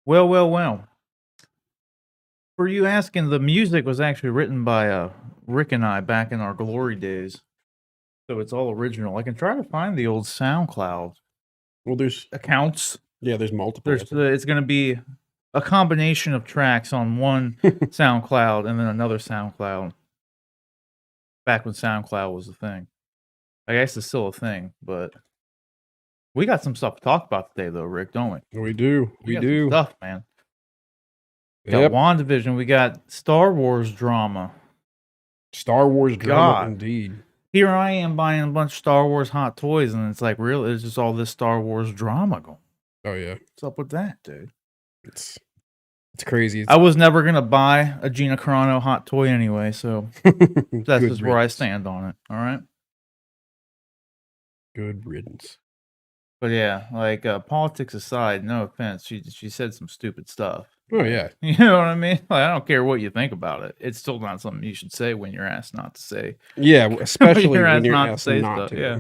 Well, well, well. For you asking, the music was actually written by Rick and I back in our glory days, so it's all original. I can try to find the old SoundCloud Well, there's accounts. there's multiple. It's going to be a combination of tracks on one SoundCloud and then another SoundCloud. Back when SoundCloud was a thing, I guess it's still a thing, but we got some stuff to talk about today, though, Rick, don't we? We do. We got do. some stuff, man. Got Yep. WandaVision. We got Star Wars drama. Star Wars drama, God. indeed. Here I am buying a bunch of Star Wars hot toys, and it's like, really, it's just all this Star Wars drama going. Oh yeah, What's up with that, dude? it's crazy. I was never gonna buy a Gina Carano hot toy anyway, so that's just where I stand on it. All right. Good riddance. But yeah, like politics aside, no offense, she said some stupid stuff. Oh yeah, You know what I mean? Like, I don't care what you think about it. It's still not something you should say when you're asked not to say. yeah. Especially when you're not asked to say not stuff. to. Yeah.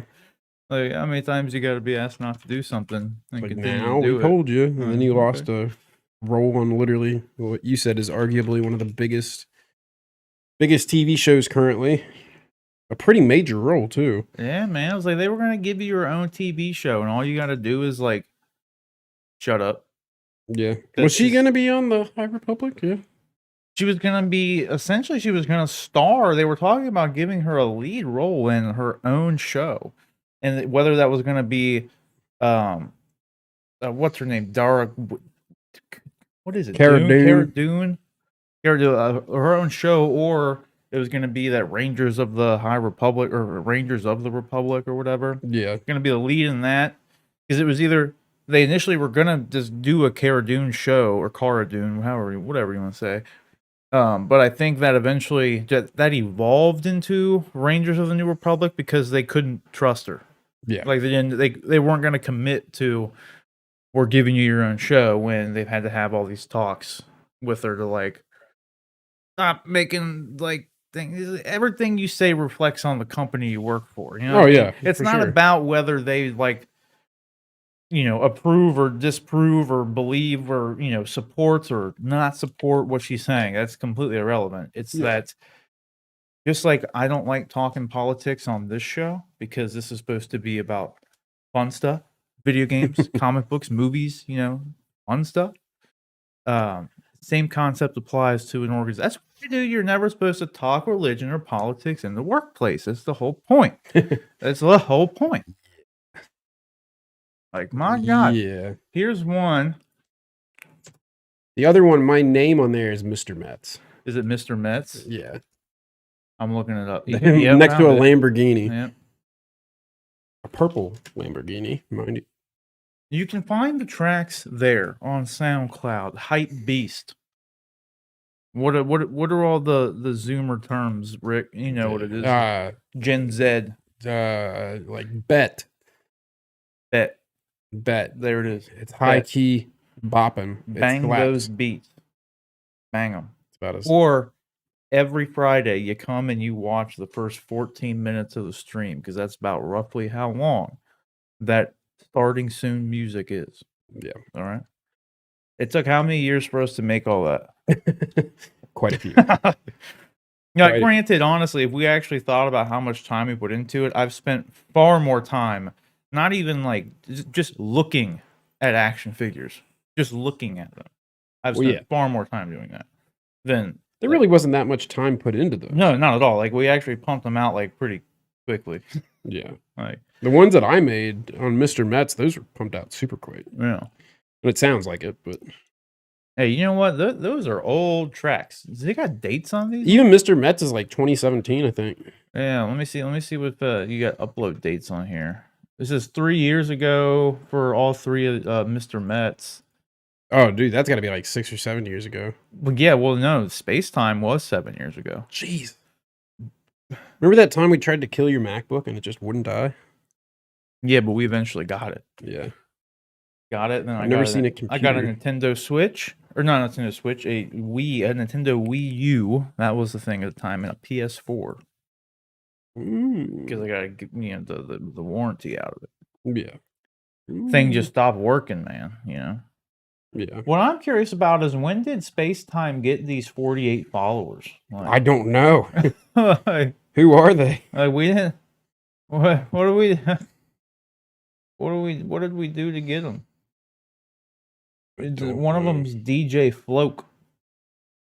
Like, how many times you got to be asked not to do something and Like continue now to do we it? told you, and then you Okay. lost a role on literally what you said is arguably one of the biggest TV shows currently. A pretty major role too. Yeah, man. It was like they were gonna give you your own TV show, and all you got to do is like shut up. Yeah. That's Was she just- gonna be on the High Republic? Yeah. She was gonna be essentially she was gonna star. They were talking about giving her a lead role in her own show, and whether that was gonna be, what's her name, Dara? What is it? Cara Cara Dune. Dune. Her own show, or it was gonna be that Rangers of the High Republic or Rangers of the Republic or whatever. Yeah. Going to be the lead in that, because it was either they initially were going to just do a Cara Dune show or Cara Dune, whatever you want to say. But I think that eventually that evolved into Rangers of the New Republic because they couldn't trust her. Yeah. Like they weren't going to commit to we're giving you your own show when they've had to have all these talks with her to like stop making like things. Everything you say reflects on the company you work for. You know? Oh yeah. It's for not sure. about whether they like, approve or disapprove or believe or, supports or not support what she's saying. That's completely irrelevant. It's that just like I don't like talking politics on this show because this is supposed to be about fun stuff, video games, comic books, movies, fun stuff. Same concept applies to an organization. That's what you do. You're never supposed to talk religion or politics in the workplace. That's the whole point. That's the whole point. Like, my God. Yeah. Here's one. The other one, my name on there is Mr. Metz. Is it Mr. Metz? Yeah. I'm looking it up. Next to a Lamborghini. Yeah. A purple Lamborghini, mind you. You can find the tracks there on SoundCloud. Hype Beast. What are all the Zoomer terms, Rick? You know what it is. Gen Z. Like bet. There it is. It's high key bopping. Bang those beats. Bang them. It's about as Or every Friday you come and you watch the first 14 minutes of the stream, because that's about roughly how long that starting soon music is. Yeah. All right. It took how many years for us to make all that? Quite a few. Granted, honestly, if we actually thought about how much time we put into it, I've spent far more time, not even like just looking at action figures, just looking at them. I've spent far more time doing that than there really wasn't that much time put into them. No, not at all. Like, we actually pumped them out like pretty quickly. Yeah. Like the ones that I made on Mr. Metz, those were pumped out super quick. Yeah. And it sounds like it, but hey, you know what? Those are old tracks. They got dates on these? Even Mr. Metz is like 2017, I think. Yeah, let me see what you got upload dates on here. This is 3 years ago for all three of Mr. Metz. Oh, dude, that's got to be like 6 or 7 years ago. Well, yeah, well, no, Space Time was 7 years ago. Jeez. Remember that time we tried to kill your MacBook and it just wouldn't die? Yeah, but we eventually got it. Yeah. Got it. Then I've never seen a computer. I got a Nintendo Switch. Or not Nintendo Switch, a Nintendo Wii U. That was the thing at the time, and a PS4. Because I got to get the warranty out of it. Yeah. Thing just stopped working, man. Yeah. What I'm curious about is when did Space Time get these 48 followers? I don't know. Like, Who are they? we didn't. What do we? What did we do to get them? One of them's DJ Floke.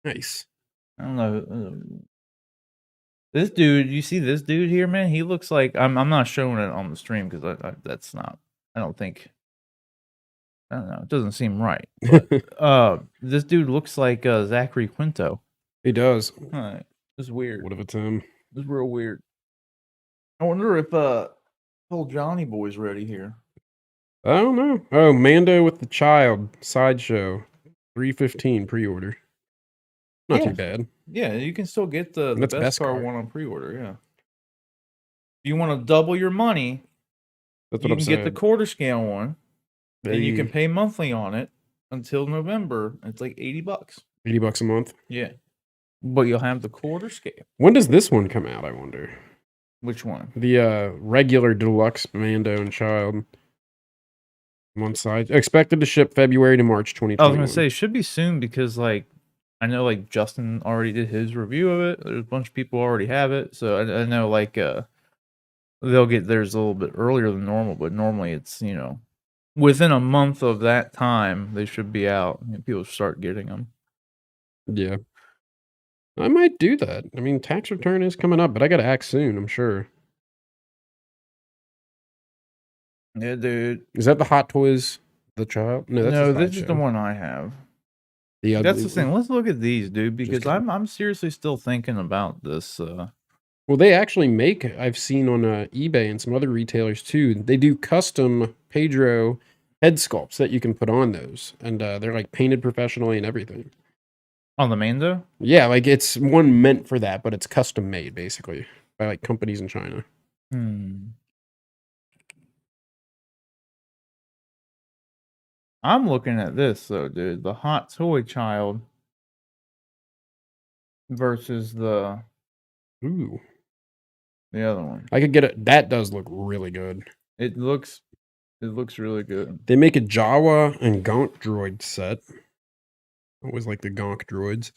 Nice. I don't know. This dude, you see this dude here, man? He looks like I'm not showing it on the stream because that's not. I don't think. I don't know. It doesn't seem right. But, this dude looks like Zachary Quinto. He does. It's weird. What if it's him? It's real weird. I wonder if old Johnny Boy's ready here. I don't know. Oh, Mando with the Child sideshow, 315 pre-order. Not too bad. Yeah, you can still get the That's best car one on pre-order. Yeah. If you want to double your money, That's what you I'm can saying. get the quarter scale one, and you can pay monthly on it until November. It's like $80. $80 a month. Yeah, but you'll have the quarter scale. When does this one come out? I wonder. Which one? The regular deluxe Mando and Child. One side expected to ship February to March 2021. I was gonna say it should be soon because like I know like Justin already did his review of it. There's a bunch of people already have it, so I know like they'll get theirs a little bit earlier than normal, but normally it's within a month of that time they should be out. People start getting them. Yeah, I might do that. I mean, tax return is coming up, but I got to act soon. I'm sure. Yeah, dude. Is that the Hot Toys, the Child? No, this is the one I have. The That's the thing. Let's look at these, dude, because I'm seriously still thinking about this. Well, they actually make. I've seen on eBay and some other retailers too. They do custom Pedro head sculpts that you can put on those, and they're like painted professionally and everything. On the Mando? Yeah, like it's one meant for that, but it's custom made basically by like companies in China. I'm looking at this though, dude. The Hot Toy Child versus the other one. I could get it. That does look really good. It looks really good. They make a Jawa and Gonk droid set. I always like the Gonk droids.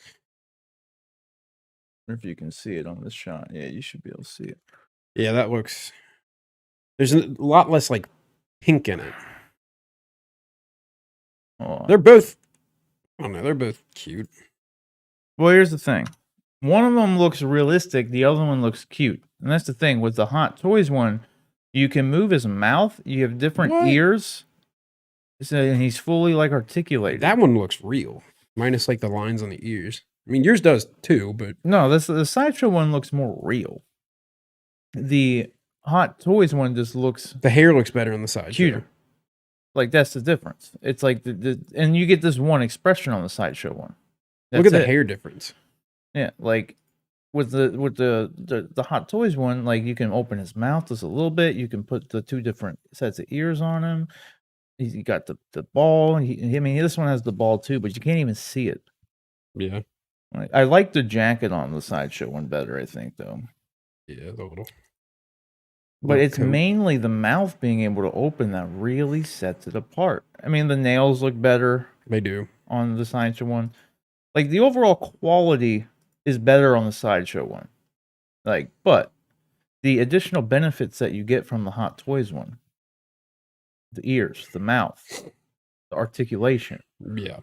If you can see it on this shot, yeah, you should be able to see it. Yeah, that looks. There's a lot less like pink in it. They're both. I don't know. They're both cute. Well, here's the thing. One of them looks realistic. The other one looks cute. And that's the thing. With the Hot Toys one, you can move his mouth. You have different ears. And he's fully like articulated. That one looks real. Minus like the lines on the ears. I mean, yours does too, but... No, the Sideshow one looks more real. The Hot Toys one just looks... The hair looks better on the Sideshow. Cuter. Like, that's the difference. It's like, and you get this one expression on the Sideshow one. Look at the hair difference. Yeah, like, with the Hot Toys one, like, you can open his mouth just a little bit. You can put the two different sets of ears on him. He's got the ball. I mean, this one has the ball too, but you can't even see it. Yeah. I like the jacket on the Sideshow one better, I think, though. Yeah, a little. But it's mainly the mouth being able to open that really sets it apart. I mean, the nails look better. They do. On the Sideshow one. Like, the overall quality is better on the Sideshow one. Like, but the additional benefits that you get from the Hot Toys one, the ears, the mouth, the articulation. Yeah.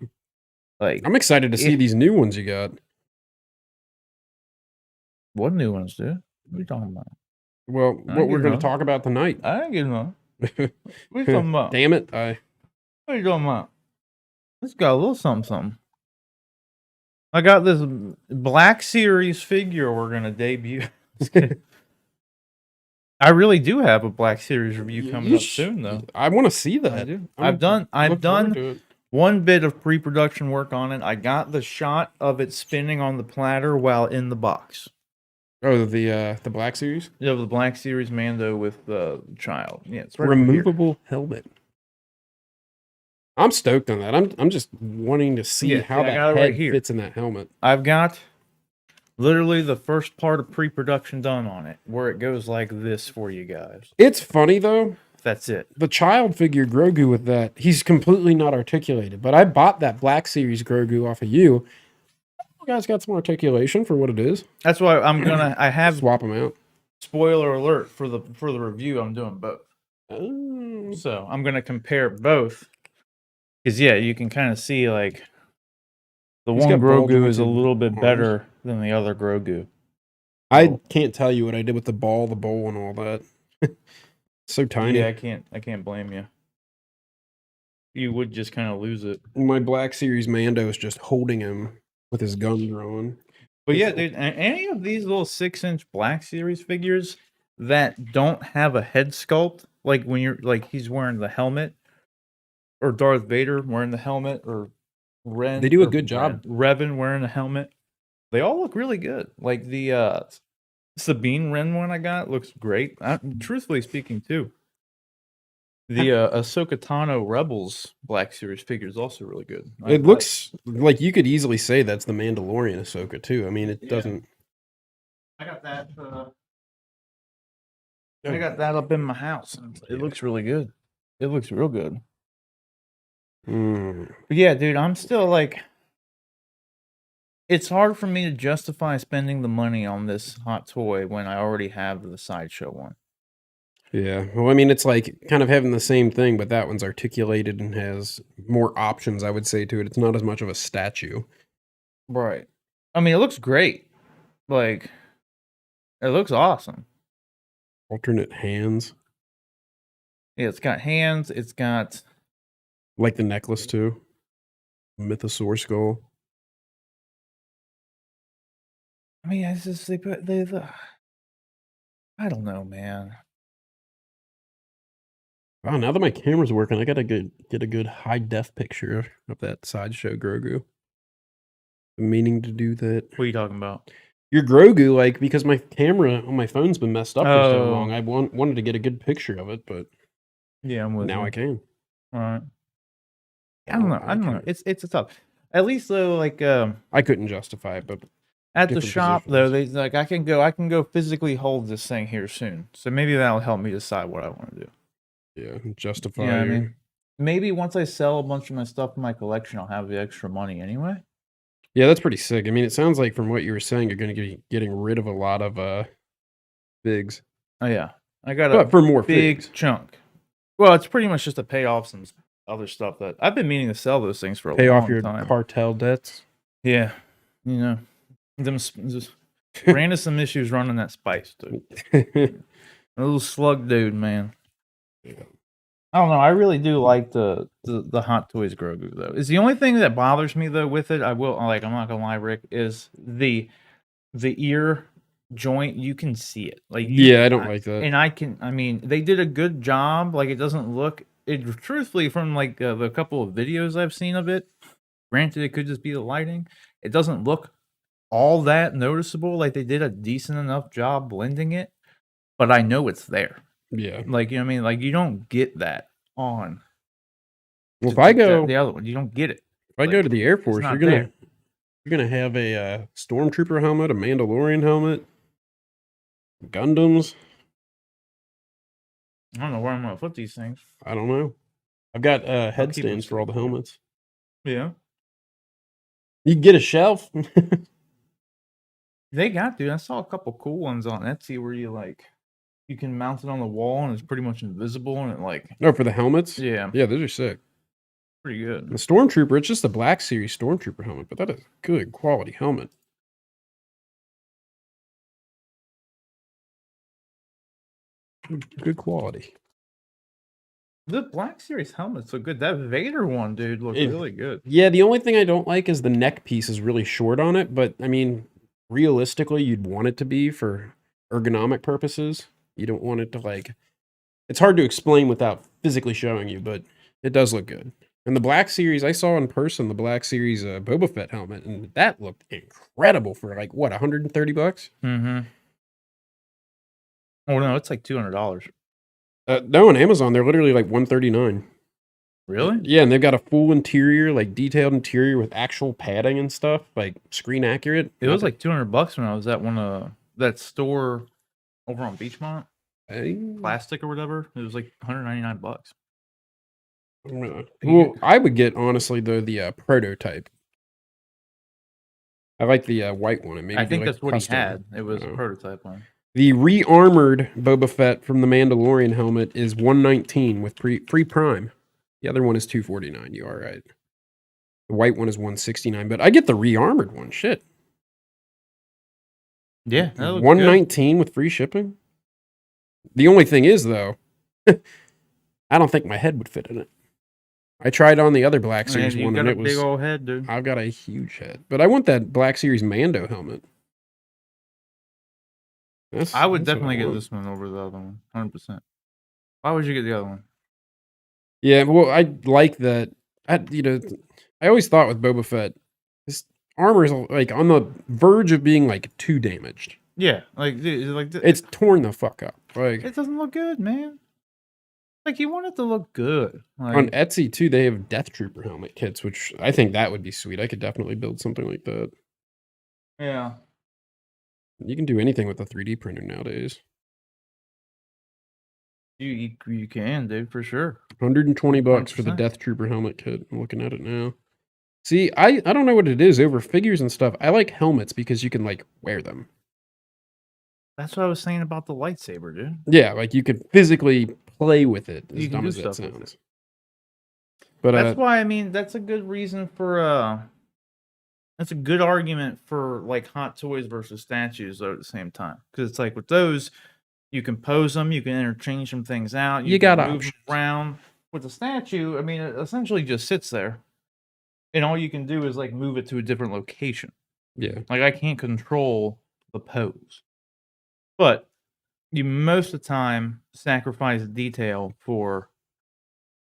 Like, I'm excited to see these new ones you got. What new ones, dude? What are you talking about? Well, what we're going to talk about tonight. I ain't getting on. What are you talking about? Damn it. What are you talking about? This got a little something. I got this Black Series figure we're going to debut. I really do have a Black Series review coming up soon, though. I want to see that. I do. I've done one bit of pre-production work on it. I got the shot of it spinning on the platter while in the box. Oh, the Black Series? Yeah, the Black Series Mando with the child. Yeah, it's right removable helmet. I'm stoked on that. I'm just wanting to see how that head fits in that helmet. I've got literally the first part of pre-production done on it, where it goes like this for you guys. It's funny though. That's it. The child figure Grogu with that, he's completely not articulated. But I bought that Black Series Grogu off of you. You guys got some articulation for what it is. That's why I have Swap them out. spoiler alert for the review. I'm doing both. Oh. So I'm gonna compare both. Because yeah, you can kind of see like the He's one got ball Grogu is a jointed little bit arms. better than the other Grogu. I can't tell you what I did with the ball, the bowl, and all that. So tiny. Yeah, I can't blame you. You would just kind of lose it. My Black Series Mando is just holding him with his gun drawn. But yeah, dude, any of these little 6-inch Black Series figures that don't have a head sculpt, like when you're like he's wearing the helmet, or Darth Vader wearing the helmet, or Ren, They do a good job. Revan wearing the helmet. They all look really good. Like the Sabine Wren one I got looks great. Truthfully speaking, too. The Ahsoka Tano Rebels Black Series figure is also really good. It looks like you could easily say that's the Mandalorian Ahsoka too. I mean, it doesn't. I got that. I got that up in my house. It looks really good. It looks real good. But yeah, dude, I'm still like, it's hard for me to justify spending the money on this hot toy when I already have the Sideshow one. Yeah. Well, I mean, it's like kind of having the same thing, but that one's articulated and has more options, I would say, to it. It's not as much of a statue. Right. I mean, it looks great. Like, it looks awesome. Alternate hands. Yeah, it's got hands. It's got... Like the necklace, too. Mythosaur skull. I mean, it's just, I don't know, man. Oh, now that my camera's working, I gotta get a good high def picture of that Sideshow Grogu. I'm meaning to do that. What are you talking about? Your Grogu, like, because my camera on my phone's been messed up for so long. I wanted to get a good picture of it, but yeah, I'm with now you. I can. All right. I don't know. It's a tough. At least though, like I couldn't justify it, but at the shop though, they like I can go physically hold this thing here soon. So maybe that'll help me decide what I want to do. Yeah, justify. Yeah, I mean, maybe once I sell a bunch of my stuff in my collection, I'll have the extra money anyway. Yeah, that's pretty sick. I mean, it sounds like from what you were saying, you're going to be getting rid of a lot of figs. Oh yeah, I got but for more big figs. chunk. Well, it's pretty much just to pay off some other stuff that I've been meaning to sell those things for a long time. Pay off your cartel debts. Yeah, you know, them just ran into some issues running that spice, dude. A little slug dude, man. Yeah. I don't know. I really do like the Hot Toys Grogu though. It's the only thing that bothers me though with it. I'm not gonna lie, Rick, is the ear joint. You can see it. Like I don't like that. And I mean, they did a good job. Like it doesn't look it. Truthfully, from like the couple of videos I've seen of it, granted it could just be the lighting. It doesn't look all that noticeable. Like they did a decent enough job blending it, but I know it's there. Yeah. Like, you know what I mean? Like, you don't get that on. Well, if I go... The other one, you don't get it. If I go to the Air Force, you're gonna have a Stormtrooper helmet, a Mandalorian helmet, Gundams. I don't know where I'm gonna put these things. I don't know. I've got headstands for all the helmets. Yeah. You can get a shelf. They got, dude. I saw a couple cool ones on Etsy where you can mount it on the wall and it's pretty much invisible and it like... Oh, for the helmets? Yeah. Yeah, those are sick. Pretty good. The Stormtrooper, it's just the Black Series Stormtrooper helmet, but that is a good quality helmet. Good quality. The Black Series helmets look good. That Vader one, dude, looked really good. Yeah, the only thing I don't like is the neck piece is really short on it, but I mean, realistically, you'd want it to be for ergonomic purposes. You don't want it to like... It's hard to explain without physically showing you, but it does look good. And the Black Series, I saw in person the Black Series Boba Fett helmet, and that looked incredible for like, what, $130? Mm-hmm. Oh, no, it's like $200. No, on Amazon, they're literally like $139. Really? Yeah, and they've got a full interior, like detailed interior with actual padding and stuff, like screen accurate. It was like $200 when I was at that store over on Beachmont. plastic or whatever. It was like $199. Well, I would get, honestly, though, the prototype. I like the white one. I think that's what he had. It was a prototype one. The re-armored Boba Fett from the Mandalorian helmet is $119 with free Prime. The other one is $249. You are right. The white one is $169, but I get the re-armored one. Shit. Yeah, that looks $119 with free shipping. The only thing is, though, I don't think my head would fit in it. I tried on the other Black Series one, and it was big old head, dude. I've got a huge head, but I want that Black Series Mando helmet. I would definitely get this one over the other one, 100%. Why would you get the other one? Yeah, well, I like that. I always thought with Boba Fett, his armor is like on the verge of being like too damaged. Yeah, like it's torn the fuck up. Like it doesn't look good, man. Like you want it to look good. Like, on Etsy too, they have Death Trooper helmet kits, which I think that would be sweet. I could definitely build something like that. Yeah. You can do anything with a 3D printer nowadays. You can, dude, for sure. $120 for the Death Trooper helmet kit. I'm looking at it now. See, I don't know what it is over figures and stuff. I like helmets because you can like wear them. That's what I was saying about the lightsaber, dude. Yeah, like you could physically play with it. As you dumb can as do that stuff sounds. But that's why, I mean, that's a good reason for that's a good argument for like hot toys versus statues though at the same time. Because it's like with those, you can pose them, you can interchange some things out, you can got move them around. With the statue, I mean, it essentially just sits there. And all you can do is like move it to a different location. Yeah. Like I can't control the pose. But you most of the time sacrifice detail for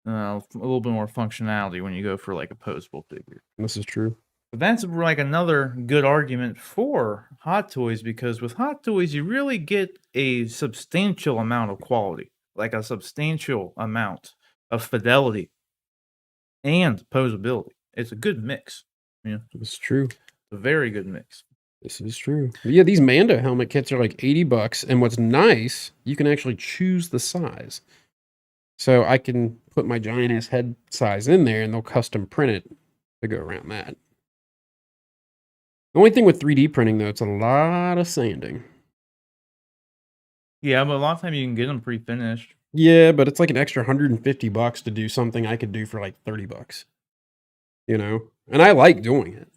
a little bit more functionality when you go for like a posable figure. This is true. But that's like another good argument for Hot Toys because with Hot Toys you really get a substantial amount of quality, like a substantial amount of fidelity and posability. It's a good mix. Yeah, it's true. A very good mix. This is true. Yeah, these Mando helmet kits are like $80, and what's nice, you can actually choose the size. So I can put my giant ass head size in there, and they'll custom print it to go around that. The only thing with 3D printing, though, it's a lot of sanding. Yeah, but a lot of times you can get them pre-finished. Yeah, but it's like an extra $150 to do something I could do for like $30. You know? And I like doing it.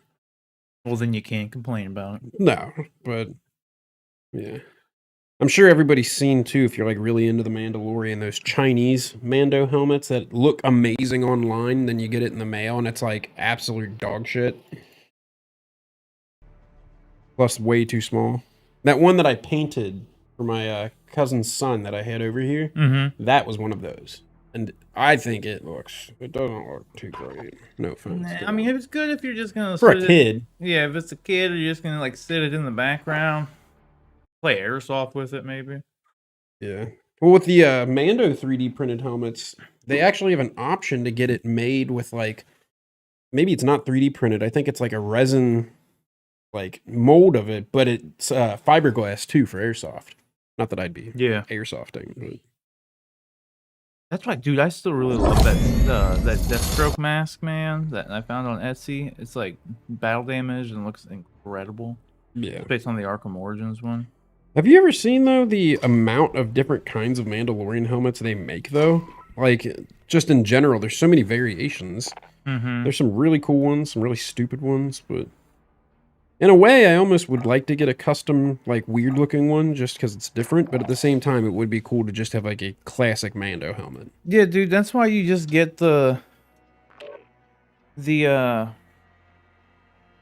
Well, then you can't complain about it. No, but yeah. I'm sure everybody's seen, too, if you're like really into the Mandalorian, those Chinese Mando helmets that look amazing online, then you get it in the mail and it's like absolute dog shit. Plus way too small. That one that I painted for my cousin's son that I had over here, that was one of those. And I think it doesn't look too great. No offense. Nah, I mean, it was good if you're just gonna for a kid. Yeah, if it's a kid, you're just gonna like sit it in the background, play airsoft with it, maybe. Yeah. Well, with the Mando 3D printed helmets, they actually have an option to get it made with like, maybe it's not 3D printed. I think it's like a resin, like mold of it, but it's fiberglass too for airsoft. Not that I'd be airsofting, but. That's right, dude. I still really love that Deathstroke mask, man, that I found on Etsy. It's like battle damage and looks incredible. Yeah. It's based on the Arkham Origins one. Have you ever seen, though, the amount of different kinds of Mandalorian helmets they make, though? Like, just in general, there's so many variations. There's some really cool ones, some really stupid ones, but in a way, I almost would like to get a custom, like, weird-looking one just because it's different, but at the same time, it would be cool to just have, like, a classic Mando helmet. Yeah, dude, that's why you just get you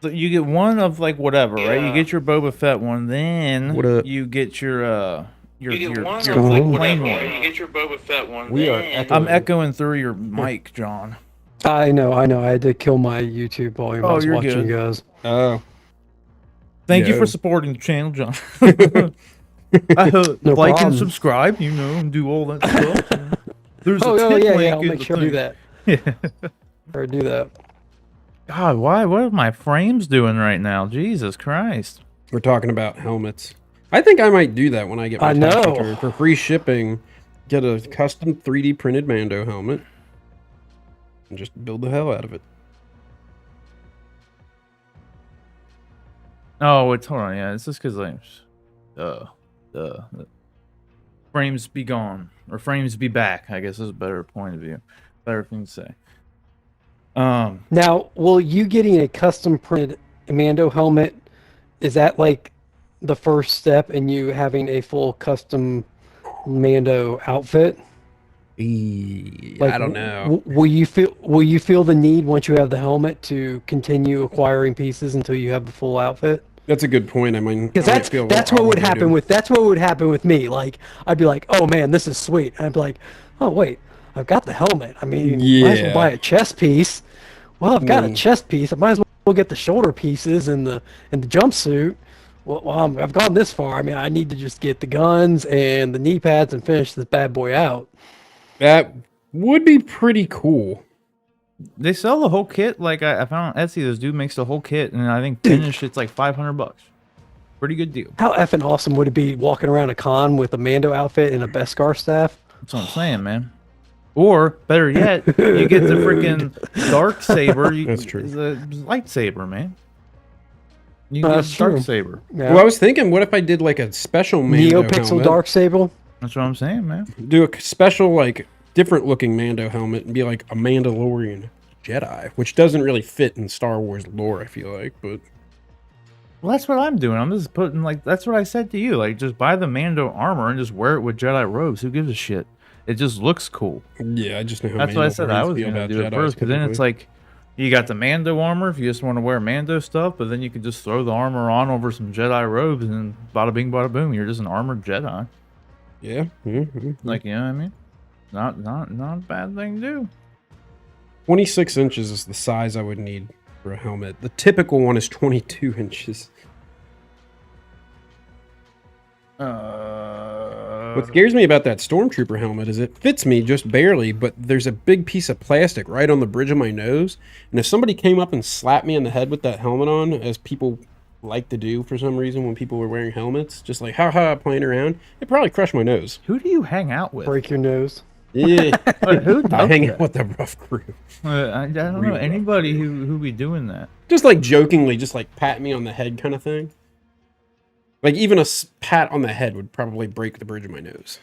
get one of, like, whatever, right? You get your Boba Fett one, then you get your plain one. You get your Boba Fett one. I'm echoing through your mic, John. I know. I had to kill my YouTube volume. I was watching you guys. Oh. Thank you for supporting the channel, John. I hope like and subscribe, and do all that stuff. There's I'll make sure I do that. Or do that. God, what are my frames doing right now? Jesus Christ. We're talking about helmets. I think I might do that when I get my I tax know. return for free shipping. Get a custom 3D printed Mando helmet and just build the hell out of it. Oh, it's hold on. Yeah, it's just because like, the frames be gone or frames be back. I guess is a better point of view, better thing to say. Now, will you getting a custom printed Mando helmet, is that like the first step in you having a full custom Mando outfit? Like, I don't know. Will you feel the need once you have the helmet to continue acquiring pieces until you have the full outfit? That's a good point. I mean, Because that's what would happen with me. Like, I'd be like, oh man, this is sweet. And I'd be like, oh wait, I've got the helmet. I mean, might as well buy a chest piece. Well, I've got a chest piece. I might as well get the shoulder pieces and the jumpsuit. Well, I've gone this far. I mean, I need to just get the guns and the knee pads and finish this bad boy out. That would be pretty cool. They sell the whole kit. Like I found on Etsy, this dude makes the whole kit, and I think finished it's like $500. Pretty good deal. How effing awesome would it be walking around a con with a Mando outfit and a Beskar staff? That's what I'm saying, man. Or better yet, you get the freaking dark saber. That's true. The lightsaber, man. You Oh, get that's a dark true. saber. Yeah. Well, I was thinking, what if I did like a special Mando NeoPixel helmet? Dark Sable. That's what I'm saying, man. Do a special, like, different looking Mando helmet and be like a Mandalorian Jedi, which doesn't really fit in Star Wars lore, I feel like, but... Well, that's what I'm doing. I'm just putting, like, that's what I said to you. Like, just buy the Mando armor and just wear it with Jedi robes. Who gives a shit? It just looks cool. Yeah, I just know how That's what I said I Mandalorians was feel going to about do it Jedis first, because then it's typically. like, you got the Mando armor if you just want to wear Mando stuff, but then you can just throw the armor on over some Jedi robes and bada bing, bada boom. You're just an armored Jedi. Yeah. Mm-hmm. Like, you know what I mean? Not a bad thing to do. 26 inches is the size I would need for a helmet. The typical one is 22 inches. What scares me about that Stormtrooper helmet is it fits me just barely, but there's a big piece of plastic right on the bridge of my nose. And if somebody came up and slapped me in the head with that helmet on, as people like to do for some reason when people were wearing helmets, just like, ha, playing around, it'd probably crush my nose. Who do you hang out with? Break your nose. Yeah. Who I does hang that? out with the rough crew. I don't know anybody who be doing that. Just like jokingly, just like pat me on the head kind of thing. Like even a pat on the head would probably break the bridge of my nose.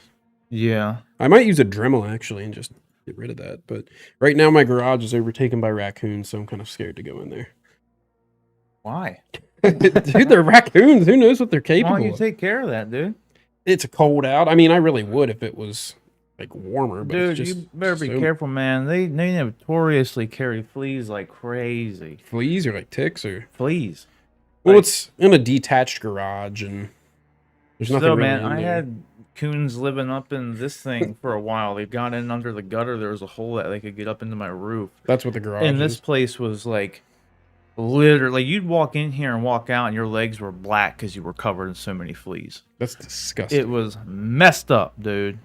Yeah. I might use a Dremel actually and just get rid of that. But right now my garage is overtaken by raccoons, so I'm kind of scared to go in there. Why? Dude, they're raccoons. Who knows what they're Why capable don't you of? take care of that, dude? It's cold out. I mean, I really would if it was like warmer. But Dude, it's just you better be so- careful, man. They notoriously carry fleas like crazy. Fleas or like ticks or... Fleas. Well, Like- it's in a detached garage and there's nothing Still, really man, in I there. had coons living up in this thing for a while. They got in under the gutter. There was a hole that they could get up into my roof. That's what the garage And is. this place was like literally, you'd walk in here and walk out, and your legs were black because you were covered in so many fleas. That's disgusting. It was messed up, dude.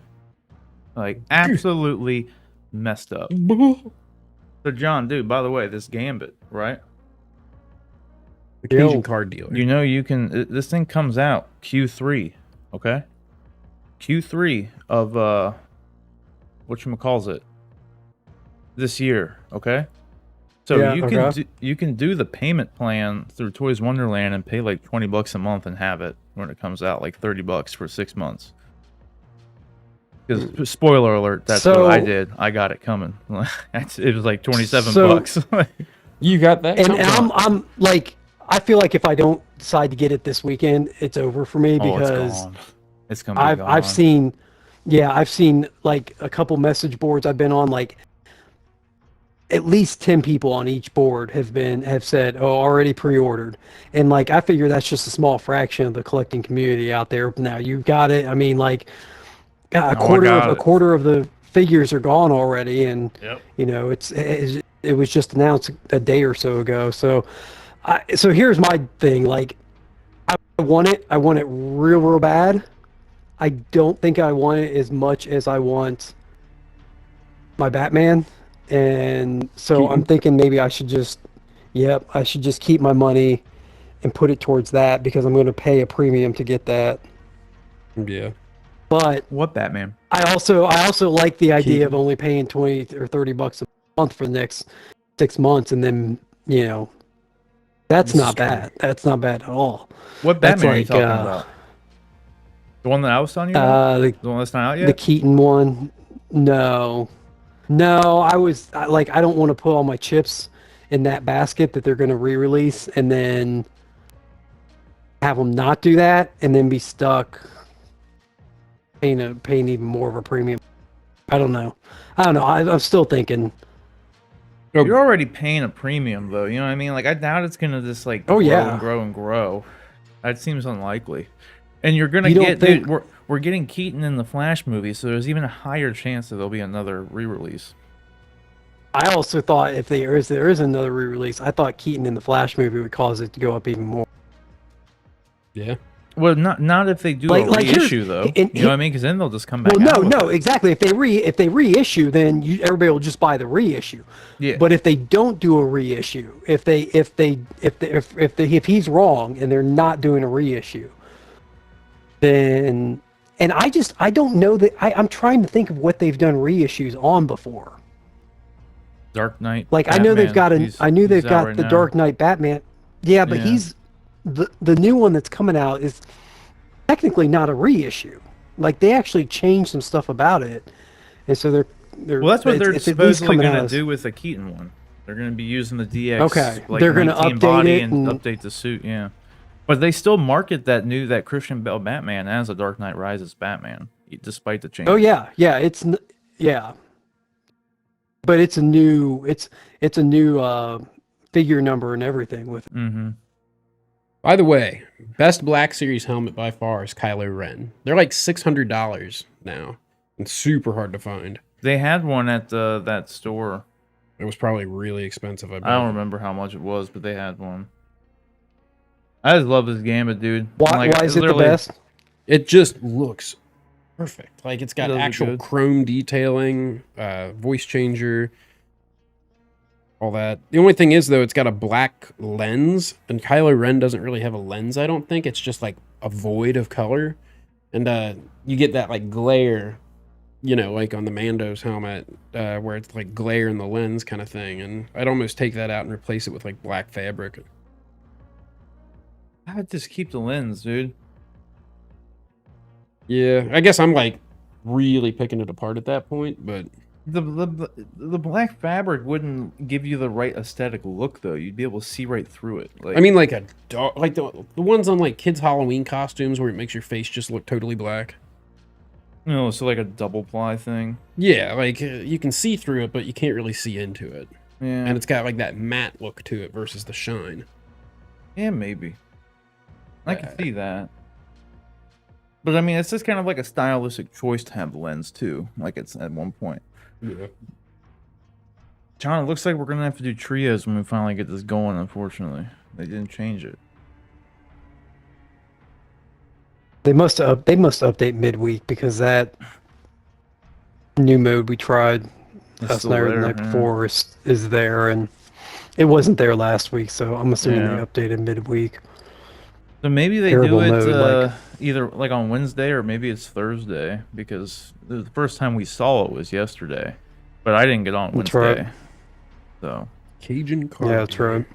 Like absolutely messed up. So, John, dude, by the way, this Gambit, right? The Cajun Yo. card dealer. You know, you can. This thing comes out Q3, okay? Q3 of whatchamacallit this year, okay? So Yeah, you okay. can do the payment plan through Toys Wonderland and pay like $20 a month and have it when it comes out, like $30 for 6 months. Because spoiler alert, that's what I So- did. I got it coming. It was like 27 So- bucks. You got that? And Come on. I'm like, I feel like if I don't decide to get it this weekend, it's over for me Oh, it's because gone. It's gonna be I've gone. seen, I've seen like a couple message boards I've been on, like at least 10 people on each board have said, oh, already pre-ordered. And like, I figure that's just a small fraction of the collecting community out there. Now you've got it. I mean, like a Oh, I got it. quarter of the figures are gone already. And Yep. you know, it was just announced a day or so ago. So so here's my thing. Like, I want it real bad. I don't think I want it as much as I want my Batman. And so I'm thinking maybe I should just keep my money and put it towards that because I'm going to pay a premium to get that. Yeah. But What Batman? I also like the idea of Keaton. only paying $20 or $30 a month for the next 6 months, and then that's This is not bad. That's not bad at all. What That's Batman are you like, talking about? The one that I was telling you about? The one that's not out The yet? Keaton one, no, I don't want to put all my chips in that basket that they're going to re-release, and then have them not do that, and then be stuck paying even more of a premium. I don't know. I'm still thinking. You're already paying a premium, though. You know what I mean? Like, I doubt it's gonna just like grow yeah. and grow and grow. That seems unlikely. And you're gonna You don't get, think- dude. We're getting Keaton in the Flash movie, so there's even a higher chance that there'll be another re-release. I also thought if there is another re-release, I thought Keaton in the Flash movie would cause it to go up even more. Yeah. Well, not if they do Like- a like here's- reissue, though. and You know what I mean? Because then they'll just come back. Well, out with no, it. exactly. If they reissue, then everybody will just buy the reissue. Yeah. But if they don't do a reissue, if he's wrong and they're not doing a reissue, then I don't know that I'm trying to think of what they've done reissues on before. Dark Knight. Like I know they've Batman, got I knew they've he's out got right the now. Dark Knight Batman. Yeah, but Yeah. he's the new one that's coming out is technically not a reissue. Like they actually changed some stuff about it, and so they're Well, that's what they're it's at least supposedly coming out going to as- do with the Keaton one. They're going to be using the DX. Okay, Like, they're gonna 19 update body it and and- update the suit. Yeah, but they still market that Christian Bale Batman as a Dark Knight Rises Batman, despite the change. Oh yeah, yeah. But it's a new figure number and everything with it. Mm-hmm. By the way, best Black Series helmet by far is Kylo Ren. They're like $600 now. It's super hard to find. They had one at that store. It was probably really expensive. I bet. I don't remember how much it was, but they had one. I just love this Gambit, dude. Why Like, is it the literally- best? It just looks perfect. Like it's got It does look actual good. chrome detailing, voice changer, all that. The only thing is though, it's got a black lens, and Kylo Ren doesn't really have a lens. I don't think it's just like a void of color, and you get that like glare, like on the Mando's helmet, where it's like glare in the lens kind of thing. And I'd almost take that out and replace it with like black fabric. I would just keep the lens, dude. Yeah, I guess I'm like really picking it apart at that point, but The black fabric wouldn't give you the right aesthetic look, though. You'd be able to see right through it. Like, I mean, like like the ones on like kids' Halloween costumes where it makes your face just look totally black. so like a double ply thing. Yeah, like you can see through it, but you can't really see into it, Yeah, and it's got like that matte look to it versus the shine. yeah, maybe. I can see that. But I mean, it's just kind of like a stylistic choice to have the lens too. Like it's at one point. Yeah. John, it looks like we're gonna have to do trios when we finally get this going. Unfortunately, they didn't change it. They must update midweek because that new mode we tried It's last still night or the there, night yeah. before is there, and it wasn't there last week, so I'm assuming Yeah. they updated midweek. So maybe they Terrible do it mode, either like on Wednesday or maybe it's Thursday, because the first time we saw it was yesterday, but I didn't get on That's Wednesday. right. So, Cajun car. Yeah, that's right.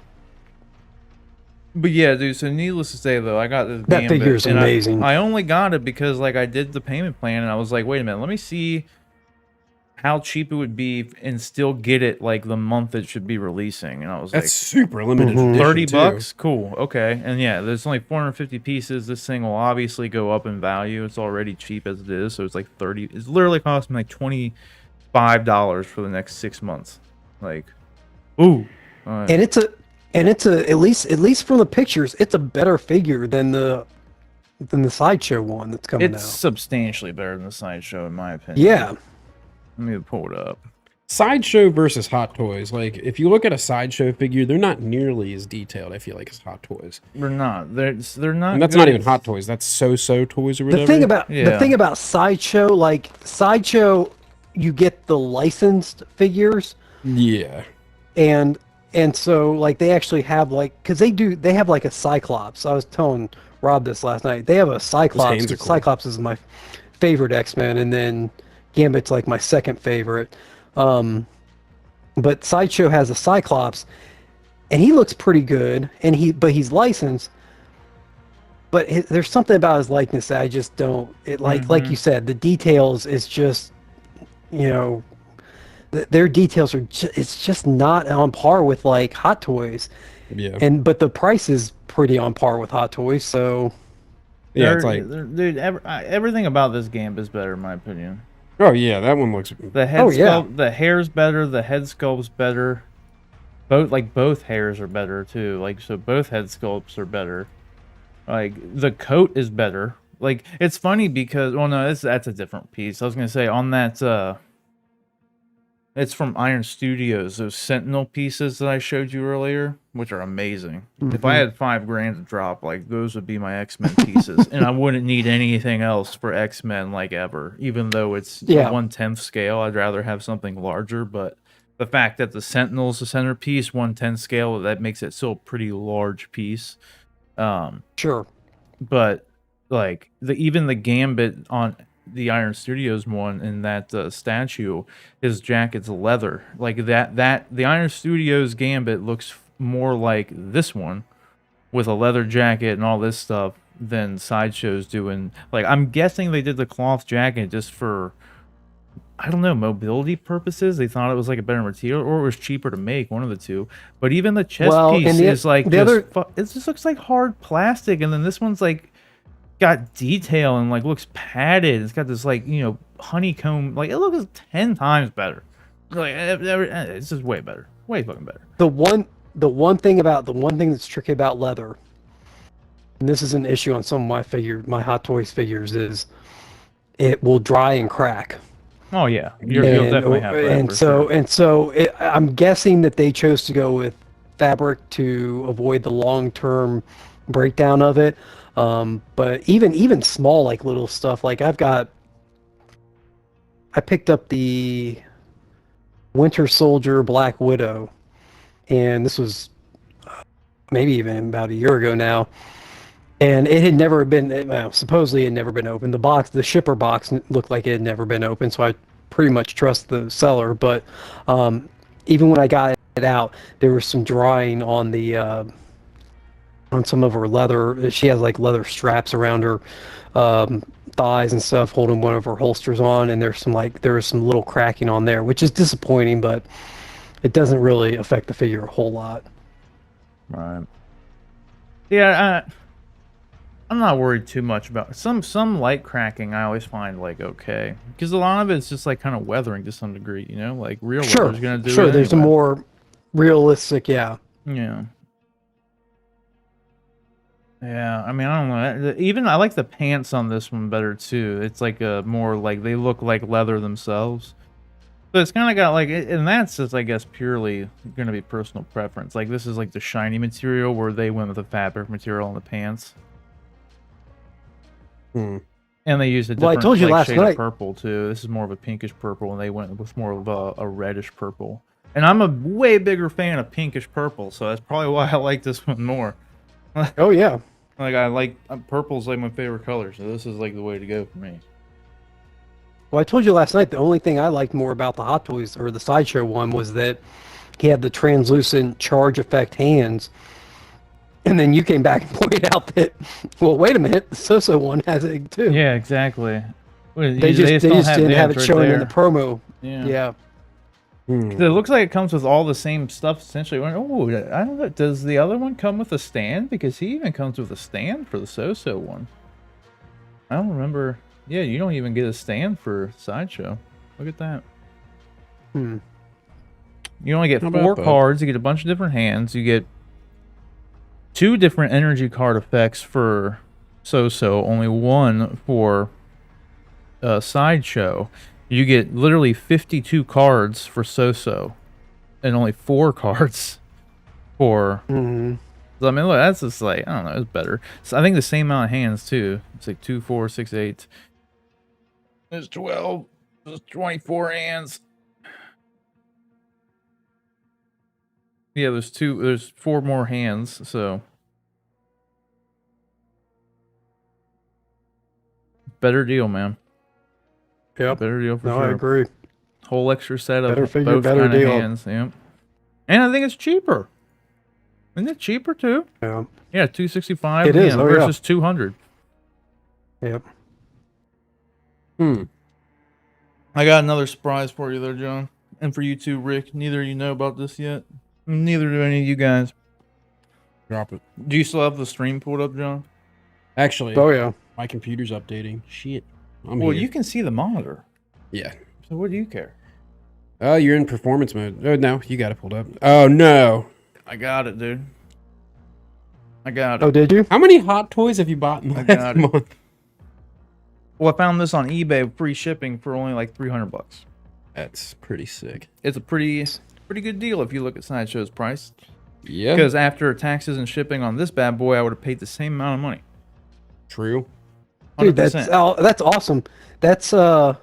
but yeah, dude. So needless to say, though, I got this. That Gambit, figure is and amazing. I only got it because like I did the payment plan, and I was like, wait a minute, let me see how cheap it would be and still get it like the month it should be releasing. And I was That's super limited. Mhm. edition, like, too. $30, cool, okay. And yeah, there's only 450 pieces. This thing will obviously go up in value. It's already cheap as it is, so it's like 30. It's literally cost me like $25 for the next 6 months. Like, ooh. And it's a at least from the pictures, it's a better figure than the sideshow one that's coming It's out. substantially better than the sideshow, in my opinion. Yeah. Let me pull it up. Sideshow versus Hot Toys. Like, if you look at a Sideshow figure, they're not nearly as detailed, I feel like, as Hot Toys. They're not. They're not. And that's good. not even Hot Toys. That's So Toys or whatever. The thing about sideshow, like sideshow, you get the licensed figures, Yeah. and And so like they actually have like, because they have like a Cyclops. I was telling Rob this last night. They have a Cyclops. hands are 'Cause cool. Cyclops is my favorite X-Men, and then Gambit's like my second favorite. But Sideshow has a Cyclops, and he looks pretty good, and but he's licensed. But there's something about his likeness that I just don't. It like you said, the details is just, you know, their details are. It's just not on par with like Hot Toys, Yeah. but the price is pretty on par with Hot Toys. So Yeah, it's like, dude, everything about this game is better in my opinion. oh yeah, that one looks. The head Oh, yeah. sculpt, the hair's better. The head sculpt's better. Both hairs are better too. Like so, both head sculpts are better. Like the coat is better. Like it's funny because well, no, that's a different piece. I was gonna say on that. It's from Iron Studios. Those Sentinel pieces that I showed you earlier, which are amazing. If I had $5,000 to drop, like those would be my X-Men pieces, and I wouldn't need anything else for X-Men like ever. Even though it's a 1/10 scale, I'd rather have something larger. But the fact that the Sentinel's the centerpiece, 1/10 scale, that makes it still a pretty large piece. sure. But like even the Gambit on the Iron Studios one in that statue, his jacket's leather. Like that the Iron Studios Gambit looks more like this one with a leather jacket and all this stuff than Sideshow's doing. Like I'm guessing they did the cloth jacket just for I don't know, mobility purposes. They thought it was like a better material or it was cheaper to make, one of the two. But even the chest piece is like it just looks like hard plastic, and then this one's like got detail and like looks padded. It's got this like, you know, honeycomb, like it looks 10 times better. Like it's just way better. Way fucking better. The one thing that's tricky about leather, and this is an issue on some of my Hot Toys figures, is it will dry and crack. Oh yeah, you'll definitely have that. And so I'm guessing that they chose to go with fabric to avoid the long-term breakdown of it. But even small like little stuff, like I picked up the Winter Soldier Black Widow, and this was maybe even about a year ago now. And it had never been, well, supposedly it had never been opened. The shipper box looked like it had never been opened, so I pretty much trust the seller. But even when I got it out, there was some drying on the on some of her leather. She has like leather straps around her thighs and stuff, holding one of her holsters on, and there was some little cracking on there, which is disappointing, but it doesn't really affect the figure a whole lot. Right. Yeah, I'm not worried too much about some light cracking. I always find like okay, because a lot of it's just like kind of weathering to some degree, you know, like real weather's gonna do it anyway. There's a more realistic, yeah. I mean, I don't know. Even I like the pants on this one better too. It's like a more like they look like leather themselves. So it's kind of got like, and that's just I guess purely gonna be personal preference. Like this is like the shiny material where they went with the fabric material on the pants. And they used a different shade of purple too. This is more of a pinkish purple, and they went with more of a reddish purple. And I'm a way bigger fan of pinkish purple, so that's probably why I like this one more. Oh yeah, like I like purple's like my favorite color, so this is like the way to go for me. Well, I told you last night the only thing I liked more about the Hot Toys or the Sideshow one was that he had the translucent charge effect hands. And then you came back and pointed out that, well, wait a minute, the So-So one has it too. Yeah, exactly. They just didn't have it showing in the promo. Yeah. It looks like it comes with all the same stuff essentially. Oh, I don't know. Does the other one come with a stand? Because he even comes with a stand for the So-So one. I don't remember. Yeah, you don't even get a stand for Sideshow. Look at that. You only get 4 cards. You get a bunch of different hands. You get 2 different energy card effects for So-So, only 1 for Sideshow. You get literally 52 cards for So-So, and only 4 cards for... So, I mean, look, that's just like, I don't know, it's better. So I think the same amount of hands, too. It's like 2, 4, 6, 8. There's 12. There's 24 hands. Yeah, there's 4 more hands, so better deal, man. Yep. Better deal for No, sure. I agree. Whole extra set of Better figure, both better kind of deal. hands. Yep. And I think it's cheaper. Isn't it cheaper too? Yeah. Yeah, 265. It is, oh, yeah. Versus 200. Yep. I got another surprise for you there, John, and for you too, Rick. Neither of you know about this yet. Neither do any of you guys. Drop it. Do you still have the stream pulled up, John? Actually, Oh yeah. my computer's updating. Shit. Well, here. you can see the monitor. Yeah. So what do you care? Oh, you're in performance mode. Oh, no, you got it pulled up. Oh, no. I got it, dude. I got it. Oh, did you? How many Hot Toys have you bought in the I got last it. month? Well, I found this on eBay, free shipping for only like $300. That's pretty sick. It's a pretty good deal if you look at Sideshow's price. Yeah. Because after taxes and shipping on this bad boy, I would have paid the same amount of money. True. 100%. Dude, that's awesome. That's the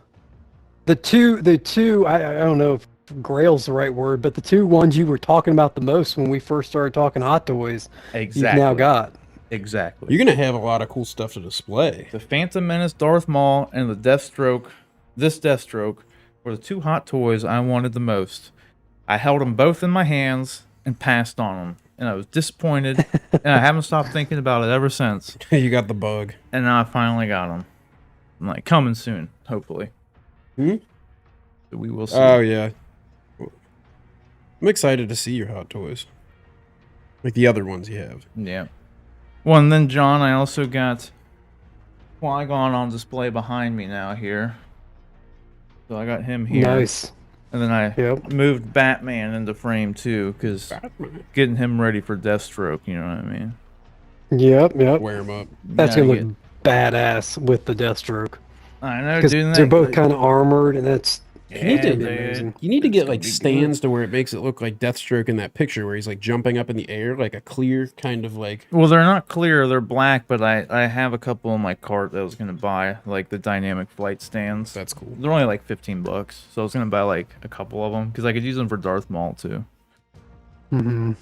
two. I don't know if Grail's the right word, but the 2 ones you were talking about the most when we first started talking Hot Toys, Exactly. you've now got. Exactly. You're going to have a lot of cool stuff to display. The Phantom Menace, Darth Maul, and the Deathstroke. This Deathstroke were the 2 Hot Toys I wanted the most. I held them both in my hands and passed on them, and I was disappointed, and I haven't stopped thinking about it ever since. You got the bug. And now I finally got them. I'm like, coming soon, hopefully. Hmm? So we will see. Oh, yeah. I'm excited to see your Hot Toys. Like the other ones you have. Yeah. Well, and then, John, I also got Qui-Gon on display behind me now here. So I got him here. Nice. And then I moved Batman into frame, too, because getting him ready for Deathstroke, you know what I mean? Yep. Wear them up. That's gonna look badass with the Deathstroke. I know, Because dude. they're both kind of armored, and that's You need to, amazing. you need to get That's like gonna be stands to where it makes it look like Deathstroke in that picture where he's like jumping up in the air, like a clear kind of like. Well, they're not clear, they're black, but I have a couple in my cart that I was going to buy, like the dynamic flight stands. That's cool. They're only like $15, so I was going to buy like a couple of them, because I could use them for Darth Maul, too. Mm-hmm.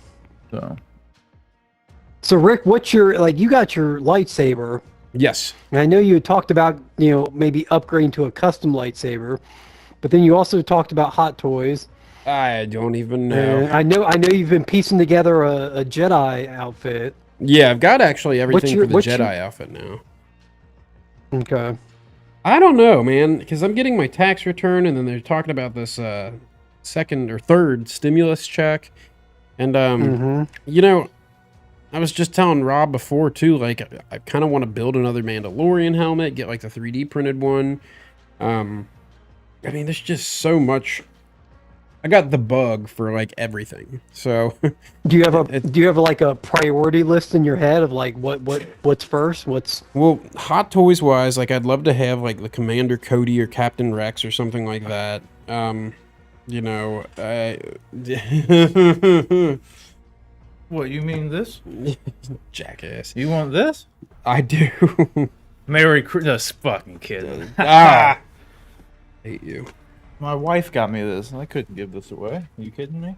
So, Rick, what's your, like, you got your lightsaber. Yes. And I know you had talked about, maybe upgrading to a custom lightsaber, but then you also talked about Hot Toys. I don't even know. And I know you've been piecing together a Jedi outfit. Yeah, I've got actually everything for the what's Jedi your- outfit now. Okay. I don't know, man, because I'm getting my tax return, and then they're talking about this second or third stimulus check, and I was just telling Rob before too, like I kind of want to build another Mandalorian helmet, get like the 3D printed one. I mean, there's just so much. I got the bug for like everything. So Do you have like a priority list in your head of like what's first? well, Hot Toys wise, like I'd love to have like the Commander Cody or Captain Rex or something like that. what, you mean this? Jackass. You want this? I do. Merry Christmas. Fucking kidding. Hate you. My wife got me this, and I couldn't give this away. Are you kidding me?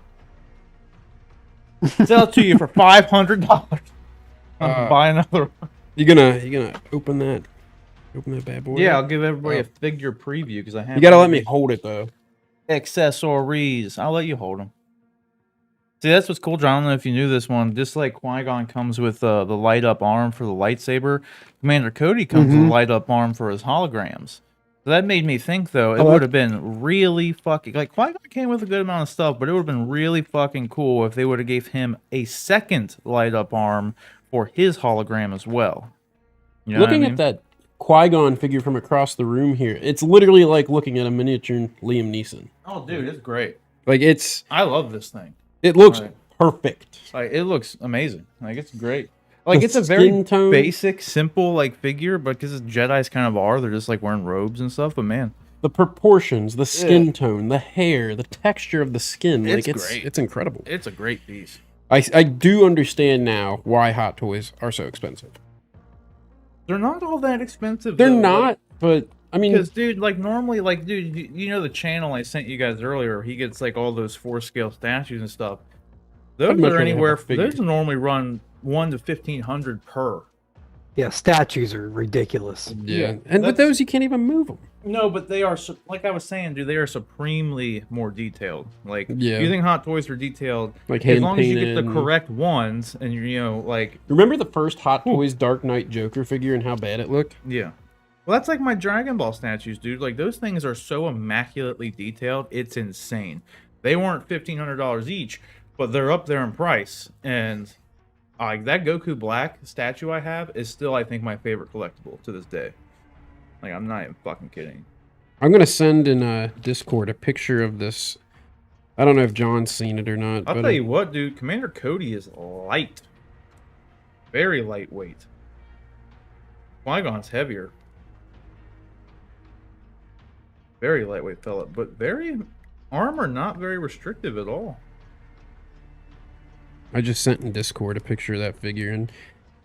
Sell it to you for $500. Buy another one. You gonna open that bad boy? Yeah, I'll give everybody a figure preview because I have. You gotta let me hold it though. Accessories. I'll let you hold them. See, that's what's cool, John. I don't know if you knew this one. Just like Qui-Gon comes with the light up arm for the lightsaber, Commander Cody comes with a light up arm for his holograms. So that made me think, though, it would have been really fucking... Like, Qui-Gon came with a good amount of stuff, but it would have been really fucking cool if they would have gave him a second light-up arm for his hologram as well. You know Looking what I mean? at that Qui-Gon figure from across the room here, it's literally like looking at a miniature Liam Neeson. Oh, dude, it's great. Like, I love this thing. it looks Right. perfect. Like, it looks amazing. Like, it's great. Like, The it's a very skin tone. basic, simple, like, figure, but because Jedis kind of are, they're just, like, wearing robes and stuff, but man... The proportions, the skin tone, the hair, the texture of the skin. It's like, great. It's incredible. It's a great piece. I do understand now why Hot Toys are so expensive. They're not all that expensive. They're though. not, but I mean, Because, dude, like, normally, like, dude, you know the channel I sent you guys earlier, he gets, like, all those 4-scale statues and stuff. Those much are rather have anywhere. a figure. Those normally run 1 to 1,500 per. Yeah, statues are ridiculous. Yeah, and with that's- those you can't even move them. No, but they are like I was saying, dude. They are supremely more detailed. Like, Yeah. you think Hot Toys are detailed? Like as long as you get the hand-painted. correct ones, and like Remember the first Hot Toys Dark Knight Joker figure and how bad it looked? yeah. Well, that's like my Dragon Ball statues, dude. Like, those things are so immaculately detailed, it's insane. They weren't $1,500 each, but they're up there in price. And like that Goku Black statue I have is still, I think, my favorite collectible to this day. Like, I'm not even fucking kidding. I'm gonna send in Discord a picture of this. I don't know if John's seen it or not. I'll but tell you what, dude. Commander Cody is light. Very lightweight. Qui-Gon's heavier. Very lightweight fella, but very armor not very restrictive at all. I just sent in Discord a picture of that figure, and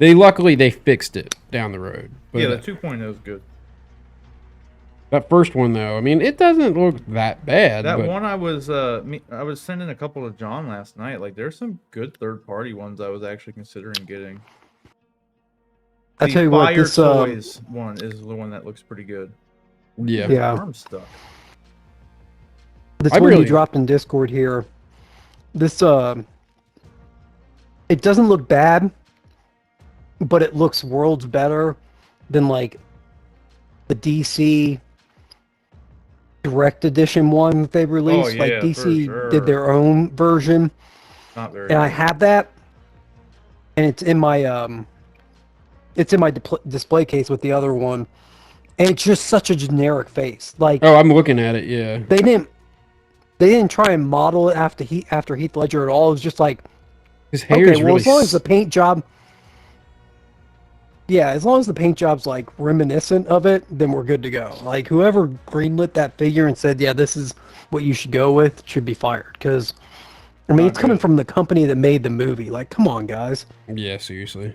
luckily they fixed it down the road. But Yeah, the 2.0 is good. that first one though, I mean, it doesn't look that bad. That but one I was sending a couple to John last night. Like, there's some good third-party ones I was actually considering getting. I The tell you what, Fire this Toys one is the one that looks pretty good. yeah, Yeah. Arm stuff. this I one really- you dropped in Discord here. This it doesn't look bad, but it looks worlds better than like the DC Direct Edition one that they released. yeah, Like for DC sure. did their own version, Not very. and I good. have that, and it's in my display case with the other one, and it's just such a generic face. Like Oh, I'm looking at it. Yeah, they didn't try and model it after Heath Ledger at all. It was just like, his hair okay, is well, really. as long as the paint job, yeah, as long as the paint job's like reminiscent of it, then we're good to go. Like, whoever greenlit that figure and said, yeah, this is what you should go with, should be fired. Because, I mean, Not it's coming good. from the company that made the movie. Like, come on, guys. Yeah, seriously.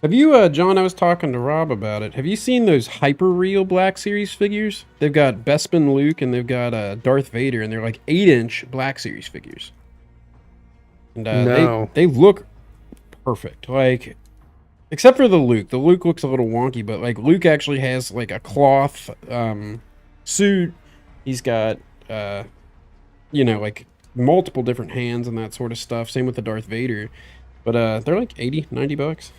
Have you, John? I was talking to Rob about it. Have you seen those hyper real Black Series figures? They've got Bespin Luke and they've got Darth Vader, and they're like 8-inch Black Series figures. And No. they look perfect. Like, except for the Luke. The Luke looks a little wonky, but like Luke actually has like a cloth suit. He's got like multiple different hands and that sort of stuff. Same with the Darth Vader. But they're like $80-$90.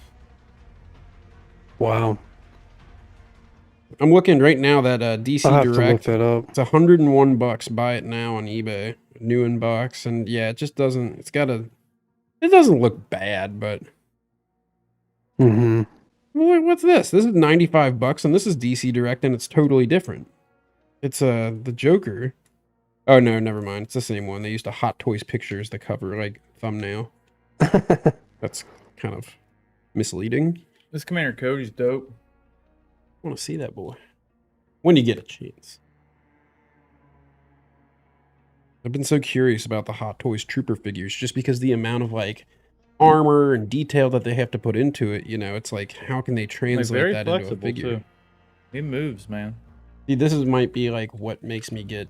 Wow. I'm looking right now that DC I'll have to look Direct. that up. It's $101. Buy it now on eBay. New in box, and yeah, it just doesn't. It doesn't look bad, but Mm-hmm. what's this? This is $95, and this is DC Direct, and it's totally different. It's the Joker. Oh no, never mind. It's the same one. They used a Hot Toys picture as the cover, like thumbnail. That's kind of misleading. This Commander Cody's dope. I want to see that boy when you get a chance. I've been so curious about the Hot Toys Trooper figures just because the amount of like armor and detail that they have to put into it. You know, it's like, how can they Like, translate very that into a flexible figure? too. It moves, man. See, might be like what makes me get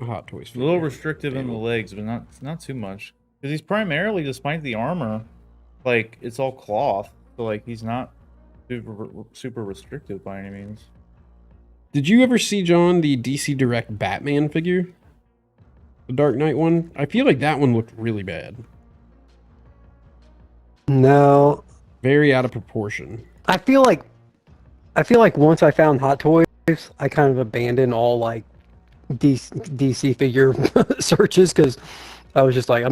a Hot Toys A figure. little restrictive in the legs, but not too much. Because he's primarily, despite the armor, like, it's all cloth. So like, he's not super restrictive by any means. Did you ever see, John, the DC Direct Batman figure? The Dark Knight one? I feel like that one looked really bad. No, Very out of proportion. I feel like once I found Hot Toys, I kind of abandoned all like DC figure searches because I was just like,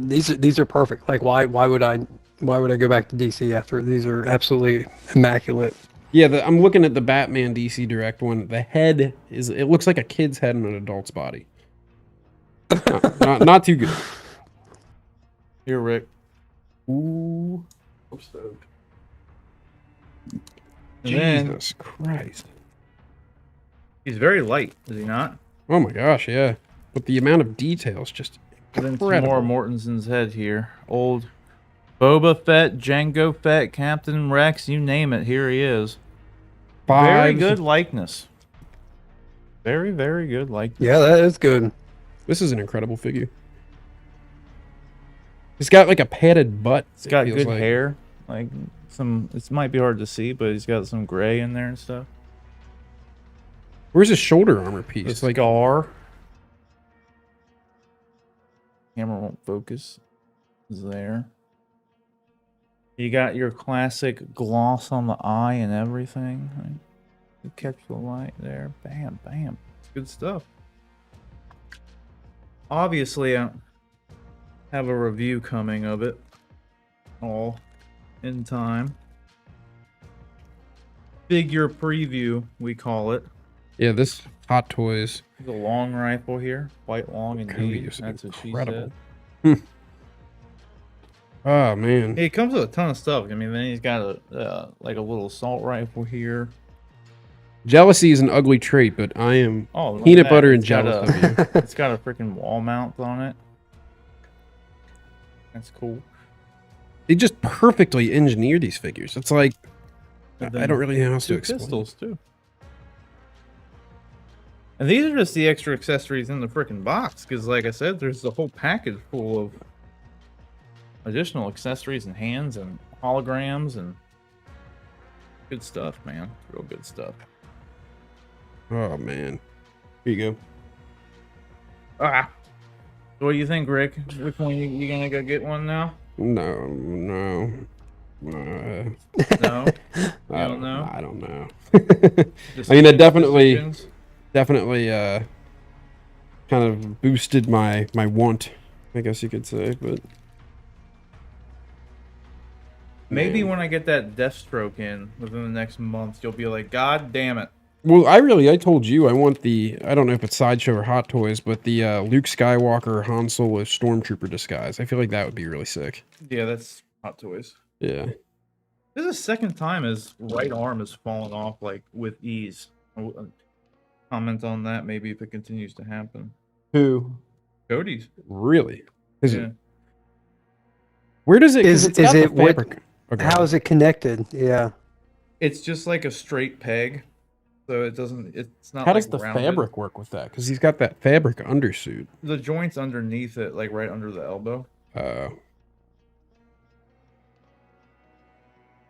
these are perfect. Like, why would I go back to DC after these are absolutely immaculate? Yeah, I'm looking at the Batman DC Direct one. The head it looks like a kid's head in an adult's body. Not too good. Here, Rick. Ooh, I'm stoked. And then Jesus Christ. he's very light, is he not? Oh my gosh, yeah. But the amount of details just And then some incredible. more Mortensen's head here. Old Boba Fett, Jango Fett, Captain Rex, you name it. Here he is. Very Fives. good likeness. Very, very good likeness. Yeah, that is good. This is an incredible figure. He's got like a padded butt. It's got feels good like. hair. Like it might be hard to see, but he's got some gray in there and stuff. Where's his shoulder armor piece? It's Like, like R. Camera won't focus. Is there. You got your classic gloss on the eye and everything. Right? You catch the light there. Bam, bam. It's good stuff. Obviously, I have a review coming of it. All in time. Figure preview, we call it. yeah, this Hot Toys. The long rifle here. Quite long Cody indeed. is That's what she incredible. said. Oh man. He comes with a ton of stuff. I mean, then he's got a like a little assault rifle here. Jealousy is an ugly trait, but I am Oh, look at peanut that. butter and It's got jealous a- of you. It's got a freaking wall mount on it. That's cool. They just perfectly engineer these figures. It's like And I then don't really know how else to two explain. pistols too. And these are just the extra accessories in the freaking box, because like I said, there's a whole package full of additional accessories and hands and holograms and good stuff, man. Real good stuff. Oh man. Here you go. Ah. So what do you think, Rick? Which one you gonna go get one now? No. No, I don't know? I don't know. Just I mean, it two definitely decisions? kind of boosted my want, I guess you could say, but Maybe man. when I get that Deathstroke in within the next month, you'll be like, God damn it. Well, I told you I want I don't know if it's Sideshow or Hot Toys, but the Luke Skywalker Han Solo Stormtrooper disguise. I feel like that would be really sick. Yeah, that's Hot Toys. Yeah. This is the second time his right arm has fallen off like with ease. Comment on that maybe if it continues to happen. Who? Cody's. Really? Is Yeah. it? Where does it? 'Cause Is it's got the it what- fabric. Okay. How is it connected? Yeah. It's just like a straight peg. So it doesn't it's not How like does the rounded. fabric work with that? Because he's got that fabric undersuit. The joint's underneath it, like right under the elbow.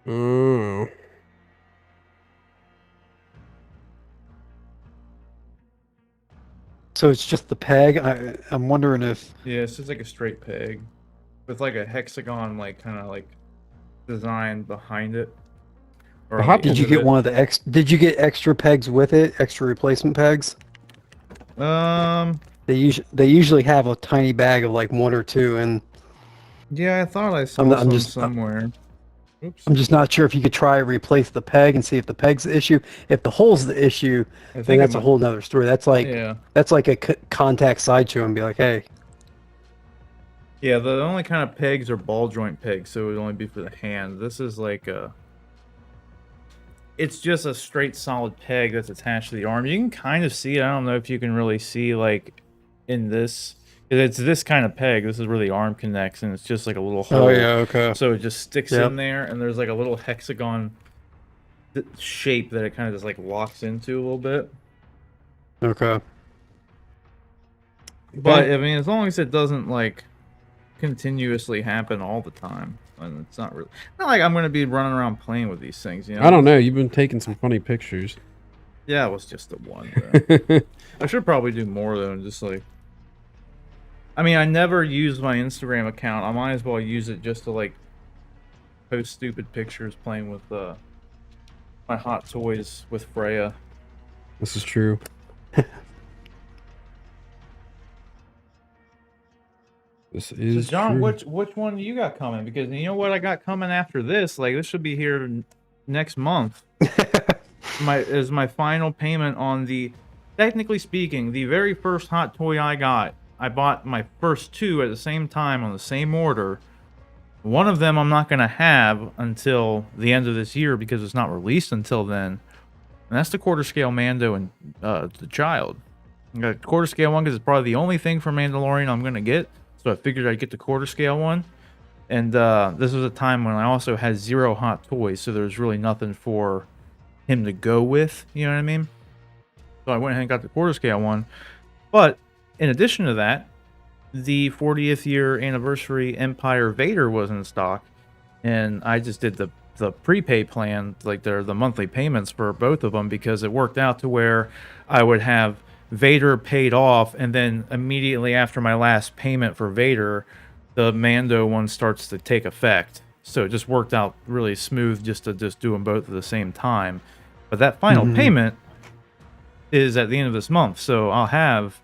Oh. So it's just the peg. I'm wondering if Yeah, it's just like a straight peg. With like a hexagon like kinda like design behind it. Or The on Hot the did end you of get it. one of the did you get extra pegs with it? Extra replacement pegs? They usually have a tiny bag of like one or two, and Yeah, I thought I saw I'm some just- somewhere. Oops. I'm just not sure if you could try to replace the peg and see if the peg's the issue. If the hole's the issue, I then think that's it a might- whole nother story. That's like Yeah. a contact Sideshow and be like, hey, Yeah, the only kind of pegs are ball joint pegs, so it would only be for the hand. This is like a... It's just a straight solid peg that's attached to the arm. You can kind of see it. I don't know if you can really see like in this. It's this kind of peg. This is where the arm connects, and it's just like a little hole. okay. So it just sticks Yep. in there, and there's like a little hexagon shape that it kind of just like locks into a little bit. Okay. But I mean, as long as it doesn't like continuously happen all the time, and it's not really not like I'm gonna be running around playing with these things. You know, I don't know. You've been taking some funny pictures. Yeah, it was just the one. Though. I should probably do more though, and just like. I mean, I never use my Instagram account. I might as well use it just to like post stupid pictures playing with my Hot Toys with Freya. This is true. This So is John, true. which one do you got coming? Because you know what I got coming after this. Like this should be here next month. My final payment on the, technically speaking, the very first hot toy I got. I bought my first two at the same time on the same order. One of them I'm not gonna have until the end of this year because it's not released until then. And that's the quarter scale Mando and the Child. I got a quarter scale one because it's probably the only thing for Mandalorian I'm gonna get. So I figured I'd get the quarter scale one. And this was a time when I also had 0 hot toys, so there was really nothing for him to go with, you know what I mean? So I went ahead and got the quarter scale one. But in addition to that, the 40th year anniversary Empire Vader was in stock, and I just did the prepay plan, like the monthly payments for both of them, because it worked out to where I would have Vader paid off, and then immediately after my last payment for Vader, the Mando one starts to take effect. So it just worked out really smooth just to do them both at the same time. But that final payment is at the end of this month, so I'll have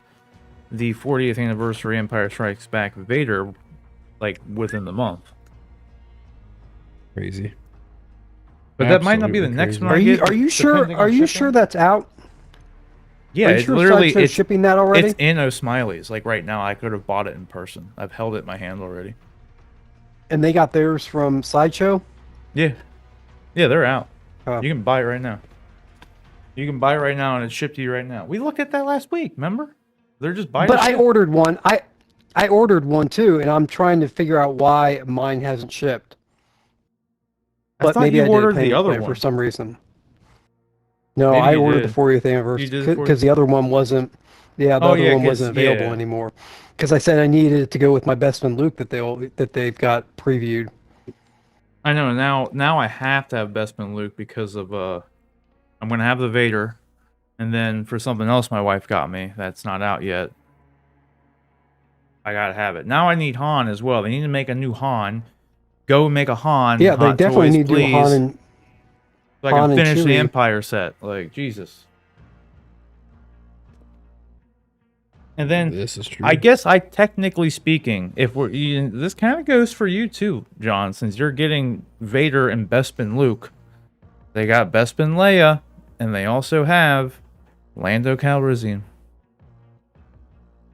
the 40th anniversary Empire Strikes Back Vader like within the month. Crazy. But that might not be the next one. Are you sure? Are you sure that's out? Yeah, it's sure literally it's shipping that already. It's in O'Smiley's. Like right now, I could have bought it in person. I've held it in my hand already. And they got theirs from Sideshow. Yeah, they're out. Oh. You can buy it right now. You can buy it right now, and it's shipped to you right now. We looked at that last week. Remember? They're just buying. But I ordered one. I ordered one too, and I'm trying to figure out why mine hasn't shipped. But maybe I ordered the other one for some reason. No, maybe I ordered the 40th anniversary because the other one wasn't. Yeah, the other one wasn't available anymore. Because I said I needed it to go with my Best Friend Luke that they've got previewed. I know. Now I have to have Best Friend Luke because of I'm gonna have the Vader, and then for something else my wife got me that's not out yet. I gotta have it. Now I need Han as well. They need to make a new Han. Go make a Han. Yeah, they definitely need to do Han and. So I can finish the Empire set. Like, Jesus. And then, this is true. I guess technically speaking, if this kind of goes for you too, John, since you're getting Vader and Bespin Luke. They got Bespin Leia, and they also have Lando Calrissian.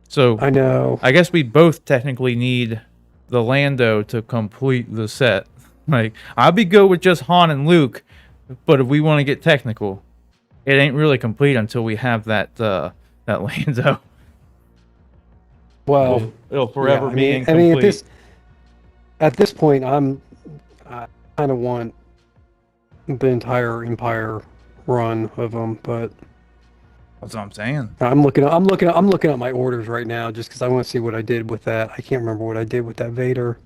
So, I know. I guess we both technically need the Lando to complete the set. Like, I'll be good with just Han and Luke. But if we want to get technical, it ain't really complete until we have that Lando. Well, it'll forever be incomplete. I mean, at this point, I kind of want the entire Empire run of them, but that's what I'm saying. I'm looking at my orders right now just because I want to see what I did with that. I can't remember what I did with that Vader.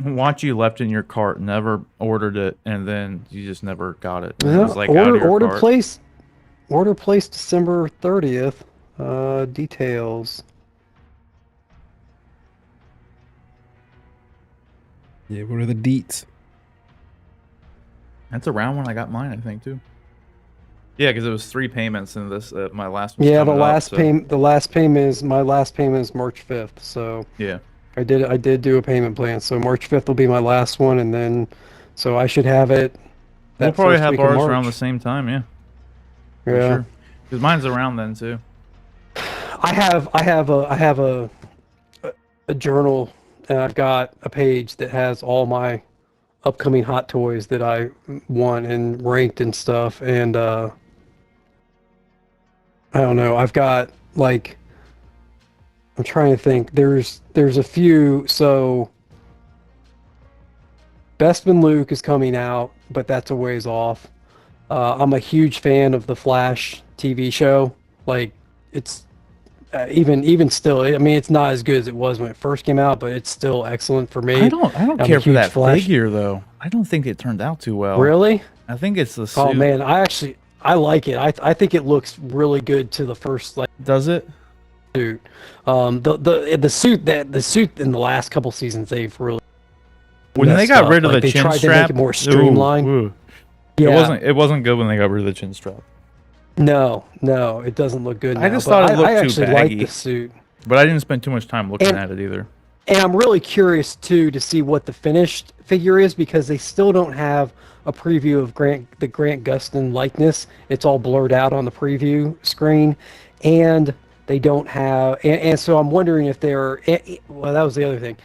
Watch you left in your cart, never ordered it, and then you just never got it. Yeah, it was like order place December 30th. Details. Yeah, what are the deets? That's around when I got mine, I think, too. Yeah, because it was 3 payments in this. My last one. Yeah, my last payment is March 5th. So yeah. I did do a payment plan, so March 5th will be my last one, and then, so I should have it. We'll probably have ours around the same time, yeah. Yeah. Sure. Because mine's around then too. I have a journal, and I've got a page that has all my upcoming hot toys that I won and ranked and stuff, and I don't know. I've got like. I'm trying to think. There's a few. So Bespin Luke is coming out, but that's a ways off. I'm a huge fan of the Flash TV show. Like, it's even still. I mean, it's not as good as it was when it first came out, but it's still excellent for me. I don't care for that figure though. I don't think it turned out too well. Really? I think it's the suit. Oh man, I like it. I think it looks really good to the first like. Does it? Suit. The suit in the last couple seasons they've really when they got rid of the they chin tried strap, to make it more streamlined. Ooh. Yeah. It wasn't good when they got rid of the chin strap. No, it doesn't look good now. I just thought it looked too actually baggy. like the suit. But I didn't spend too much time looking at it either. And I'm really curious too to see what the finished figure is, because they still don't have a preview of the Grant Gustin likeness. It's all blurred out on the preview screen, and they don't have, and so I'm wondering if they're, well, that was the other thing.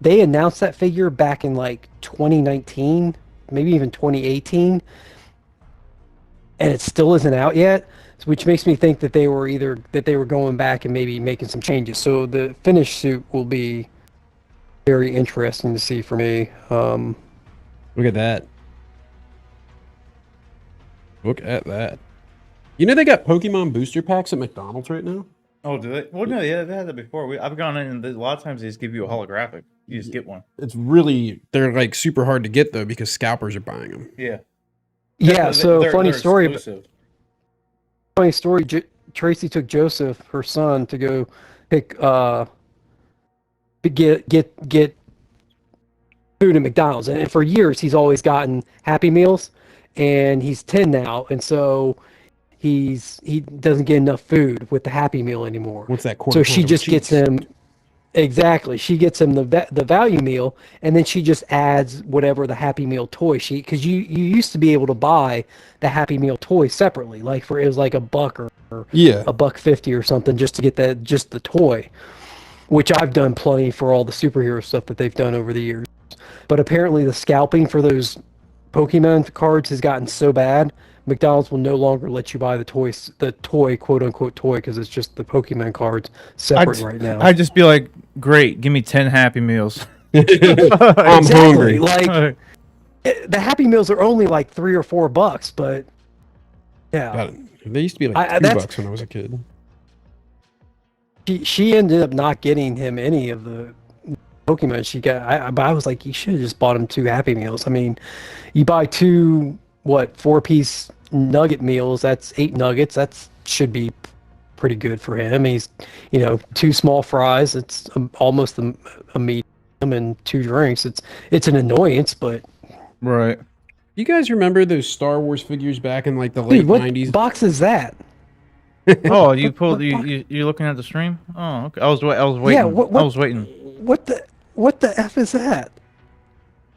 They announced that figure back in like 2019, maybe even 2018, and it still isn't out yet, which makes me think that they were going back and maybe making some changes. So the finished suit will be very interesting to see for me. Look at that. Look at that. You know they got Pokemon booster packs at McDonald's right now? Oh, do they? Well, no, yeah, they had that before. I've gone in, and a lot of times they just give you a holographic. You just get one. It's really they're like super hard to get though because scalpers are buying them. Yeah. Yeah. So they're funny story. exclusive. Funny story. Tracy took Joseph, her son, to go pick get food at McDonald's, and for years he's always gotten Happy Meals, and he's 10 now, and so he doesn't get enough food with the Happy Meal anymore. What's that quarter? So she just gets him. Exactly. She gets him the value meal, and then she just adds whatever the Happy Meal toy because you used to be able to buy the Happy Meal toy separately, like it was like $1 or yeah, $1.50 or something just to get just the toy, which I've done plenty for all the superhero stuff that they've done over the years. But apparently the scalping for those Pokemon cards has gotten so bad, McDonald's will no longer let you buy the toy, quote unquote toy, because it's just the Pokemon cards separate right now. I'd just be like, great, give me 10 Happy Meals. I'm hungry. Like the Happy Meals are only like $3 or $4, but yeah, God, they used to be like $2 when I was a kid. She ended up not getting him any of the Pokemon she got. But I was like, you should have just bought him 2 Happy Meals. I mean, you buy 2 4-piece nugget meals, that's 8 nuggets. That should be pretty good for him. He's 2 small fries, it's almost a medium, and 2 drinks. It's an annoyance, but right. You guys remember those Star Wars figures back in like the late 90s? What box is that? Oh, you pulled you're looking at the stream? Oh, okay. I was waiting. Yeah, I was waiting. What the F is that?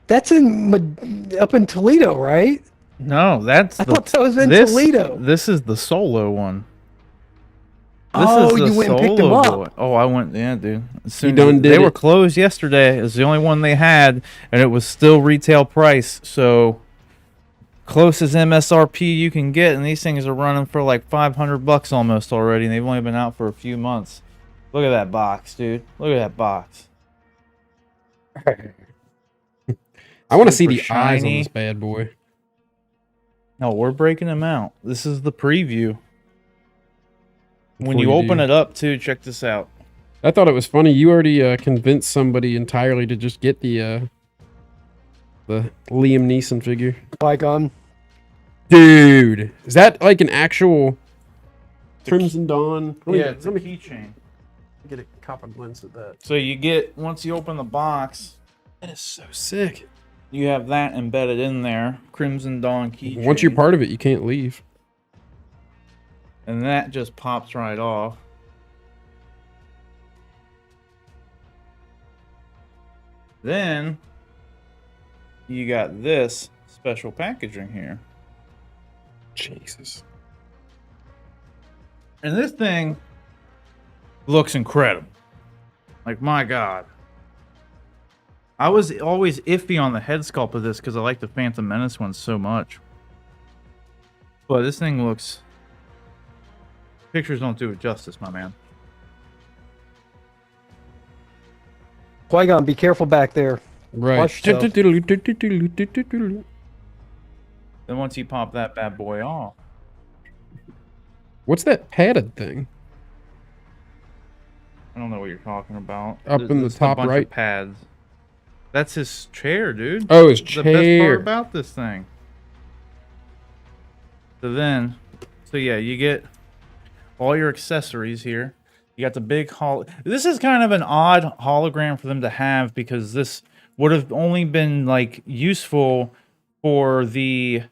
That's up in Toledo, right? No, I thought that was in Toledo. This is the solo one. You went and picked them up. Oh, I went, yeah, dude. They were closed yesterday. It's the only one they had, and it was still retail price. So close as MSRP you can get, and these things are running for like $500 almost already, and they've only been out for a few months. Look at that box, dude. Look at that box. I want to see the Super eyes on shiny. this bad boy. No, we're breaking them out. This is the preview. When Before you open do. it up, too, check this out. I thought it was funny. You already convinced somebody entirely to just get the Liam Neeson figure. Qui-Gon. Dude, is that like an actual Crimson Dawn? It's a keychain. Get a copper lens of that. So you get, once you open the box, That is so sick. you have that embedded in there. Crimson Dawn keychain. Once you're part of it, you can't leave. And that just pops right off. Then you got this special packaging here. Jesus. And this thing looks incredible. Like, my God. I was always iffy on the head sculpt of this because I like the Phantom Menace one so much. But this thing looks... Pictures don't do it justice, my man. Qui-Gon, be careful back there. Right. Watch yourself. Then once you pop that bad boy off... What's that padded thing? I don't know what you're talking about. Up in the It's a top bunch of right? pads. That's his chair, dude. Oh, his The best part chair. about this thing. So yeah, you get all your accessories here. You got the big This is kind of an odd hologram for them to have because this would have only been like useful for the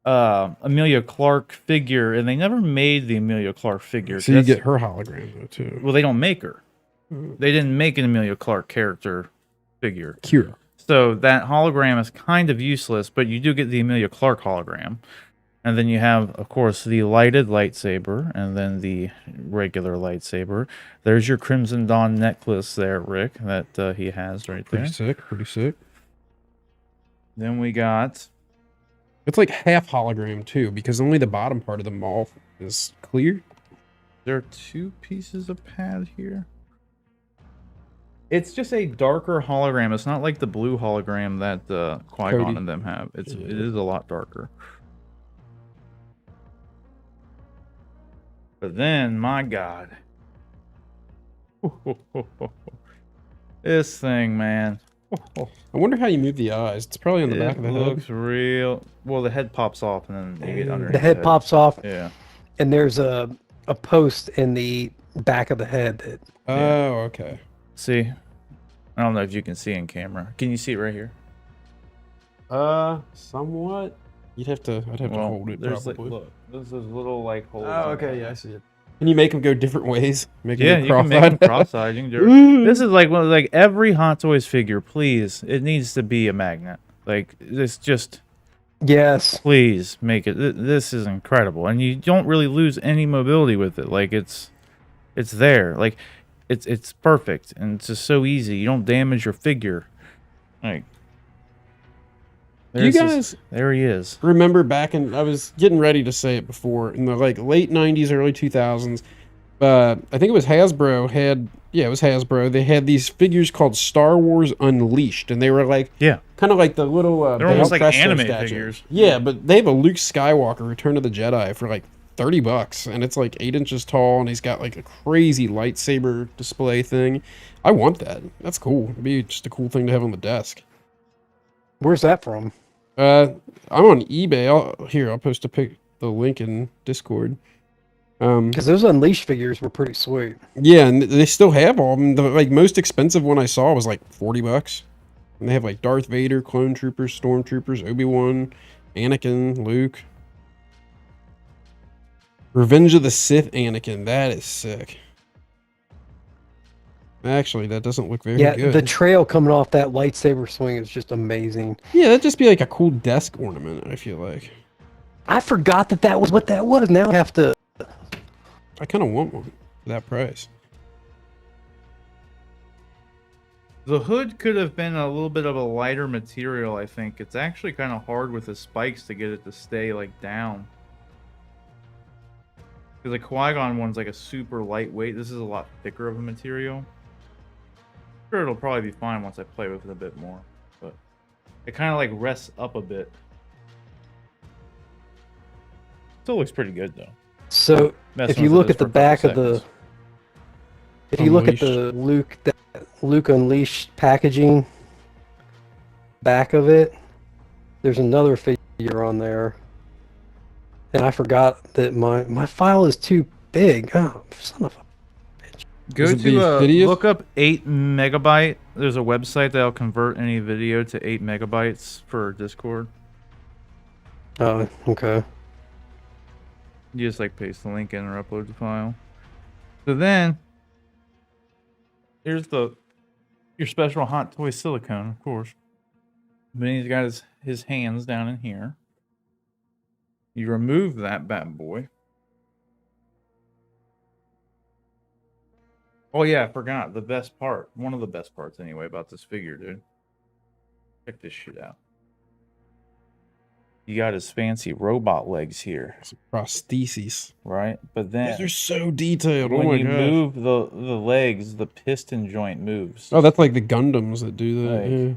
Amelia Clarke figure, and they never made the Amelia Clarke figure. So you get her hologram though too. Well, they don't make her. They didn't make an Amelia Clarke character figure. Cute. So that hologram is kind of useless, but you do get the Amelia Clarke hologram. And then you have, of course, the lighted lightsaber and then the regular lightsaber. There's your Crimson Dawn necklace there, Rick, that he has right there. Pretty sick. Pretty sick. Then we got... It's like half hologram too, because only the bottom part of the maul is clear. There are 2 pieces of pad here. It's just a darker hologram. It's not like the blue hologram that Qui-Gon Cody. and them have. It is a lot darker. But then, my God, This thing, man. I wonder how you move the eyes. It's probably on the back of the It head. looks real. Well, the head pops off, and then you get underneath The head pops off, Yeah. and there's a post in the back of the head that. Oh, okay. See, I don't know if you can see in camera. Can you see it right here? Somewhat. I'd have to hold it There's probably. like, look, there's those little like holes. Oh, in okay, there. yeah, I see it. Can you make them go different ways? Make them Yeah, go you can make them cross-eyed. You can do it. This is like one of, like every Hot Toys figure. Please, it needs to be a magnet. Like this, just Yes. please make it. This is incredible, and you don't really lose any mobility with it. Like it's there. Like it's perfect, and it's just so easy. You don't damage your figure. Like. Do you guys There he is. remember back in, I was getting ready to say it before, in the like late 90s, early 2000s, I think it was Hasbro it was Hasbro. They had these figures called Star Wars Unleashed, and they were like, Yeah. kind of like the little, They're almost like Presto anime statue. figures. Yeah, but they have a Luke Skywalker Return of the Jedi for like $30, and it's like 8 inches tall, and he's got like a crazy lightsaber display thing. I want that. That's cool. It'd be just a cool thing to have on the desk. Where's that from? I'm on eBay. I'll post the link in Discord. Because those Unleashed figures were pretty sweet. Yeah, and they still have all of them. The like most expensive one I saw was like $40, and they have like Darth Vader, Clone Troopers, Stormtroopers, Obi-Wan, Anakin, Luke. Revenge of the Sith Anakin. That is sick. Actually, that doesn't look very Yeah, good. the trail coming off that lightsaber swing is just amazing. Yeah, that'd just be like a cool desk ornament, I feel like. I forgot that was what that was. Now I have to. I kind of want one for that price. The hood could have been a little bit of a lighter material, I think. It's actually kind of hard with the spikes to get it to stay like down. Because the Qui-Gon one's like a super lightweight. This is a lot thicker of a material. Sure, it'll probably be fine once I play with it a bit more. But it kind of like rests up a bit. Still looks pretty good though. So Messing if you with it look just at the for a couple back of the, seconds. if you look at the Luke Unleashed packaging, back of it, there's another figure on there, and I forgot that my file is too big. Oh, son of a. Go Is it the to video? look up 8 megabyte. There's a website that'll convert any video to 8 megabytes for Discord. Oh, okay. You just like paste the link in or upload the file. So then here's your special Hot Toy silicone, of course. Then he's got his hands down in here. You remove that bad boy. Oh yeah, I forgot the best part. One of the best parts anyway about this figure, dude. Check this shit out. You got his fancy robot legs here, Prostheses. right? But then These are so detailed. when Oh my you gosh. move the legs, the piston joint moves. Oh, that's like the Gundams that do that. Like- Yeah.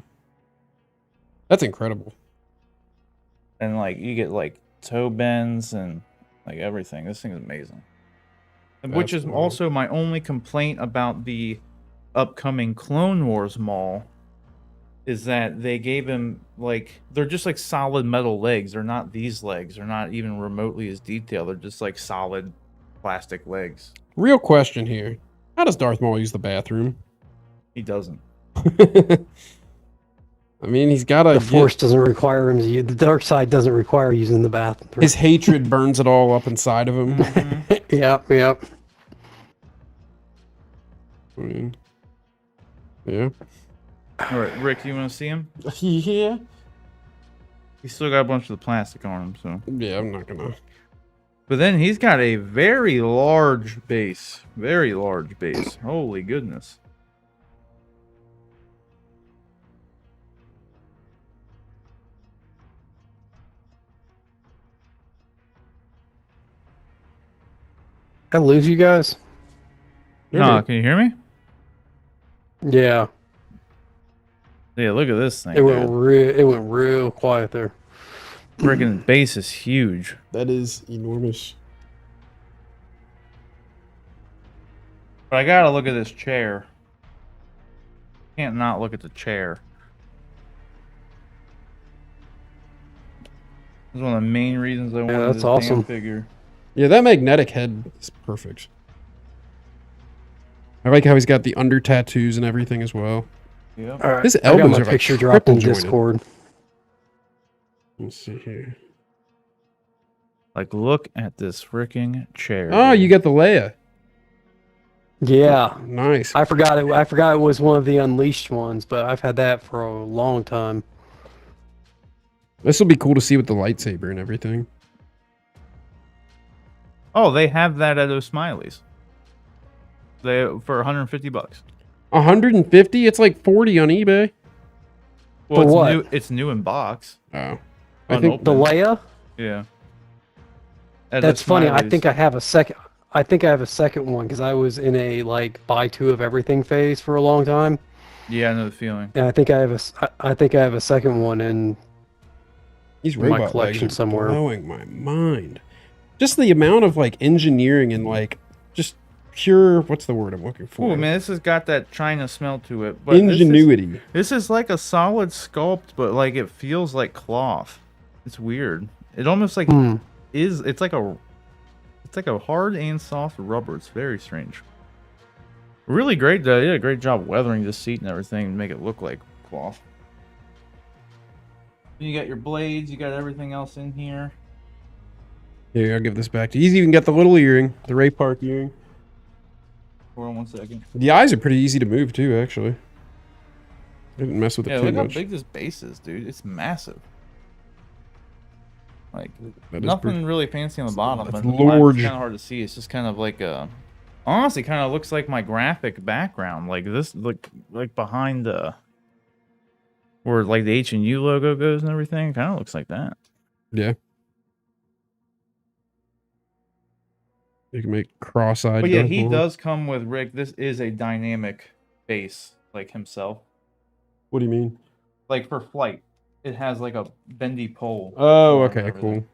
That's incredible. And like you get like toe bends and like everything. This thing is amazing. And which That's is wild. also my only complaint about the upcoming Clone Wars mall is that they gave him like they're just like solid metal legs. They're not these legs. They're not even remotely as detailed. They're just like solid plastic legs. Real question here. How does Darth Maul use the bathroom? He doesn't. I mean, he's got The to. Force doesn't require him to use. The dark side doesn't require using the bathroom. His hatred burns it all up inside of him. Yep. I mean, yeah. All right, Rick, you want to see him? Yeah. He's still got a bunch of the plastic on him, so. Yeah, I'm not gonna. But then he's got a very large base. Very large base. Holy goodness. I lose you guys. No, can you hear me? Yeah, Yeah, look at this thing. it went real quiet there. Freaking base is huge. That is enormous. But I gotta look at this chair. Can't not look at the chair. This is one of the main reasons I wanted that's this awesome. damn figure. Yeah, that magnetic head is perfect. I like how he's got the under tattoos and everything as well. Yep. All right, His I got elbows my are like picture dropped in triple jointed. Discord. Let's see here. Like, look at this freaking chair. Oh, dude. you got the Leia. Yeah, Nice. I forgot it. I forgot it was one of the Unleashed ones, but I've had that for a long time. This will be cool to see with the lightsaber and everything. Oh, they have that at O'Smiley's. They for $150. 150? It's like 40 on eBay. Well, For it's what? new. It's new in box. Oh. I think The Leia? Yeah. At That's funny. I O'Smiley's. think I have a second. I think I have a second one because I was in a like buy two of everything phase for a long time, Yeah, I know the feeling. and I think I have I think I have a second one in these in my robot legs collection are somewhere. blowing my mind. Just the amount of like engineering and like just pure, what's the word I'm looking for? Oh man, this has got that China smell to it. But Ingenuity. This is like a solid sculpt, but like it feels like cloth. It's weird. It almost like is. It's like a hard and soft rubber. It's very strange. Really great though. They did a great job weathering this seat and everything to make it look like cloth. You got your blades. You got everything else in here. Here, I'll give this back to you. He's even got the little earring, the Ray Park earring. Hold on one second. The eyes are pretty easy to move too, actually. Didn't mess with it Yeah, too look how much. big this base is, dude. It's massive. Like That is nothing pretty- really fancy on the bottom, that's but the bottom large. is kind of hard to see. It's just kind of like a, honestly, kind of looks like my graphic background. Like this, like behind the, where like the H&U logo goes and everything. Kind of looks like that. Yeah. You can make cross-eyed. But yeah, Darth he Maul. does come with Rick. This is a dynamic base, like himself. What do you mean? Like for flight, it has like a bendy pole. Oh, for it and okay, everything. cool.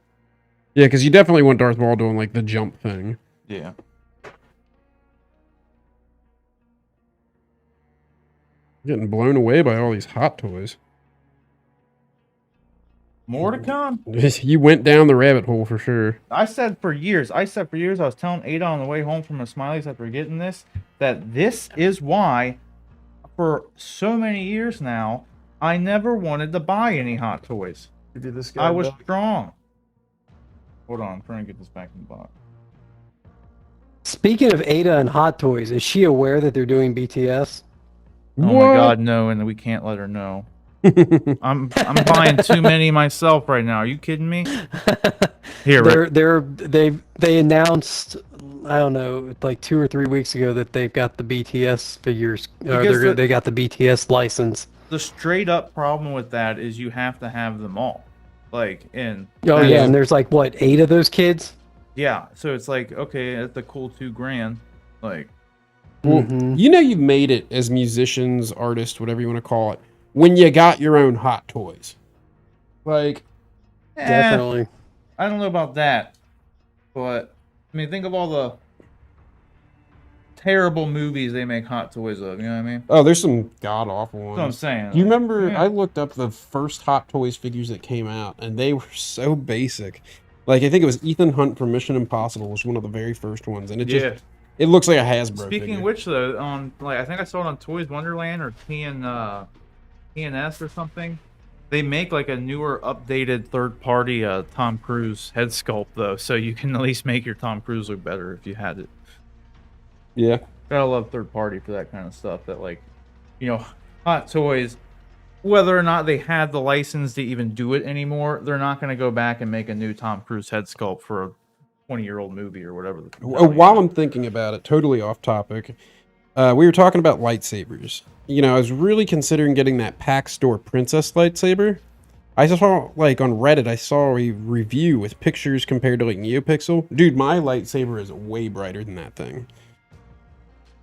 Yeah, because you definitely want Darth Maul doing like the jump thing. Yeah. Getting blown away by all these hot toys. More to come. You went down the rabbit hole for sure. I said for years, I was telling Ada on the way home from the Smileys after getting this, that this is why, for so many years now, I never wanted to buy any Hot Toys. Did this guy I was strong. Hold on, I'm trying to get this back in the box. Speaking of Ada and Hot Toys, is she aware that they're doing BTS? Oh my god, no, and we can't let her know. I'm buying too many myself right now. Are you kidding me? Here, Rick. They announced, I don't know, like 2 or 3 weeks ago that they've got the BTS figures. Or they got the BTS license. The straight up problem with that is you have to have them all. Like in Oh yeah, and there's like what, 8 of those kids? yeah, so it's like, okay, at the cool $2,000, like Well, you know you've made it as musicians, artists, whatever you want to call it, when you got your own Hot Toys. Like, Definitely. I don't know about that, but I mean, think of all the terrible movies they make Hot Toys of. You know what I mean? oh, there's some god awful ones. That's what I'm saying. Do you remember? Yeah. I looked up the first Hot Toys figures that came out, and they were so basic. Like I think it was Ethan Hunt from Mission Impossible was one of the very first ones, and it just it looks like a Hasbro. Speaking figure. of which, though, on like I think I saw it on Toys Wonderland or TNS or something. They make like a newer, updated third-party Tom Cruise head sculpt though, so you can at least make your Tom Cruise look better if you had it. Yeah. Gotta love third party for that kind of stuff. That like, you know, Hot Toys, whether or not they had the license to even do it anymore, they're not gonna go back and make a new Tom Cruise head sculpt for a 20-year-old movie or whatever. While I'm thinking about it, totally off topic, we were talking about lightsabers. You know, I was really considering getting that Pack Store Princess lightsaber. I saw, like, on Reddit, I saw a review with pictures compared to, like, NeoPixel. Dude, my lightsaber is way brighter than that thing.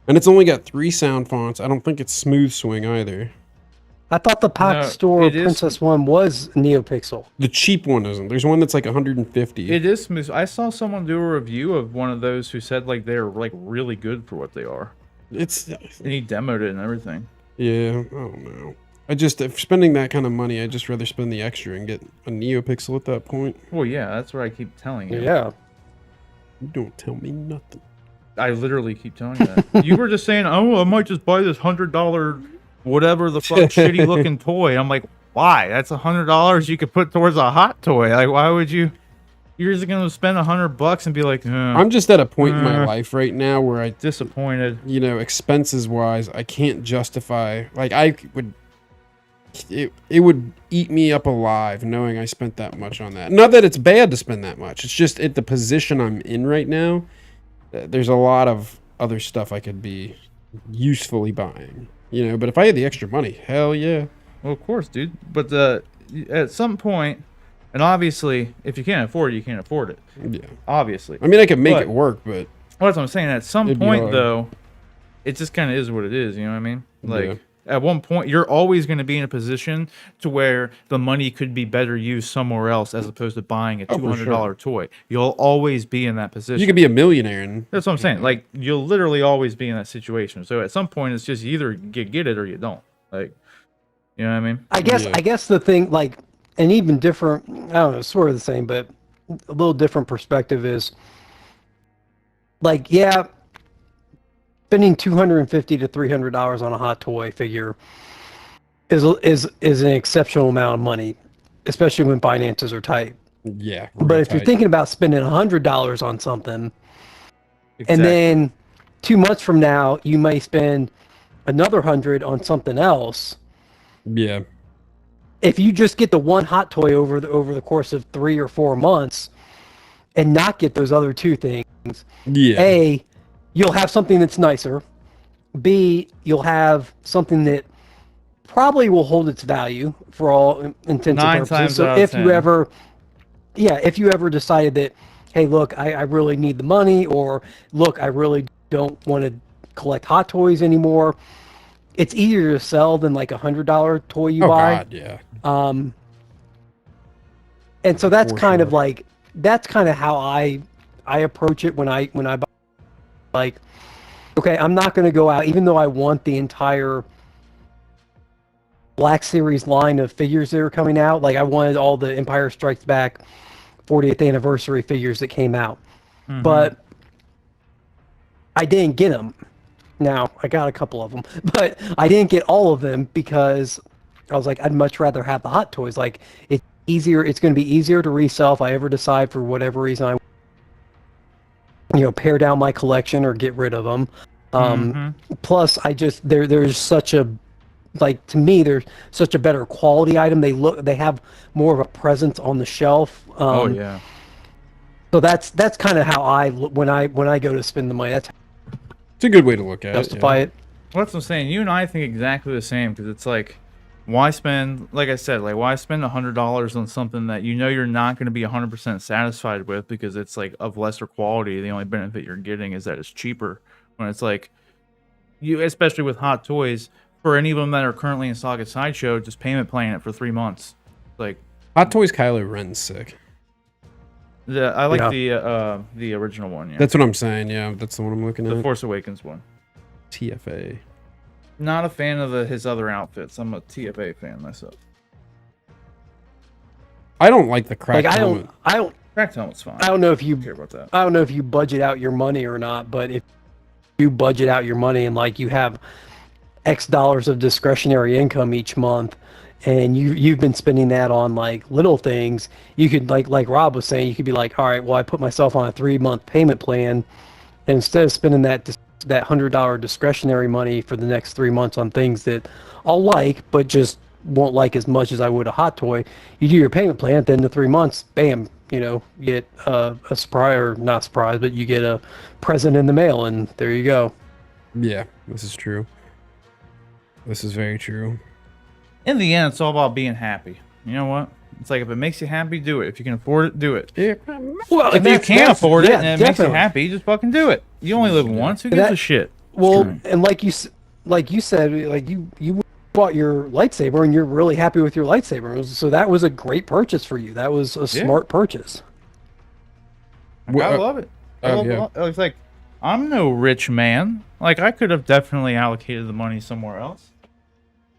And it's only got 3 sound fonts. I don't think it's smooth swing either. I thought the Pack No, Store it is- Princess one was NeoPixel. The cheap one isn't. There's one that's like 150. It is smooth. I saw someone do a review of one of those who said like they're like really good for what they are. It's And he demoed it and everything. yeah. I don't know. If spending that kind of money, I'd just rather spend the extra and get a NeoPixel at that point. Well, yeah, that's what I keep telling you. Yeah. You don't tell me nothing. I literally keep telling you that. You were just saying, oh, I might just buy this $100 whatever the fuck shitty looking toy. I'm like, why? That's $100 you could put towards a hot toy. Like, why would you? You're just gonna spend $100 and be like, I'm just at a point in my life right now where I disappointed. You know, expenses wise, I can't justify. Like, I would. It would eat me up alive knowing I spent that much on that. Not that it's bad to spend that much. It's just at the position I'm in right now. There's a lot of other stuff I could be usefully buying, you know. But if I had the extra money, hell yeah. Well, of course, dude. But at some point, and obviously, if you can't afford it, you can't afford it. Yeah. Obviously. I mean, I could make it work, but that's what I'm saying. At some it'd be point, hard. though, it just kind of is what it is. You know what I mean? Like. Yeah. At one point, you're always going to be in a position to where the money could be better used somewhere else as opposed to buying a $200 toy. You'll always be in that position. You could be a millionaire. And that's what I'm saying. Like, you'll literally always be in that situation. So at some point, it's just either you get it or you don't. Like, you know what I mean? I guess the thing, like, an even different, I don't know, sort of the same, but a little different perspective is, like, yeah, spending $250 to $300 on a hot toy figure is an exceptional amount of money, especially when finances are tight. Yeah. But if you're thinking about spending $100 on something, and then 2 months from now you may spend another 100 on something else. Yeah. If you just get the one hot toy over the course of 3 or 4 months, and not get those other two things, A, you'll have something that's nicer. B, you'll have something that probably will hold its value for all intents and purposes. So if you ever decided that, hey, look, I really need the money, or look, I really don't want to collect hot toys anymore, it's easier to sell than like $100 toy you buy. God, yeah. And so that's kind of like, that's kind of how I approach it when I buy. Like, okay, I'm not going to go out, even though I want the entire Black Series line of figures that are coming out. Like, I wanted all the Empire Strikes Back 40th anniversary figures that came out. Mm-hmm. But I didn't get them. Now, I got a couple of them, but I didn't get all of them because I was like, I'd much rather have the hot toys. Like, it's easier. It's going to be easier to resell if I ever decide for whatever reason I pare down my collection or get rid of them. Plus, there's such a, like, to me, there's such a better quality item. They have more of a presence on the shelf. So that's kind of how when I go to spend the money, that's it's a good way to look at justify it. Well, that's what I'm saying. You and I think exactly the same, because it's like, why spend, like I said, like, why spend $100 on something that you know you're not going to be 100% satisfied with because it's like of lesser quality? The only benefit you're getting is that it's cheaper. When it's like, you, especially with hot toys, for any of them that are currently in stock at Sideshow, just payment plan it for 3 months. Like, Hot Toys Kylo Ren's sick. I like the original one. Yeah, that's what I'm saying. Yeah, that's the one I'm looking at. The Force Awakens one. TFA. Not a fan of his other outfits. I'm a TFA fan myself. I don't like the cracked helmet. I don't. Cracked helmet's fine. I don't know if you care about that. I don't know if you budget out your money or not, but if you budget out your money and like you have X dollars of discretionary income each month, and you've been spending that on like little things, you could like Rob was saying, you could be like, all right, well, I put myself on a 3-month payment plan, and instead of spending that $100 discretionary money for the next 3 months on things that I'll like but just won't like as much as I would a hot toy, you do your payment plan, then the 3 months, bam, you get a surprise, or not surprise, but you get a present in the mail, and there you go. Yeah, this is true. This is very true. In the end, it's all about being happy. You know what? It's like, if it makes you happy, do it. If you can afford it, do it. Yeah. Well, if you can't afford it and it makes you happy, just fucking do it. You only live once. Who gives a shit? Well, and like you said, like you bought your lightsaber and you're really happy with your lightsaber. So that was a great purchase for you. That was a smart purchase. I love it. It's like, I'm no rich man. Like, I could have definitely allocated the money somewhere else.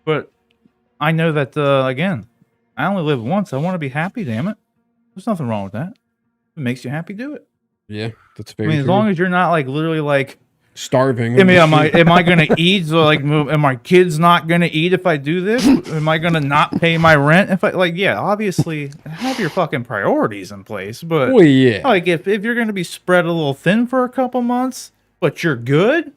But I know that, again, I only live once. I want to be happy, damn it. There's nothing wrong with that. If it makes you happy, do it. Yeah, that's I very mean, as true. long as you're not, like, literally, like, Starving. I mean, am I going to eat? So, like, am my kids not going to eat if I do this? Am I going to not pay my rent if I, like, yeah, obviously, have your fucking priorities in place. But, Well, yeah. like, if you're going to be spread a little thin for a couple months, but you're good,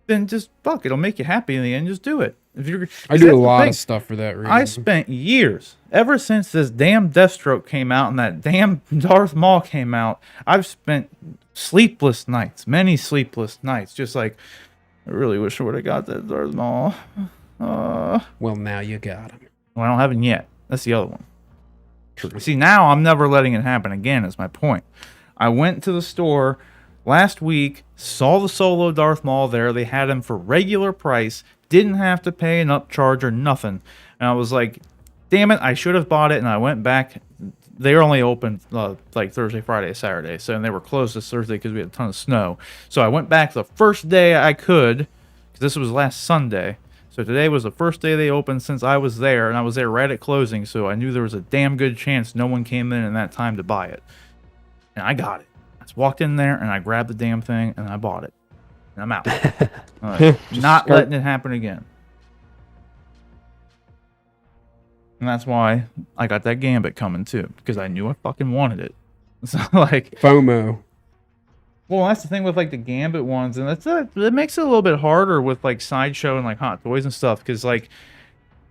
then just, fuck, it'll make you happy in the end. Just do it. If you're, I do a lot of stuff for that reason. I spent years, ever since this damn Deathstroke came out and that damn Darth Maul came out, I've spent sleepless nights, many sleepless nights, just like, I really wish I would have got that Darth Maul. Well, now you got him. Well, I don't have him yet. That's the other one. See, now I'm never letting it happen again, is my point. I went to the store last week, saw the solo Darth Maul there. They had him for regular price. Didn't have to pay an upcharge or nothing. And I was like, damn it, I should have bought it. And I went back. They were only open like Thursday, Friday, Saturday. So, and they were closed this Thursday because we had a ton of snow. So I went back the first day I could, because this was last Sunday. So today was the first day they opened since I was there. And I was there right at closing. So I knew there was a damn good chance no one came in that time to buy it. And I got it. I just walked in there and I grabbed the damn thing and I bought it. And I'm out. Not letting it happen again. And that's why I got that Gambit coming too, because I knew I fucking wanted it. So like FOMO. Well, that's the thing with like the Gambit ones, and that makes it a little bit harder with like Sideshow and like Hot Toys and stuff, because like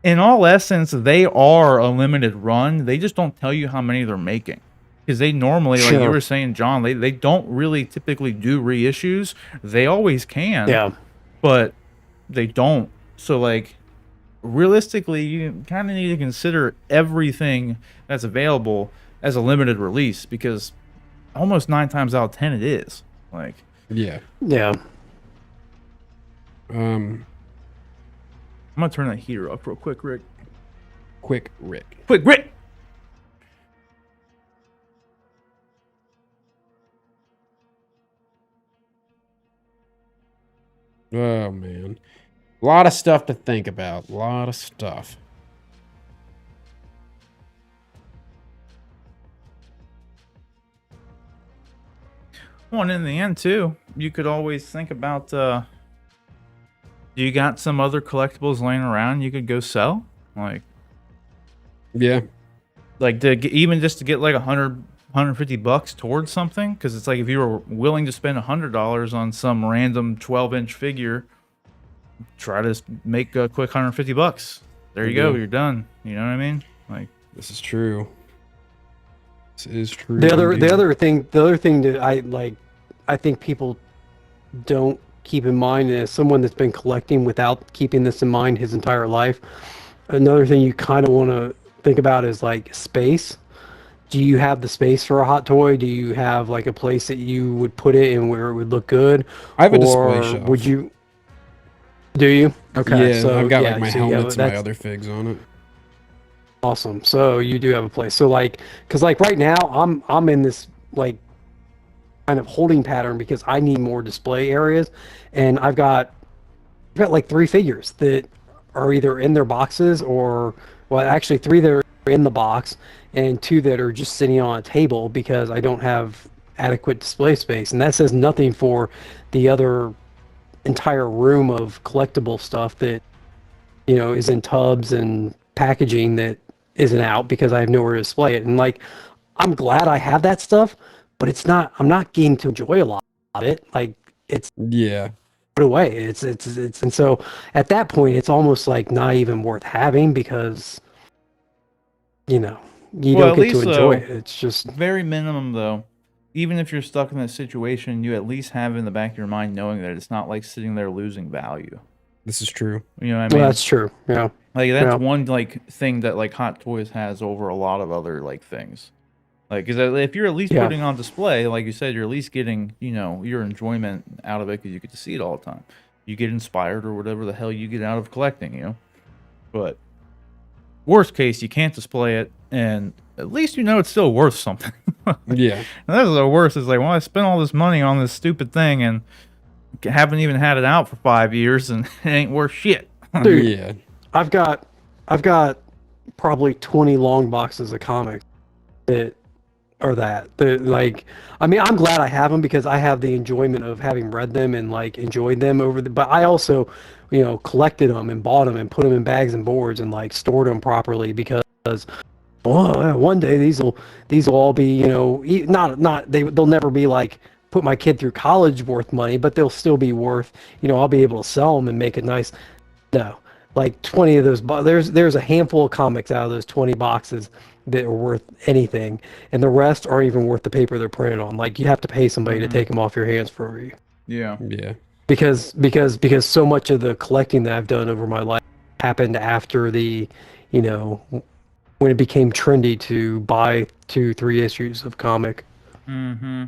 in all essence they are a limited run. They just don't tell you how many they're making. Because they normally, like you were saying, John, they don't really typically do reissues. They always can. Yeah. But they don't. So, like, realistically, you kind of need to consider everything that's available as a limited release. Because almost 9 times out of 10 it is. Like, yeah. Yeah. I'm going to turn that heater up real quick, Rick. Quick Rick. Quick Rick! Oh, man. A lot of stuff to think about. A lot of stuff. Well, and in the end, too, you could always think about, you got some other collectibles laying around you could go sell? Like, yeah. Like, even just to get like $150 towards something, because it's like if you were willing to spend $100 on some random 12-inch figure, try to make a quick $150. There you go, you're done. You know what I mean? Like, this is true. This is true. The other thing that I think people don't keep in mind, as someone that's been collecting without keeping this in mind his entire life, another thing you kind of want to think about is like space. Do you have the space for a hot toy? Do you have like a place that you would put it in where it would look good? I have a display shelf. Would you? Do you? Okay. Yeah, so I've got like my helmets and my that's other figs on it. awesome. So you do have a place. So like, because like right now I'm in this like kind of holding pattern because I need more display areas, and I've got like 3 figures that are either in their boxes or, well, actually 3 that are in the box and 2 that are just sitting on a table because I don't have adequate display space. And that says nothing for the other entire room of collectible stuff that, you know, is in tubs and packaging that isn't out because I have nowhere to display it. And like, I'm glad I have that stuff, but I'm not getting to enjoy a lot of it. Like, it's put away. It's and so at that point it's almost like not even worth having because, you know, you don't get to enjoy it. It's just very minimum though. Even if you're stuck in that situation, you at least have in the back of your mind knowing that it's not like sitting there losing value. This is true. You know what I mean? Well, that's true. Yeah. Like that's one like thing that like Hot Toys has over a lot of other like things. Like, because if you're at least putting on display, like you said, you're at least getting, you know, your enjoyment out of it because you get to see it all the time. You get inspired or whatever the hell you get out of collecting, you know. But worst case, you can't display it, and at least you know it's still worth something. Yeah. And that's the worst. Is like, well, I spent all this money on this stupid thing and haven't even had it out for 5 years, and it ain't worth shit. Dude, Yeah. I've got probably 20 long boxes of comics that are like, I mean, I'm glad I have them because I have the enjoyment of having read them and like enjoyed them but I also, collected them and bought them and put them in bags and boards and like stored them properly because, well, one day these will all be, they'll never be like put my kid through college worth money, but they'll still be worth, I'll be able to sell them and make it nice. No, like 20 of those, there's a handful of comics out of those 20 boxes that are worth anything, and the rest aren't even worth the paper they're printed on. Like, you have to pay somebody to take them off your hands for you. Yeah. Yeah. Because so much of the collecting that I've done over my life happened after the, when it became trendy to buy 2-3 issues of comic. Mm-hmm.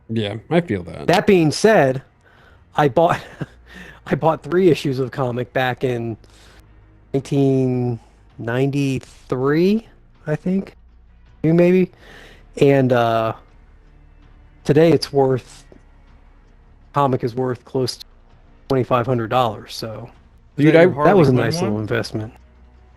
Yeah, I feel that. That being said, I bought 3 issues of comic back in 1993, I think, maybe. And today comic is worth close to $2,500. So, Dude, that was a nice little investment.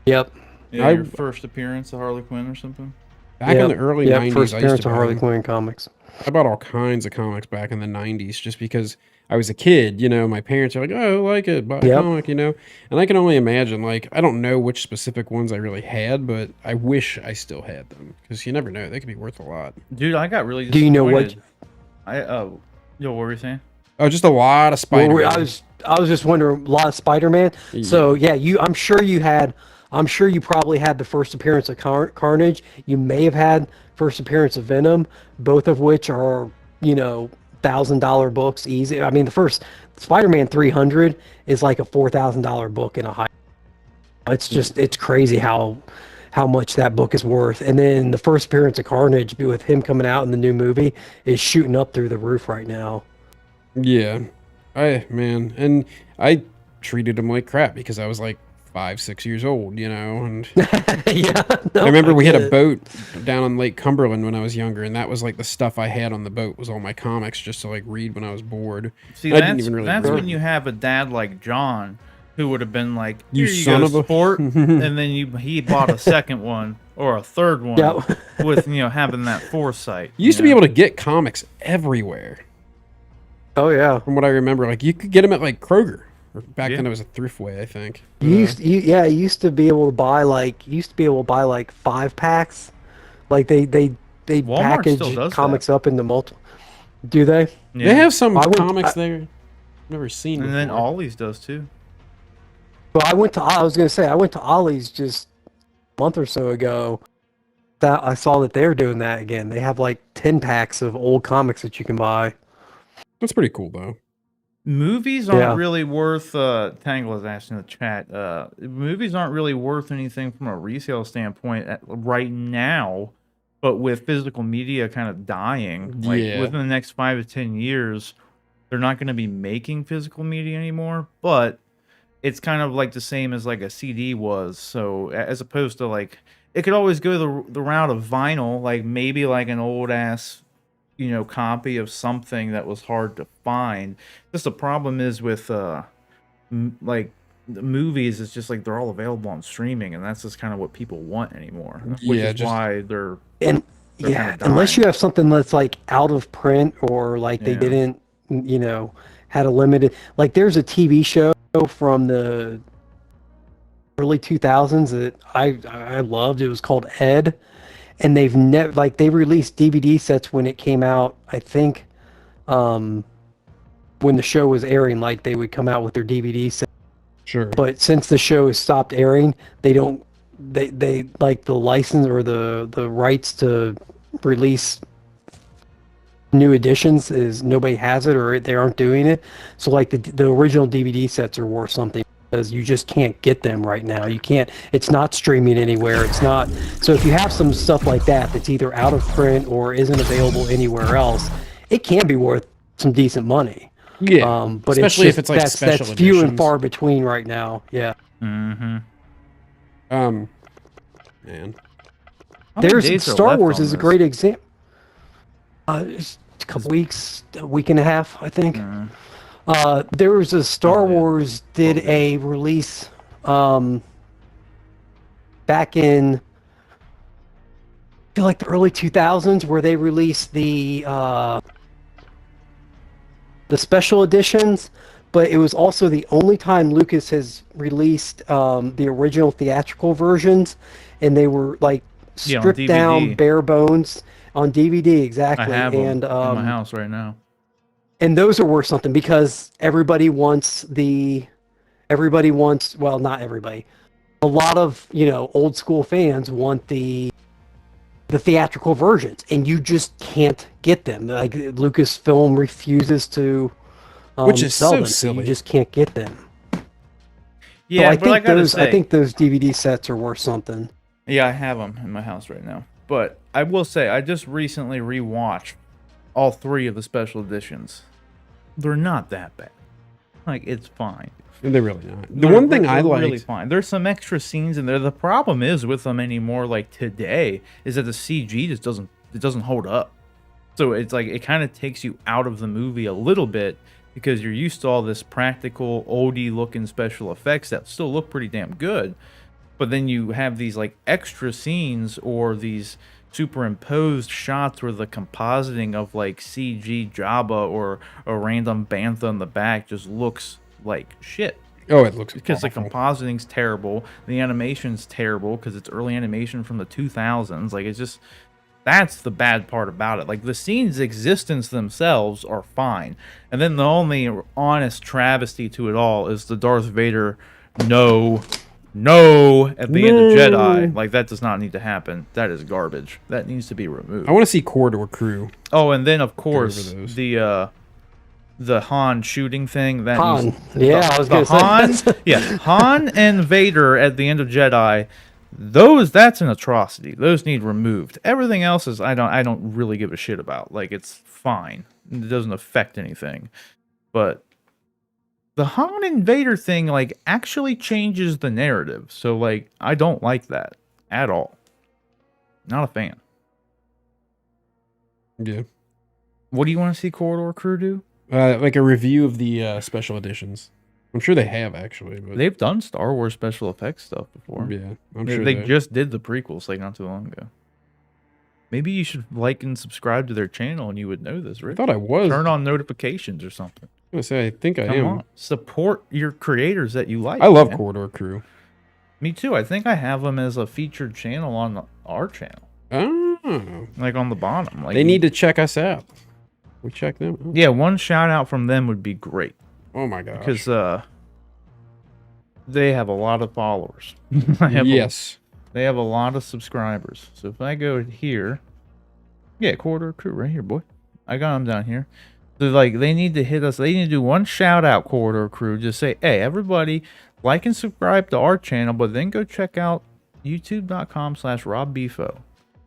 Yep. Yeah, your first appearance of Harley Quinn or something. Back in the early 90s, first I appearance used to of Harley buy, Quinn comics. I bought all kinds of comics back in the 90s just because I was a kid, my parents are like, oh, I like it, buy a comic, and I can only imagine, like, I don't know which specific ones I really had, but I wish I still had them, because you never know, they could be worth a lot. Dude, I got really disappointed. Do you know what? What were you saying? Oh, just a lot of Spider-Man. Well, I was just wondering, a lot of Spider-Man. Yeah. So yeah, I'm sure you probably had the first appearance of Carnage. You may have had first appearance of Venom, both of which are, $1,000 books easy. I mean, the first Spider-Man 300 is like a $4,000 book in a high. It's crazy how much that book is worth. And then the first appearance of Carnage, with him coming out in the new movie, is shooting up through the roof right now. Yeah. And I treated him like crap because I was like 5-6 years old, and Yeah, I remember we had a boat down on Lake Cumberland when I was younger, and that was like the stuff I had on the boat was all my comics just to like read when I was bored. See, I didn't even really that's read. when you have a dad like John, who would have been like, You "Here son go, of a-" sport," and then he bought a second one or a third one with having that foresight. You used to be able to get comics everywhere. Oh yeah. From what I remember, like you could get them at like Kroger. Or back then it was a Thriftway, I think. You used to be able to buy like 5-packs. Like they Walmart package still does comics up into multiple. Do they? Yeah. They have some I went- comics there I've never seen And before. then Ollie's does too. Well, I went to Ollie's just a month or so ago. That I saw that they're doing that again. They have like 10 packs of old comics that you can buy. That's pretty cool, though. Movies aren't really worth. Tangle is asking in the chat. Movies aren't really worth anything from a resale standpoint right now, but with physical media kind of dying, like within the next 5 to 10 years, they're not going to be making physical media anymore. But it's kind of like the same as like a CD was. So as opposed to like, it could always go the route of vinyl, like maybe like an old ass copy of something that was hard to find. Just the problem is with like the movies, it's just like they're all available on streaming, and that's just kind of what people want anymore. Which is why they're unless you have something that's like out of print or like they didn't had a limited, like there's a TV show from the early 2000s that I loved. It was called Ed. And they've never they released DVD sets when it came out. I think when the show was airing, like they would come out with their DVD set. Sure. But since the show has stopped airing, they like the license or the rights to release new editions is nobody has it or they aren't doing it. So like the original DVD sets are worth something. Because you just can't get them right now. You can't. It's not streaming anywhere. It's not. So if you have some stuff like that that's either out of print or isn't available anywhere else, it can be worth some decent money. Yeah. But especially if it's like that's special few editions. and far between right now. Yeah. Mm-hmm. Man. How many There's days are Star left Wars on is a this? great example. It's a couple weeks, a week and a half, I think. There was a Star Wars did a release back in, I feel like the early 2000s, where they released the special editions, but it was also the only time Lucas has released the original theatrical versions, and they were like Yeah, on stripped down, DVD. bare bones on DVD. Exactly. I have them and in my house right now. and those are worth something because everybody wants, well, not everybody, a lot of old school fans want the theatrical versions, and you just can't get them. Like Lucasfilm refuses to Which is sell so them, silly. so you just can't get them. Yeah, So I but think I gotta those say, I think those DVD sets are worth something. yeah, I have them in my house right now. But I will say, I just recently rewatched all 3 of the special editions. They're not that bad. Like, it's fine. They're really not. The one thing I really like, fine. There's some extra scenes in there. The problem is with them anymore, like today, is that the CG just doesn't hold up. So it's like it kind of takes you out of the movie a little bit because you're used to all this practical, oldie looking special effects that still look pretty damn good. But then you have these like extra scenes or these superimposed shots where the compositing of like CG Jabba or a random bantha in the back just looks like shit. oh, it looks Because the awful. compositing's terrible, the animation's terrible because it's early animation from the 2000s. Like, it's just, that's the bad part about it. Like, the scenes' existence themselves are fine, and then the only honest travesty to it all is the Darth Vader no at the end of Jedi. Like, that does not need to happen. That is garbage. That needs to be removed. I want to see Corridor Crew. Oh, and then of course those. the Han shooting thing. That Han. needs, Yeah, I was the gonna say. Han. Yeah, Han and Vader at the end of Jedi. That's an atrocity. Those need removed. Everything else is I don't really give a shit about. Like, it's fine. It doesn't affect anything. But the Han and Vader thing like actually changes the narrative. So like I don't like that at all. Not a fan. Yeah. What do you want to see Corridor Crew do? Like a review of the special editions. I'm sure they have actually, but They've done Star Wars special effects stuff before. yeah, I'm They, sure they just did the prequels like not too long ago. Maybe you should like and subscribe to their channel and you would know this, I Rick. thought I was. Turn on notifications or something. I'm gonna say I think I Come am. on. Support your creators that you like. I love man. Corridor Crew. Me too. I think I have them as a featured channel on our channel. Oh, Like on the bottom. Like they need to check us out. We check them out. Yeah, one shout out from them would be great. Oh my gosh. Because they have a lot of followers. Yes. They have a lot of subscribers. So if I go here, yeah, Corridor Crew right here, boy. I got them down here. So like they need to hit us. They need to do one shout out, Corridor Crew. Just say, hey, everybody, like and subscribe to our channel, but then go check out youtube.com/Rob Bifo.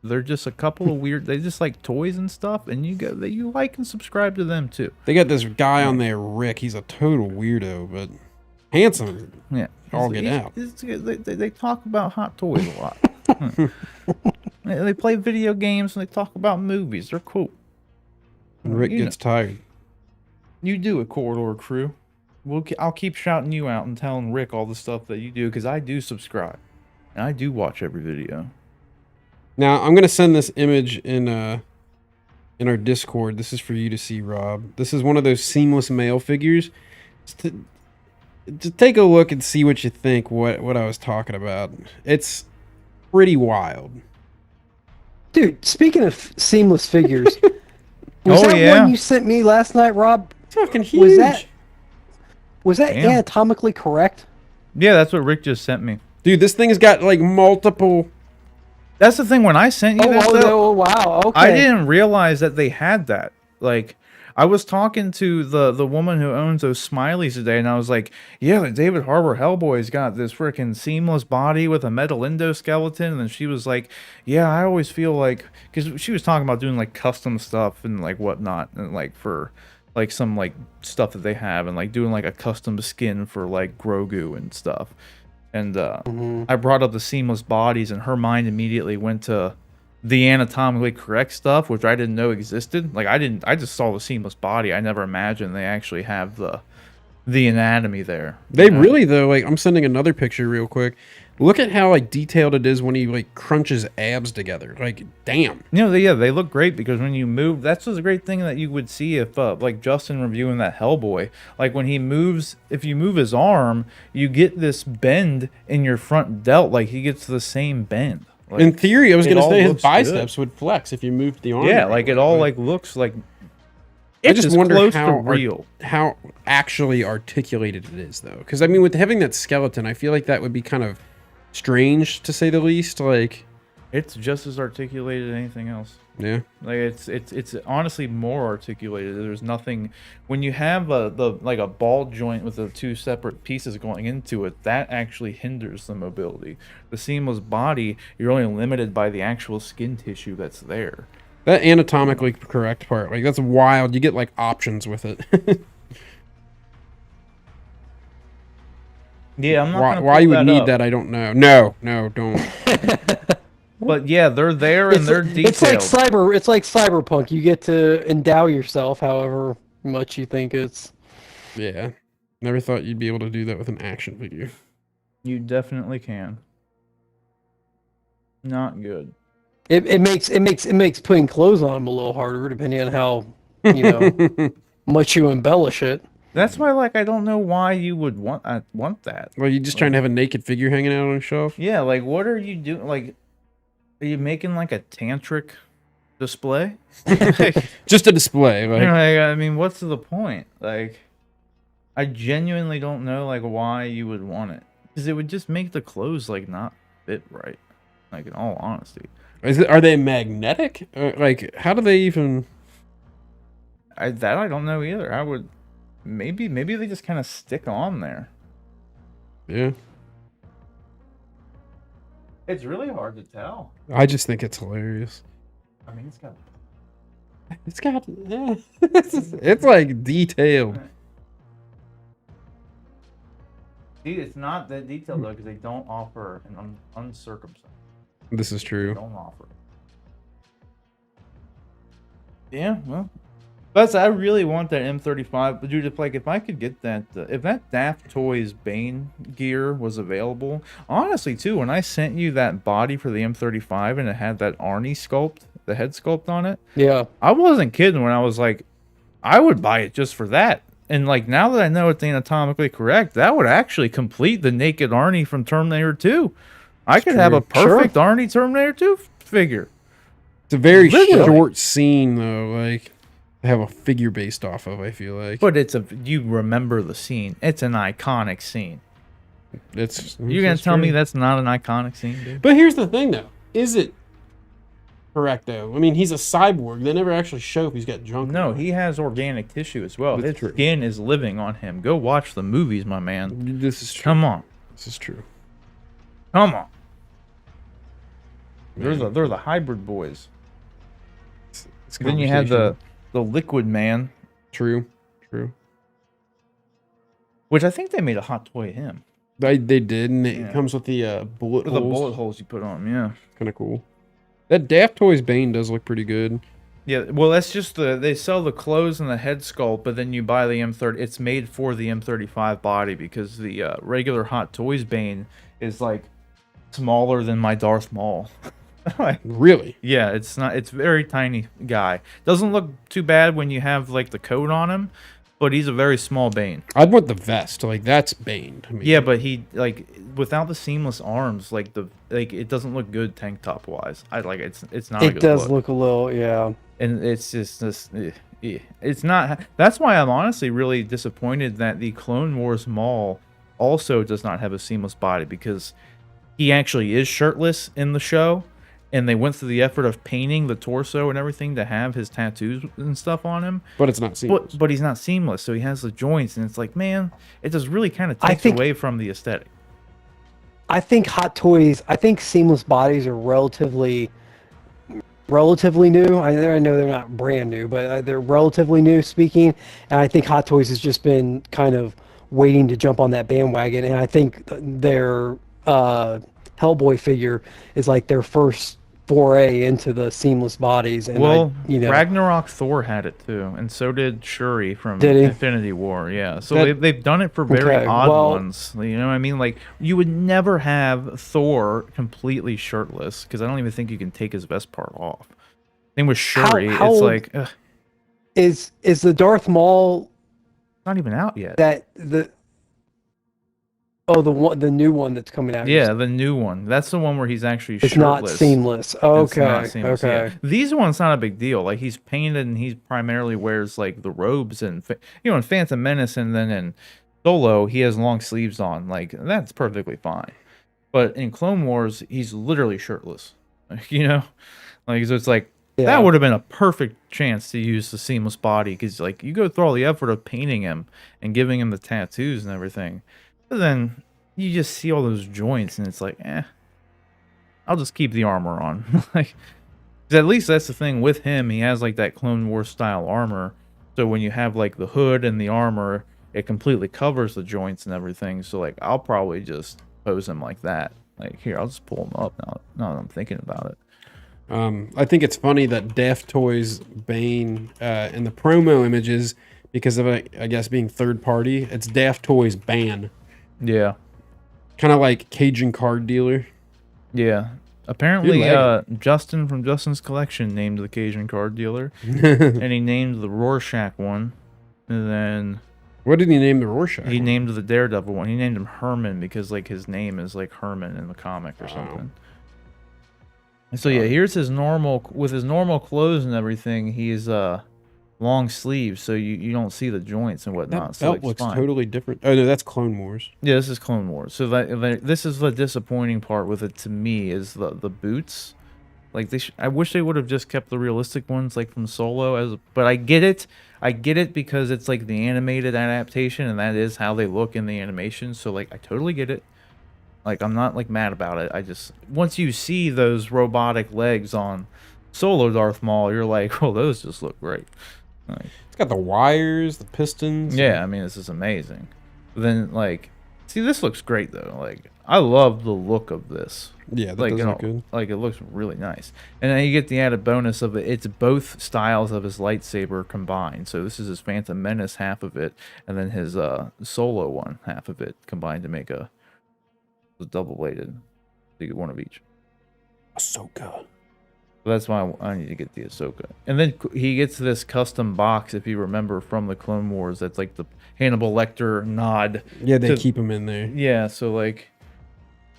They're just a couple of weird. They just like toys and stuff, and you like and subscribe to them too. They got this guy on there, Rick. He's a total weirdo, but handsome. Yeah, All get out. They talk about hot toys a lot. They play video games and they talk about movies. They're cool. And Rick You gets tired. You do it, Corridor Crew. I'll keep shouting you out and telling Rick all the stuff that you do because I do subscribe and I do watch every video. Now I'm gonna send this image in our Discord. This is for you to see, Rob. This is one of those seamless mail figures. Just take a look and see what you think. What I was talking about. It's pretty wild. Dude, speaking of seamless figures, was Oh, that yeah. one you sent me last night, Rob? It's fucking huge. Was that Damn. anatomically correct? Yeah, that's what Rick just sent me. Dude, this thing's got like multiple. That's the thing. When I sent you that, though, Oh, wow. Okay. I didn't realize that they had that. Like, I was talking to the woman who owns those Smileys today, and I was like, yeah, the David Harbour Hellboy's got this freaking seamless body with a metal endoskeleton. And then she was like, yeah, I always feel like, because she was talking about doing like custom stuff and like whatnot, and like for like some like stuff that they have, and like doing like a custom skin for like Grogu and stuff. And I brought up the seamless bodies, and her mind immediately went to the anatomically correct stuff, which I didn't know existed. Like I just saw the seamless body. I never imagined they actually have the anatomy there. They really though, like I'm sending another picture real quick. Look at how like detailed it is when he like crunches abs together. Like, damn. They look great because when you move, that's a great thing that you would see if like Justin reviewing that Hellboy. Like when he moves, if you move his arm, you get this bend in your front delt. Like he gets the same bend. Like, in theory, I was going to say his looks biceps would flex if you moved the arm. Yeah, like it all like looks like. I just wonder close to real. How actually articulated it is, though. Because I mean, with having that skeleton, I feel like that would be kind of strange to say the least. Like, it's just as articulated as anything else. Yeah, like it's honestly more articulated. There's nothing when you have a ball joint with the two separate pieces going into it, that actually hinders the mobility. The seamless body, you're only limited by the actual skin tissue that's there. That anatomically correct part, like that's wild. You get like options with it. Yeah, I'm not. Why you would need that, I don't know. No, don't. But yeah, they're there and they're detailed. It's like cyberpunk. You get to endow yourself however much you think it's. Yeah, never thought you'd be able to do that with an action figure. You definitely can. Not good. It makes putting clothes on them a little harder depending on how much you embellish it. That's why, like, I don't know why you would want that. Well, you just trying to have a naked figure hanging out on a shelf? Yeah, like, what are you doing? Like, are you making like a tantric display? Just a display. Like, I mean, what's the point? Like, I genuinely don't know, like, why you would want it, because it would just make the clothes like not fit right. Like, in all honesty, are they magnetic? Like, how do they even? I don't know either. I would. Maybe they just kind of stick on there. Yeah. It's really hard to tell. I just think it's hilarious. I mean, it's like detailed. See, it's not that detailed though, because they don't offer an uncircumcised. This is true. They don't offer. Yeah, well. But I really want that M35, dude. Like, if I could get that, if that Daft Toys Bane gear was available, honestly, too, when I sent you that body for the M35 and it had that Arnie sculpt, the head sculpt on it, yeah, I wasn't kidding when I was like, I would buy it just for that. And like, now that I know it's anatomically correct, that would actually complete the naked Arnie from Terminator 2. I could have a perfect Arnie Terminator 2 figure. It's a very short scene, though. Like. Have a figure based off of, I feel like. But you remember the scene. It's an iconic scene. You're gonna tell me that's not an iconic scene, dude? But here's the thing, though. Is it correct, though? I mean, he's a cyborg. They never actually show if he's got junk. No, he has organic tissue as well. His skin is living on him. Go watch the movies, my man. This is true. Come on. This is true. Come on. They're the hybrid boys. Then you have the Liquid Man. True. Which I think they made a hot toy of him. They did, and it comes with the bullet holes. The bullet holes you put on, yeah. Kind of cool. That Daft Toys Bane does look pretty good. Yeah, well, that's just they sell the clothes and the head sculpt, but then you buy the M30. It's made for the M35 body because the regular Hot Toys Bane is like smaller than my Darth Maul. Really? Yeah, it's not. It's very tiny guy. Doesn't look too bad when you have like the coat on him, but he's a very small Bane. I'd want the vest. Like that's Bane to me. Yeah, but he like without the seamless arms, like it doesn't look good tank top wise. It's not. It does look a little, yeah. And it's just this. It's not. That's why I'm honestly really disappointed that the Clone Wars Maul also does not have a seamless body, because he actually is shirtless in the show. And they went through the effort of painting the torso and everything to have his tattoos and stuff on him. But it's not seamless. But he's not seamless, so he has the joints, and it's like, man, it just really kind of takes away from the aesthetic. I think seamless bodies are relatively new. I know they're not brand new, but they're relatively new speaking. And I think Hot Toys has just been kind of waiting to jump on that bandwagon. And I think their Hellboy figure is like their first foray into the seamless bodies. And Ragnarok Thor had it too, and so did Shuri from Did he? Infinity War. Yeah, so they've done it for very Okay, odd well- ones. You know what I mean? Like you would never have Thor completely shirtless because I don't even think you can take his vest part off. Same with Shuri. how It's old- like ugh, Is the Darth Maul not even out yet. the new one that's coming out? Yeah, the new one. That's the one where he's actually It's shirtless. not seamless. It's Okay. not seamless, Okay. yeah. These ones not a big deal. Like he's painted and he primarily wears like the robes and in Phantom Menace and then in Solo he has long sleeves on. Like that's perfectly fine. But in Clone Wars he's literally shirtless. Like so it's like Yeah. that would have been a perfect chance to use the seamless body because like you go through all the effort of painting him and giving him the tattoos and everything, but then you just see all those joints and it's like, I'll just keep the armor on. Like, 'cause at least that's the thing with him. He has like that Clone Wars style armor, so when you have like the hood and the armor, it completely covers the joints and everything. So like, I'll probably just pose him like that. Like here, I'll just pull him up now that I'm thinking about it. I think it's funny that Daft Toys Bane in the promo images, because of I guess being third party, it's Daft Toys Ban. Yeah. Kind of like Cajun Card Dealer. Yeah. Apparently, Good Justin from Justin's Collection named the Cajun Card Dealer, and he named the Rorschach one, and then What did he name the Rorschach? he named the Daredevil one. He named him Herman because like his name is like Herman in the comic or something. And so yeah, here's his normal clothes and everything. He's long sleeves, so you don't see the joints and whatnot. That So belt it's looks fine. totally different. Oh no, that's Clone Wars. Yeah, this is Clone Wars. So this is the disappointing part with it to me is the boots. Like I wish they would have just kept the realistic ones like from Solo but I get it because it's like the animated adaptation and that is how they look in the animation. So like I totally get it. Like I'm not like mad about it. I just once you see those robotic legs on Solo Darth Maul, you're like, oh, those just look great. Like, It's got the wires, the pistons. yeah, I mean, this is amazing. But then, like, see, this looks great, though. Like, I love the look of this. Yeah, that Like, does look good. Like, it looks really nice. And then you get the added bonus of it's both styles of his lightsaber combined. So this is his Phantom Menace half of it, and then his Solo one half of it combined to make a double-bladed. You get one of each. Ahsoka. So that's why I need to get the Ahsoka. And then he gets this custom box, if you remember, from the Clone Wars. That's like the Hannibal Lecter nod. Yeah, they to- keep him in there. Yeah, so like,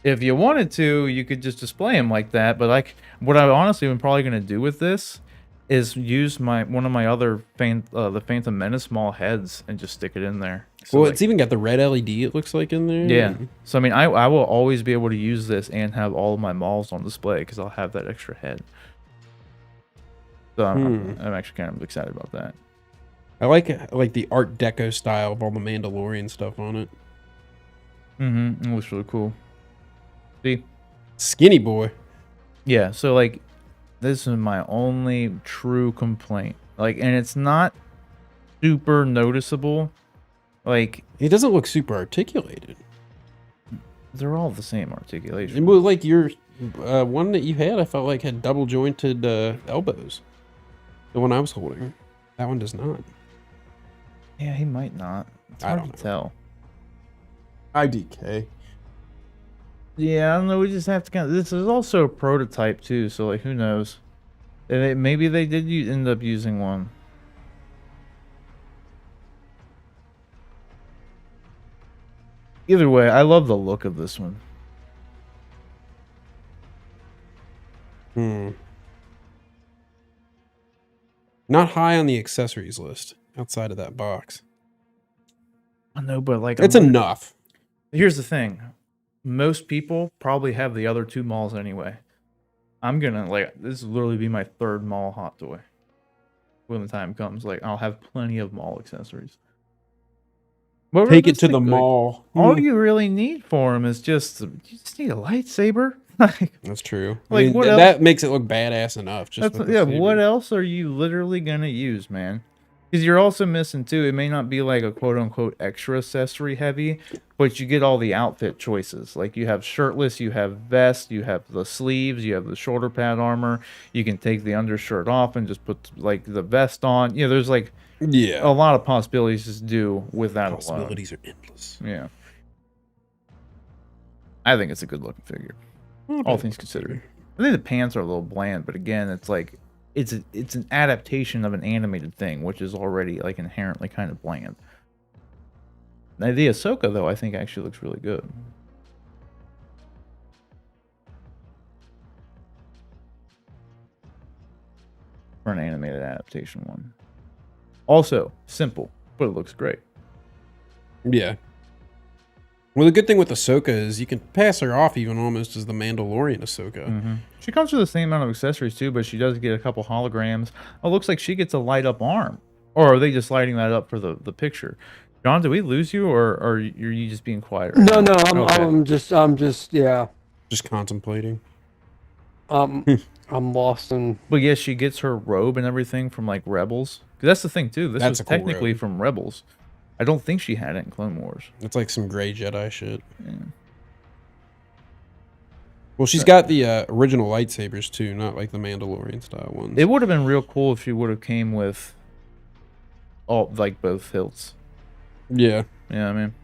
if you wanted to, you could just display him like that. But like, what I honestly am probably going to do with this is use one of my other the Phantom Menace small heads and just stick it in there. So Well, like, it's even got the red LED, it looks like, in there. yeah. So I mean, I will always be able to use this and have all of my Mauls on display because I'll have that extra head. So I'm actually kind of excited about that. I like the Art Deco style of all the Mandalorian stuff on it. It looks really cool. See? Skinny boy. Yeah, so like this is my only true complaint. Like, and it's not super noticeable. Like, He doesn't look super articulated. they're all the same articulation. Well, like your one that you had, I felt like had double jointed elbows. The one I was holding, that one does not. Yeah, he might not. It's I hard don't to know. tell. IDK. Yeah, I don't know. We just have to kind of. This is also a prototype too, so like, who knows? Maybe they did end up using one. Either way, I love the look of this one. Not high on the accessories list outside of that box. I know, but like, It's enough. Here's the thing. Most people probably have the other two malls anyway. I'm gonna this will literally be my third mall hot toy. When the time comes, like I'll have plenty of mall accessories. But Take it to the realistically, mall. All you really need for him is you just need a lightsaber. Like, That's true. Like, what that makes it look badass enough. Just what else are you literally gonna use, man? Because you're also missing too. It may not be like a quote unquote extra accessory heavy, but you get all the outfit choices. Like you have shirtless, you have vest, you have the sleeves, you have the shoulder pad armor. You can take the undershirt off and just put like the vest on. You know, there's like a lot of possibilities to do with that alone. Possibilities are endless. Yeah. I think it's a good looking figure. All things considered. I think the pants are a little bland, but again, it's like it's an adaptation of an animated thing, which is already like inherently kind of bland. Now, the Ahsoka though, I think actually looks really good. For an animated adaptation one. Also, simple, but it looks great. Yeah. Well, the good thing with Ahsoka is you can pass her off even almost as the Mandalorian Ahsoka. Mm-hmm. She comes with the same amount of accessories too, but she does get a couple holograms. Oh, looks like she gets a light up arm. Or are they just lighting that up for the picture? John, did we lose you, or are you just being quiet? Right no, I'm just yeah. Just contemplating. I'm lost in. But yes, she gets her robe and everything from like Rebels. 'Cause that's the thing too. This was technically robe. from Rebels. I don't think she had it in Clone Wars. It's like some gray Jedi shit. Yeah. Well, she's got the original lightsabers too, not like the Mandalorian style ones. It would have been real cool if she would have came with all like both hilts. Yeah. Yeah, I mean,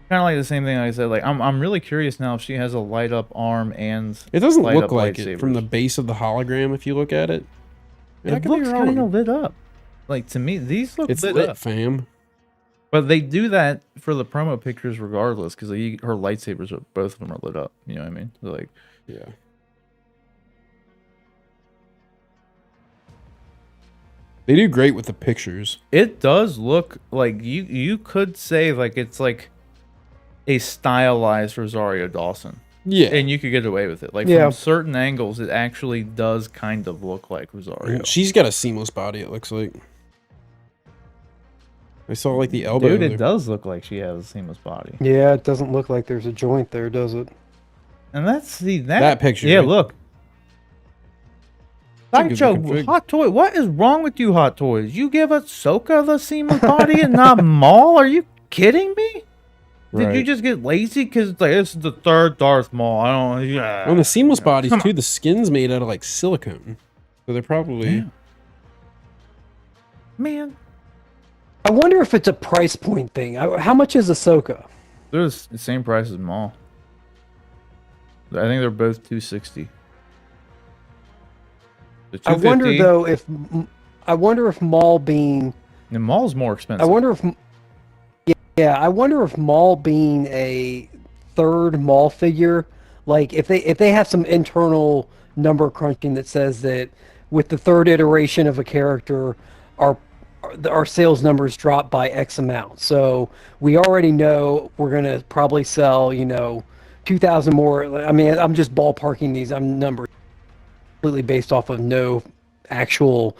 kind of like the same thing I said. Like, I'm really curious now if she has a light up arm and it doesn't light look up like lightsabers. it from the base of the hologram. If you look at it, it looks kind of lit up. Like to me, these look lit up, fam. But they do that for the promo pictures regardless, because her lightsabers, both of them are lit up. You know what I mean? They're like, yeah. They do great with the pictures. It does look like you could say like it's like a stylized Rosario Dawson. Yeah. And you could get away with it. Like from certain angles, it actually does kind of look like Rosario. And she's got a seamless body, it looks like. I saw like the elbow. Dude, it does look like she has a seamless body. Yeah, it doesn't look like there's a joint there, does it? And that's that picture. Yeah, right? look. Sideshow, Hot Toy, what is wrong with you, Hot Toys? You give Ahsoka the seamless body and not Maul? Are you kidding me? Did you just get lazy? Because it's like, this is the third Darth Maul. I don't. Yeah. On the seamless bodies too, the skin's made out of like silicone, so they're probably. Yeah. Man, I wonder if it's a price point thing. How much is Ahsoka? They're the same price as Maul. I think they're both $260. I wonder though if Maul being. And Maul's more expensive. I wonder if. Yeah, I wonder if Maul being a third Maul figure, like if they have some internal number crunching that says that with the third iteration of a character, our sales numbers drop by X amount. So we already know we're gonna probably sell 2,000 more. I mean, I'm just ballparking these. I'm numbers completely based off of no actual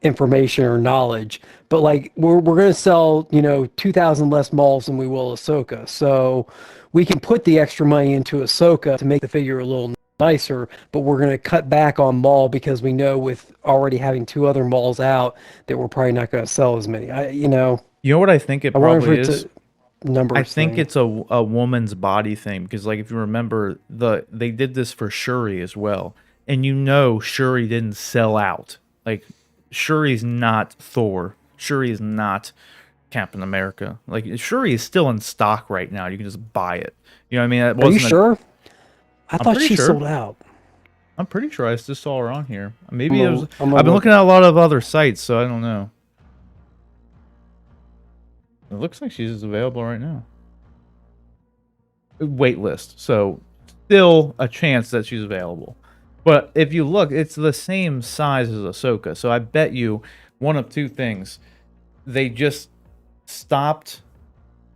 information or knowledge, but like we're gonna sell 2,000 less Mauls than we will Ahsoka, so we can put the extra money into Ahsoka to make the figure a little nicer, but we're gonna cut back on Maul because we know with already having two other Mauls out that we're probably not gonna sell as many. You know what I think it probably is? I think it's a woman's body thing, because like if you remember, they did this for Shuri as well, and Shuri didn't sell out. Like, Shuri's not Thor. Shuri is not Captain America. Like, Shuri is still in stock right now. You can just buy it. You know what I mean? Are you sure? I thought she sold out. I'm pretty sure I just saw her on here. Maybe I've been look. looking at a lot of other sites, so I don't know. It looks like she's available right now. Wait list. So, still a chance that she's available. But if you look, it's the same size as Ahsoka. So I bet you one of two things. They just stopped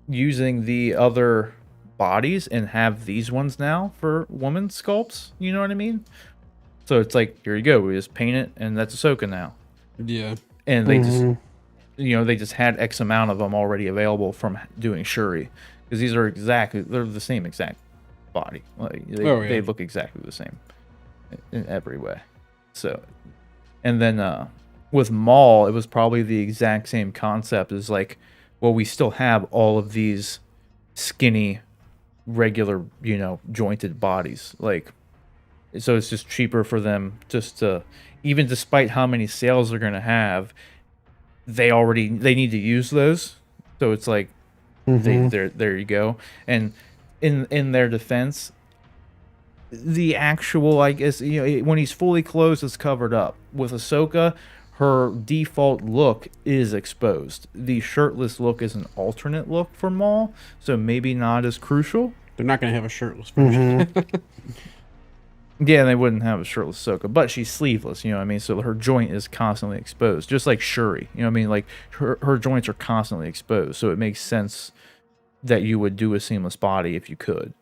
using the other bodies and have these ones now for woman sculpts. You know what I mean? So it's like, here you go. We just paint it, and that's Ahsoka now. Yeah. And they just, they just had X amount of them already available from doing Shuri. Because these are they're the same exact body. Like, they look exactly the same in every way. So, and then with Maul, it was probably the exact same concept as like, well, we still have all of these skinny, regular, jointed bodies. Like, so it's just cheaper for them just to, even despite how many sales they're gonna have, they need to use those. So it's like, there you go. And in their defense, the actual, I guess, when he's fully clothed, it's covered up. With Ahsoka, her default look is exposed. The shirtless look is an alternate look for Maul, so maybe not as crucial. They're not going to have a shirtless version. Yeah, they wouldn't have a shirtless Ahsoka, but she's sleeveless, you know what I mean? So her joint is constantly exposed, just like Shuri, you know what I mean? Like, her joints are constantly exposed, so it makes sense that you would do a seamless body if you could.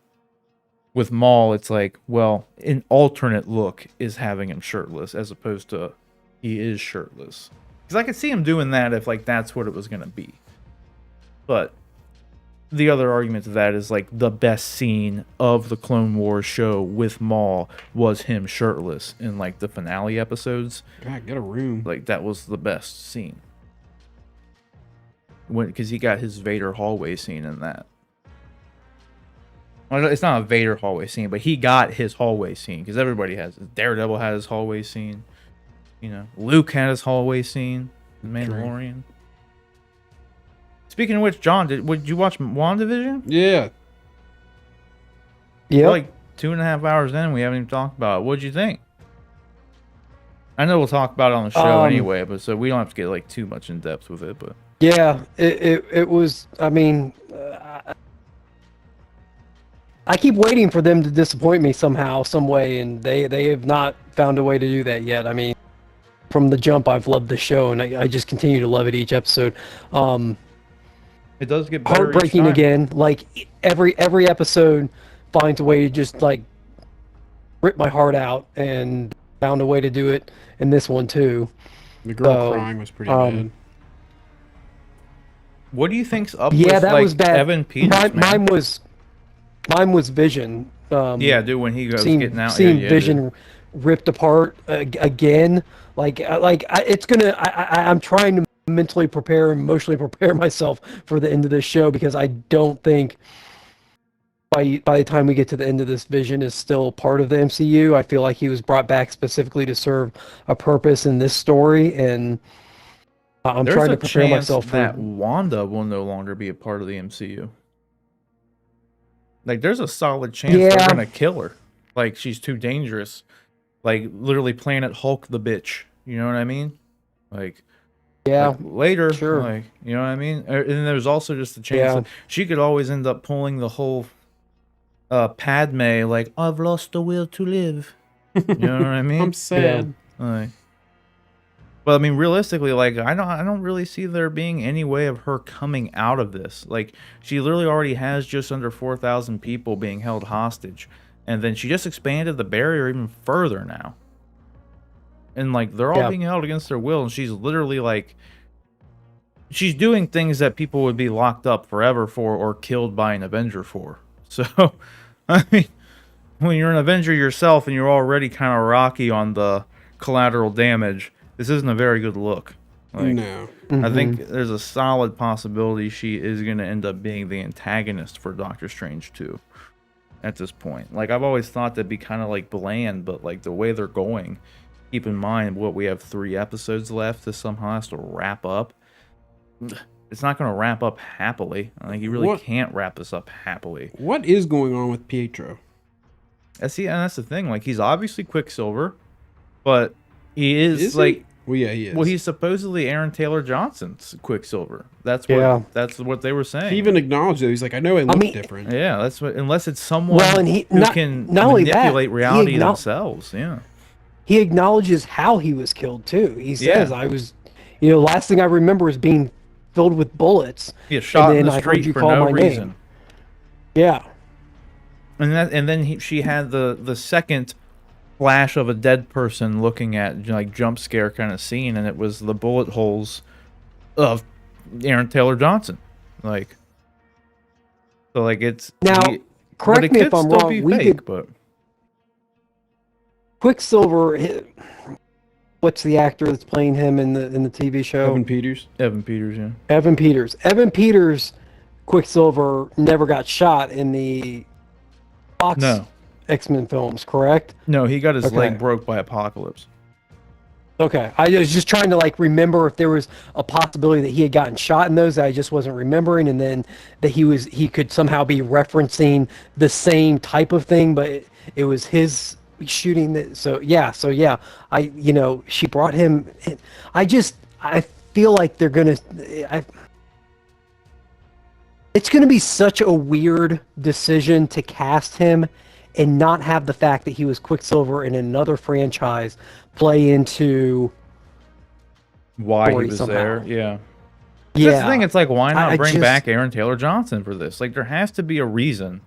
With Maul, it's like, well, an alternate look is having him shirtless as opposed to he is shirtless. Because I could see him doing that if, like, that's what it was going to be. But the other argument to that is, like, the best scene of the Clone Wars show with Maul was him shirtless in, like, the finale episodes. God, get a room. Like, that was the best scene. Because he got his Vader hallway scene in that. Well, it's not a Vader hallway scene, but he got his hallway scene because everybody has it. Daredevil had his hallway scene. Luke had his hallway scene. The Mandalorian. True. Speaking of which, John, did you watch WandaVision? Yeah. Yeah. Like 2.5 hours in, we haven't even talked about it. What'd you think? I know we'll talk about it on the show anyway, but so we don't have to get like too much in depth with it. But yeah, it was. I mean. I keep waiting for them to disappoint me somehow, some way, and they have not found a way to do that yet. I mean, from the jump, I've loved the show, and I just continue to love it each episode. It does get better heartbreaking again. Like every episode finds a way to just like rip my heart out, and found a way to do it in this one too. The girl crying was pretty bad. What do you think's up with that was bad. Evan Peters? Mine was Vision. Yeah, dude, when he goes getting out. Seeing Vision ripped apart again. It's gonna. I'm trying to mentally prepare, emotionally prepare myself for the end of this show because I don't think by the time we get to the end of this, Vision is still part of the MCU. I feel like he was brought back specifically to serve a purpose in this story, and I'm trying to prepare myself for that. Wanda will no longer be a part of the MCU. Like, there's a solid chance they're gonna kill her. Like, she's too dangerous. Like, literally Planet Hulk the bitch. You know what I mean? Like, later, sure. Like, you know what I mean? And there's also just a chance that she could always end up pulling the whole Padme, like, I've lost the will to live. You know what I mean? I'm sad. Like, but I mean, realistically, like, I don't really see there being any way of her coming out of this. Like, she literally already has just under 4,000 people being held hostage, and then she just expanded the barrier even further now. And like, they're all being held against their will, and she's literally like, she's doing things that people would be locked up forever for or killed by an Avenger for. So, I mean, when you're an Avenger yourself and you're already kind of rocky on the collateral damage, this isn't a very good look. Like, no. I think there's a solid possibility she is going to end up being the antagonist for Doctor Strange 2 at this point. Like, I've always thought that'd be kind of like bland, but like the way they're going, keep in mind what we have 3 episodes left. This somehow has to wrap up. It's not going to wrap up happily. I think you really can't wrap this up happily. What is going on with Pietro? See, and that's the thing. Like, he's obviously Quicksilver, but he is like. He? Well, yeah, he is. Well, he's supposedly Aaron Taylor Johnson's Quicksilver. That's what they were saying. He even acknowledged it. He's like, I know it looks different. Yeah, that's what. Unless it's someone who can not manipulate reality themselves. Yeah. He acknowledges how he was killed too. He says, "I was, last thing I remember is being filled with bullets. Yeah, shot in the street for no reason. Name. Yeah. And then she had the second flash of a dead person looking at, like, jump scare kind of scene, and it was the bullet holes of Aaron Taylor Johnson. Like, so like it's now. Correct me if I'm wrong. But Quicksilver, what's the actor that's playing him in the TV show? Evan Peters. Evan Peters, yeah. Evan Peters. Evan Peters, Quicksilver never got shot in the Fox No. X-Men films, correct? No, he got his Okay. leg broke by Apocalypse. Okay, I was just trying to like remember if there was a possibility that he had gotten shot in those that I just wasn't remembering, and then that he could somehow be referencing the same type of thing, but it was his shooting that. So yeah, she brought him. I feel like they're gonna. It's gonna be such a weird decision to cast him and not have the fact that he was Quicksilver in another franchise play into Why he story was somehow. there, yeah. Yeah. That's the thing. It's like, why not I bring just- back Aaron Taylor Johnson for this? Like, there has to be a reason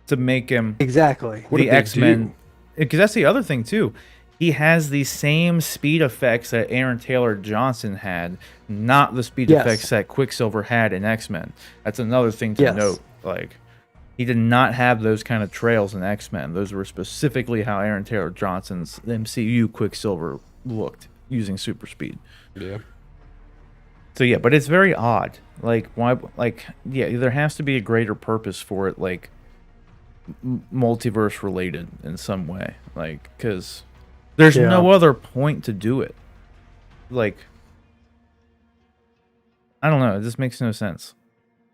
to make him Exactly. What a the big X-Men. deal. Because that's the other thing too. He has the same speed effects that Aaron Taylor Johnson had, not the speed Yes. effects that Quicksilver had in X-Men. That's another thing to Yes. note. Like, he did not have those kind of trails in X-Men. Those were specifically how Aaron Taylor Johnson's MCU Quicksilver looked using super speed. Yeah. So yeah, but it's very odd. Like, why? Like, yeah, there has to be a greater purpose for it, like multiverse related in some way. Like, because there's Yeah. no other point to do it. Like, I don't know. It just makes no sense.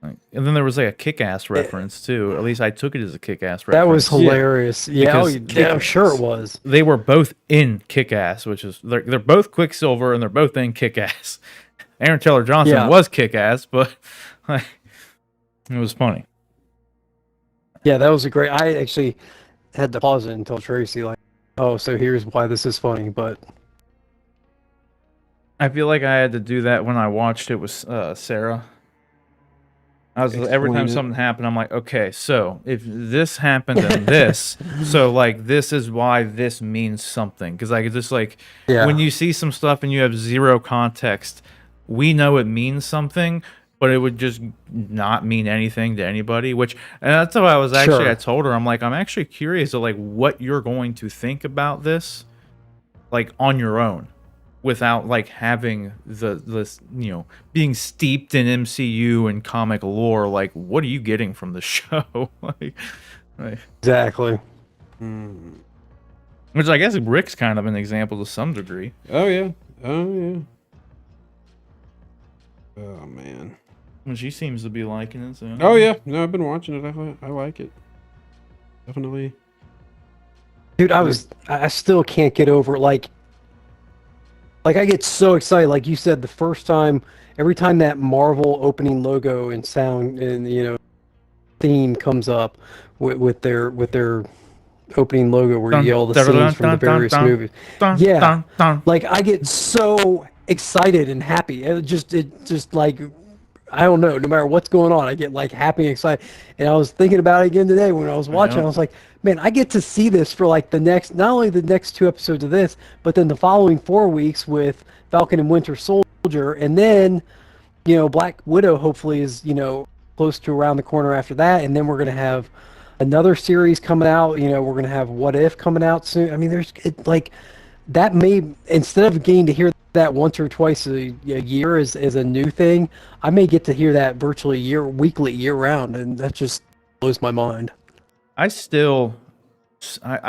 Like, and then there was like a Kick-Ass reference too. At least I took it as a Kick-Ass reference. That was hilarious. Yeah, Because I'm sure it was. They were both in Kick-Ass, which is they're both Quicksilver and they're both in Kick-Ass. Aaron Taylor Johnson Yeah. was Kick-Ass, but like, it was funny. Yeah, that was a great. I actually had to pause it and tell Tracy, like, oh, so here's why this is funny. But I feel like I had to do that when I watched it with Sarah. I was every Explain time it. something happened, I'm like, okay, so if this happened and this, so like this is why this means something. Because I could just like, yeah, when you see some stuff and you have zero context, we know it means something, but it would just not mean anything to anybody. Which, and that's why I was actually, Sure. I told her, I'm like, I'm actually curious of like what you're going to think about this, like on your own, without like having this, being steeped in MCU and comic lore. Like, what are you getting from the show? like, exactly. which I guess Rick's kind of an example to some degree. Oh yeah. Oh yeah. Oh man. And she seems to be liking it. So. Oh yeah. No, I've been watching it. I like it. Definitely. Dude, I still can't get over it. Like I get so excited. Like you said, the first time, every time that Marvel opening logo and sound and theme comes up with their opening logo where you get all the scenes from the various movies. Yeah, like I get so excited and happy. It just like, I don't know. No matter what's going on, I get like happy and excited. And I was thinking about it again today when I was watching. I was like, man, I get to see this for like not only the next 2 episodes of this, but then the following 4 weeks with Falcon and Winter Soldier, and then Black Widow hopefully is close to around the corner after that, and then we're gonna have another series coming out. We're gonna have What If coming out soon. I mean, that may, instead of getting to hear that once or twice a year as a new thing, I may get to hear that virtually weekly, year round, and that just blows my mind. I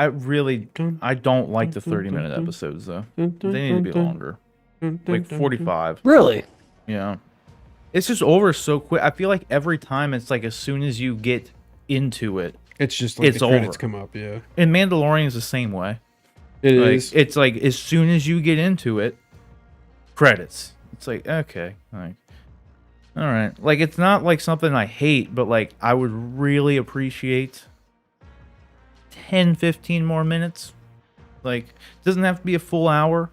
really don't like the 30-minute episodes though. They need to be longer, like 45. Really? Yeah, it's just over so quick. I feel like every time it's like as soon as you get into it, It's just like It's the credits over. come up. Yeah. and Mandalorian is the same way. It Like, is. it's like as soon as you get into it, credits. It's like, okay, like, all right. Like, it's not like something I hate, but like I would really appreciate 10, 15 more minutes. Like, it doesn't have to be a full hour,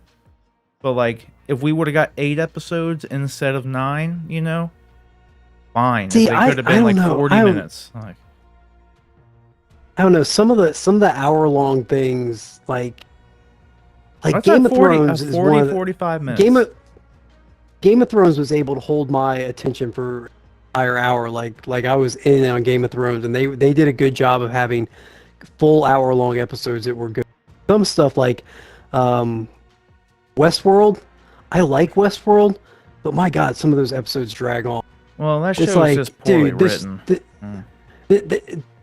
but like if we would have got 8 episodes instead of 9, fine. See, If they could have I been don't like know. 40 minutes. Like, I don't know. Some of the hour-long things, like that's Game at of 40, Thrones, is 40, one of the, 45 minutes. Game of Thrones was able to hold my attention for an entire hour. Like I was in on Game of Thrones, and they did a good job of having full hour-long episodes that were good. Some stuff like Westworld, I like Westworld, but my God, some of those episodes drag on. Well, that It's show's like, just poorly dude, written.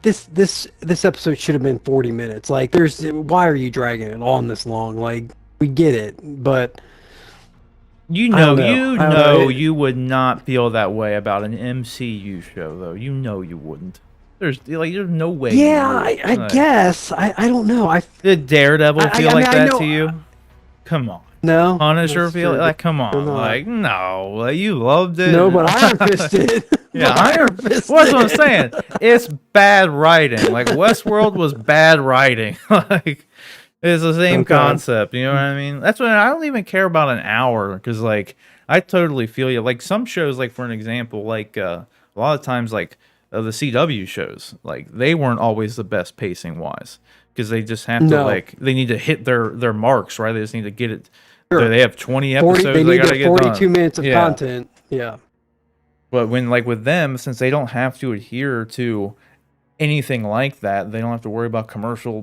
This episode should have been 40 minutes. Like, why are you dragging it on this long? Like, we get it, but You I don't know, know. you would not feel that way about an MCU show, though. You know you wouldn't. There's no way. Yeah, you would. I guess. I don't know. Did Daredevil feel like that know, to you? Come on. No. Punisher that's feel true, like, come on, not. like, no, like, you loved it. No, but Iron Fist did. Yeah, But Iron Fist. What's what I'm saying? It's bad writing. Like, Westworld was bad writing. Like, it's the same concept. You know what I mean? That's when I don't even care about an hour, because, like, I totally feel you. Like, some shows, like, for an example, like, a lot of times, like, the CW shows, like, they weren't always the best pacing wise, because they just have to, like, they need to hit their marks, right? They just need to get it. Sure. They have 20 episodes. They need gotta get 42 done. minutes of content. Yeah. But when, like, with them, since they don't have to adhere to anything like that, they don't have to worry about commercial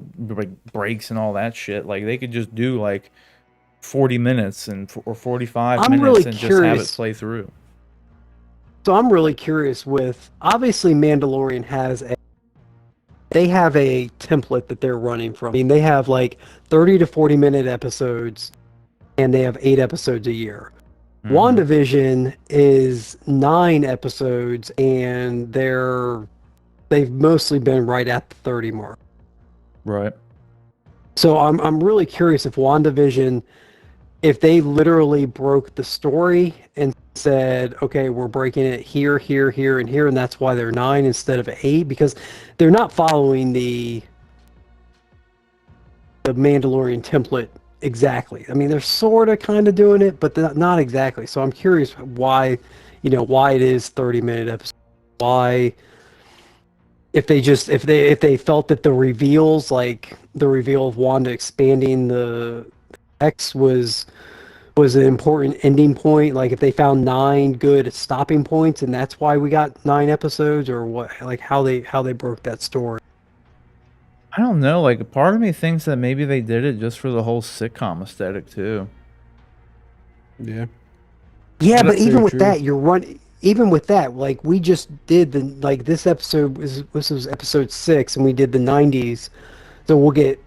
breaks and all that shit. Like, they could just do like 40 minutes or 45 minutes really and curious. just have it play through. So I'm really curious with, obviously Mandalorian they have a template that they're running from. I mean, they have like 30 to 40 minute episodes, and they have 8 episodes a year. Mm-hmm. WandaVision is 9 episodes, and they've mostly been right at the 30 mark. Right. So I'm really curious if WandaVision, if they literally broke the story and said, okay, we're breaking it here, here, here, and here, and that's why they're 9 instead of 8, because they're not following the Mandalorian template exactly. I mean, they're sort of kind of doing it, but not exactly. So I'm curious why it is 30-minute episodes. Why, if they felt that the reveals, like the reveal of Wanda expanding the X was an important ending point, like if they found 9 good stopping points and that's why we got 9 episodes, or what, like how they broke that story. I don't know. Like, a part of me thinks that maybe they did it just for the whole sitcom aesthetic too. Yeah. Yeah, but even with that, even with that, like, we just did this episode was episode 6, and we did the 90s, so we'll get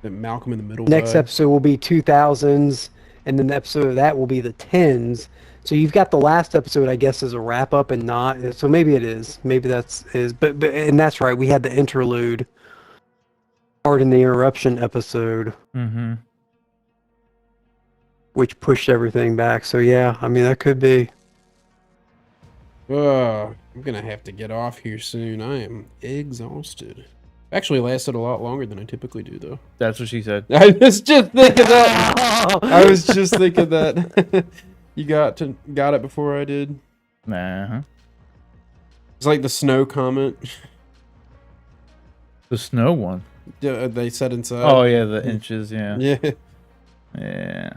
Malcolm in the Middle. Next episode will be 2000s, and then the episode of that will be the 10s. So you've got the last episode, I guess, as a wrap up, and not. So maybe it is. Maybe but and that's right. We had the interlude, pardon the interruption episode, which pushed everything back. So yeah, I mean, that could be. I'm gonna have to get off here soon. I am exhausted. Actually lasted a lot longer than I typically do, though. That's what she said. I was just thinking that. I was just thinking that. You got it before I did. Uh-huh. It's like the snow comment. The snow one. Yeah, they said inside. Oh yeah, the inches. Yeah. Yeah. Yeah.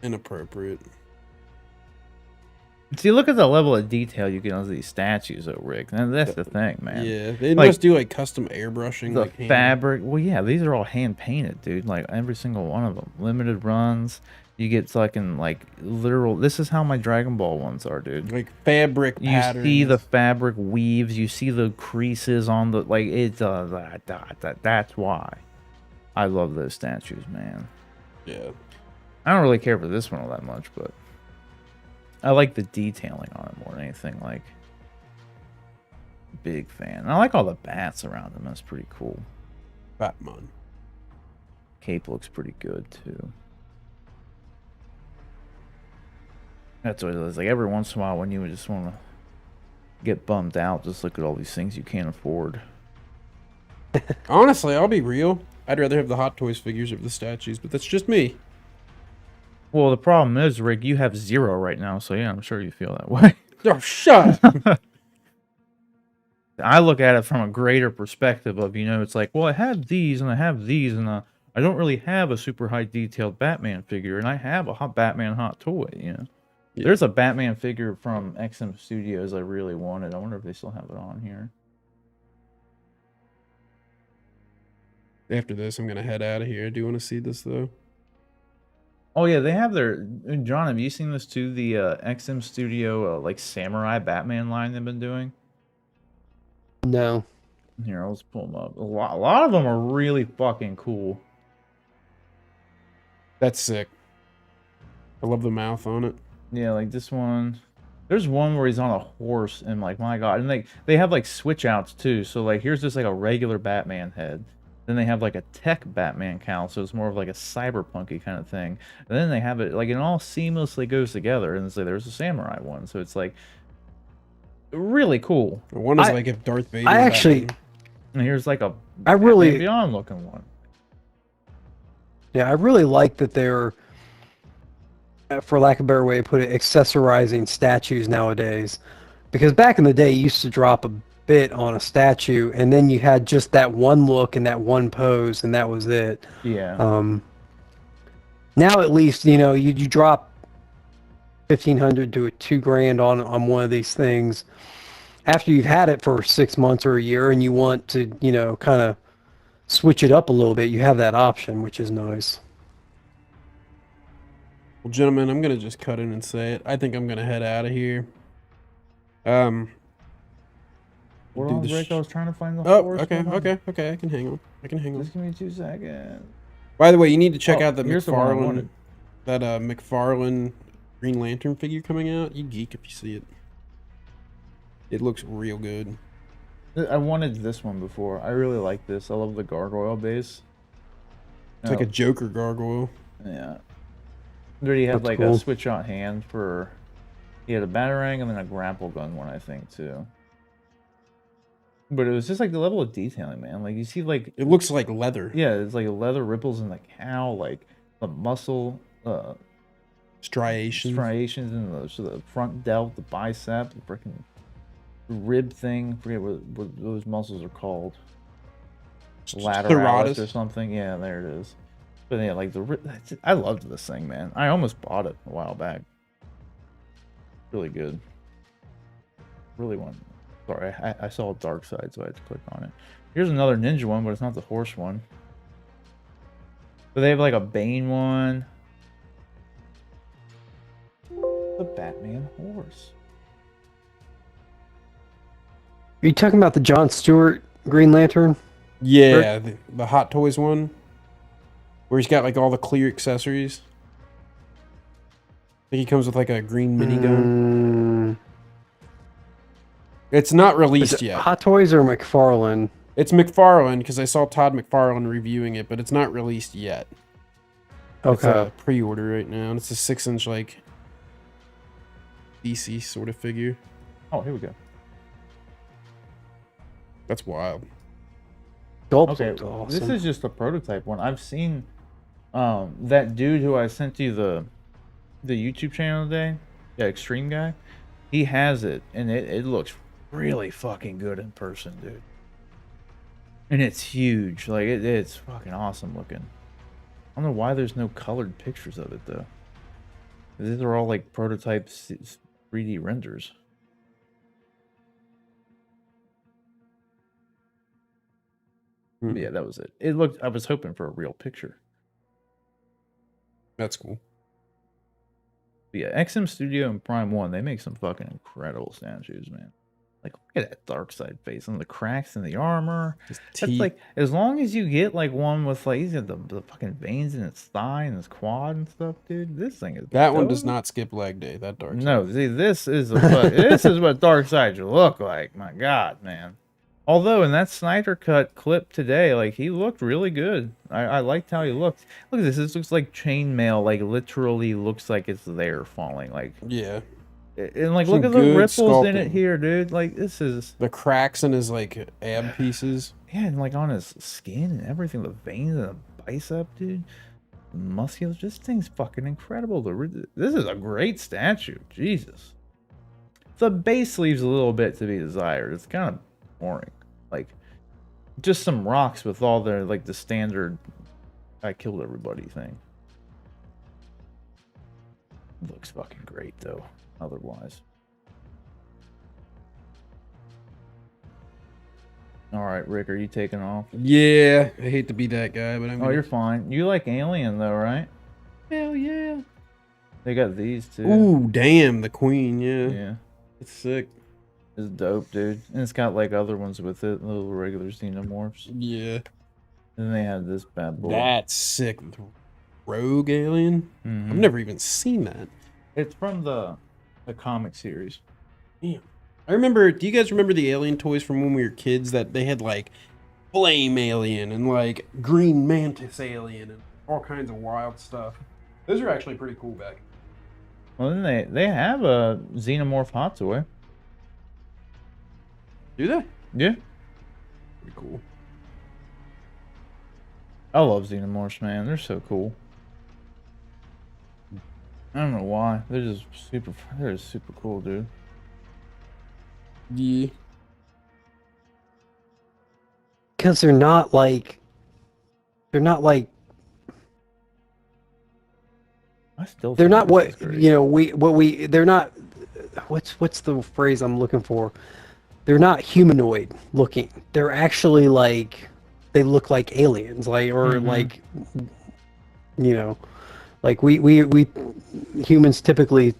Inappropriate. See, look at the level of detail you get on these statues, though, Rick. That's the thing, man. Yeah, they must do like custom airbrushing. The fabric. Well, yeah, these are all hand painted, dude. Like every single one of them. Limited runs. You get fucking like literal. This is how my Dragon Ball ones are, dude. Like fabric patterns. You see the fabric weaves. You see the creases on the like. It's that's why I love those statues, man. Yeah. I don't really care for this one all that much, but I like the detailing on it more than anything. Like, big fan. And I like all the bats around them. That's pretty cool. Batman. Cape looks pretty good too. That's what it is. Like every once in a while, when you would just want to get bummed out, just look at all these things you can't afford. Honestly, I'll be real. I'd rather have the Hot Toys figures over the statues, but that's just me. Well, the problem is, Rick, you have 0 right now, so yeah, I'm sure you feel that way. Oh, shut up. I look at it from a greater perspective of, it's like, well, I have these and I have these, and I don't really have a super high detailed Batman figure, and I have a Batman hot toy, Yeah. There's a Batman figure from XM Studios I really wanted. I wonder if they still have it on here. After this, I'm gonna head out of here. I do want to see this though. Oh yeah, they have their John. Have you seen this too? The XM Studio like samurai Batman line they've been doing. No. Here, let's pull them up. A lot of them are really fucking cool. That's sick. I love the mouth on it. Yeah, like this one. There's one where he's on a horse and like my god, and they have like switch outs too. So like here's just like a regular Batman head. Then they have like a tech Batman cowl, so it's more of like a cyberpunky kind of thing. And then they have it like it all seamlessly goes together. And it's like there's a samurai one, so it's like really cool. One is like if Darth Vader. I actually. And here's like a I really Batman Beyond looking one. Yeah, I really like that they're, for lack of a better way to put it, accessorizing statues nowadays. Because back in the day, you used to drop a bit on a statue, and then you had just that one look and that one pose, and that was it. Yeah. Now at least, you know, you drop $1,500 to $2,000 on one of these things. After you've had it for 6 months or a year, and you want to, you know, kind of switch it up a little bit, you have that option, which is nice. Well, gentlemen, I'm gonna just cut in and say it. I think I'm gonna head out of here. Hold on, Rick. I was trying to find the horse. Okay. I can hang on. Just give me 2 seconds. By the way, you need to check out the here's the one I McFarlane, wanted. that McFarlane Green Lantern figure coming out. You geek if you see it. It looks real good. I wanted this one before. I really like this. I love the gargoyle base. It's like a Joker gargoyle. Yeah. They already had That's like cool. a switch out hand for. He had a batarang and then a grapple gun one, I think, too. But it was just like the level of detailing, man. Like you see, like It looks like leather. yeah, it's like leather ripples in the cow, like the muscle Striations. in the front delt, the bicep, the freaking rib thing. I forget what those muscles are called. Lateralis or something. Yeah, there it is. But yeah, like I loved this thing, man. I almost bought it a while back. Really good. Really want. Sorry, I saw a dark side, so I had to click on it. Here's another ninja one, but it's not the horse one. But they have like a Bane one. The Batman horse. Are you talking about the Jon Stewart Green Lantern? Yeah, the Hot Toys one. Where he's got like all the clear accessories. I think he comes with like a green minigun. It's not released yet. Hot Toys or McFarlane? It's McFarlane because I saw Todd McFarlane reviewing it, but it's not released yet. Okay. It's a pre-order right now, and it's a 6-inch like DC sort of figure. Oh, here we go. That's wild. Okay, Awesome. this is just a prototype one. I've seen that dude who I sent you the YouTube channel today, that extreme guy. He has it, and it looks really fucking good in person, dude. And it's huge. Like it's fucking awesome looking. I don't know why there's no colored pictures of it though. These are all like prototype 3D renders. Yeah, that was it. It looked. I was hoping for a real picture. That's cool. But yeah, XM Studio and Prime One, they make some fucking incredible statues, man. Like look at that dark side face and the cracks in the armor. That's like as long as you get like one with like he's got the fucking veins in his thigh and his quad and stuff, dude. This thing is that one does not skip leg day. That dark side. No, see, this is this is what dark side should look like. My God, man. Although in that Snyder Cut clip today, like he looked really good. I liked how he looked. Look at this. This looks like chainmail. Like literally looks like it's there falling. Like yeah. And like Some look at the good ripples in sculpting. it here, dude. Like this is The cracks in his like ab pieces. yeah, and like on his skin and everything, the veins and the bicep, dude. Muscular. This thing's fucking incredible. This is a great statue. Jesus. The base leaves a little bit to be desired. It's kind of boring. Like just some rocks with all their like the standard I killed everybody thing. Looks fucking great though, otherwise. All right, Rick, are you taking off? Yeah, I hate to be that guy, but I'm. Oh, you're fine. You like Alien though, right? Hell yeah. They got these too. Ooh, damn, the queen. Yeah, Yeah, it's sick. it's dope, dude. And it's got like other ones with it, little regular xenomorphs. Yeah, And then they had this bad boy. that's sick. Rogue Alien. Mhm. I've never even seen that. It's from the comic series. Damn. I remember. Do you guys remember the Alien toys from when we were kids? That they had like Flame Alien and like Green Mantis Alien and all kinds of wild stuff. Those are actually pretty cool back. Well, then they have a xenomorph hot toy. Do they? Yeah, Pretty cool. I love xenomorphs, man. They're so cool. I don't know why. They're just super. They're just super cool, dude. Yeah. Because they're not like I still. they're think not this what is great. you know we they're not what's the phrase I'm looking for? They're not humanoid looking. They're actually like they look like aliens, like or like like we humans typically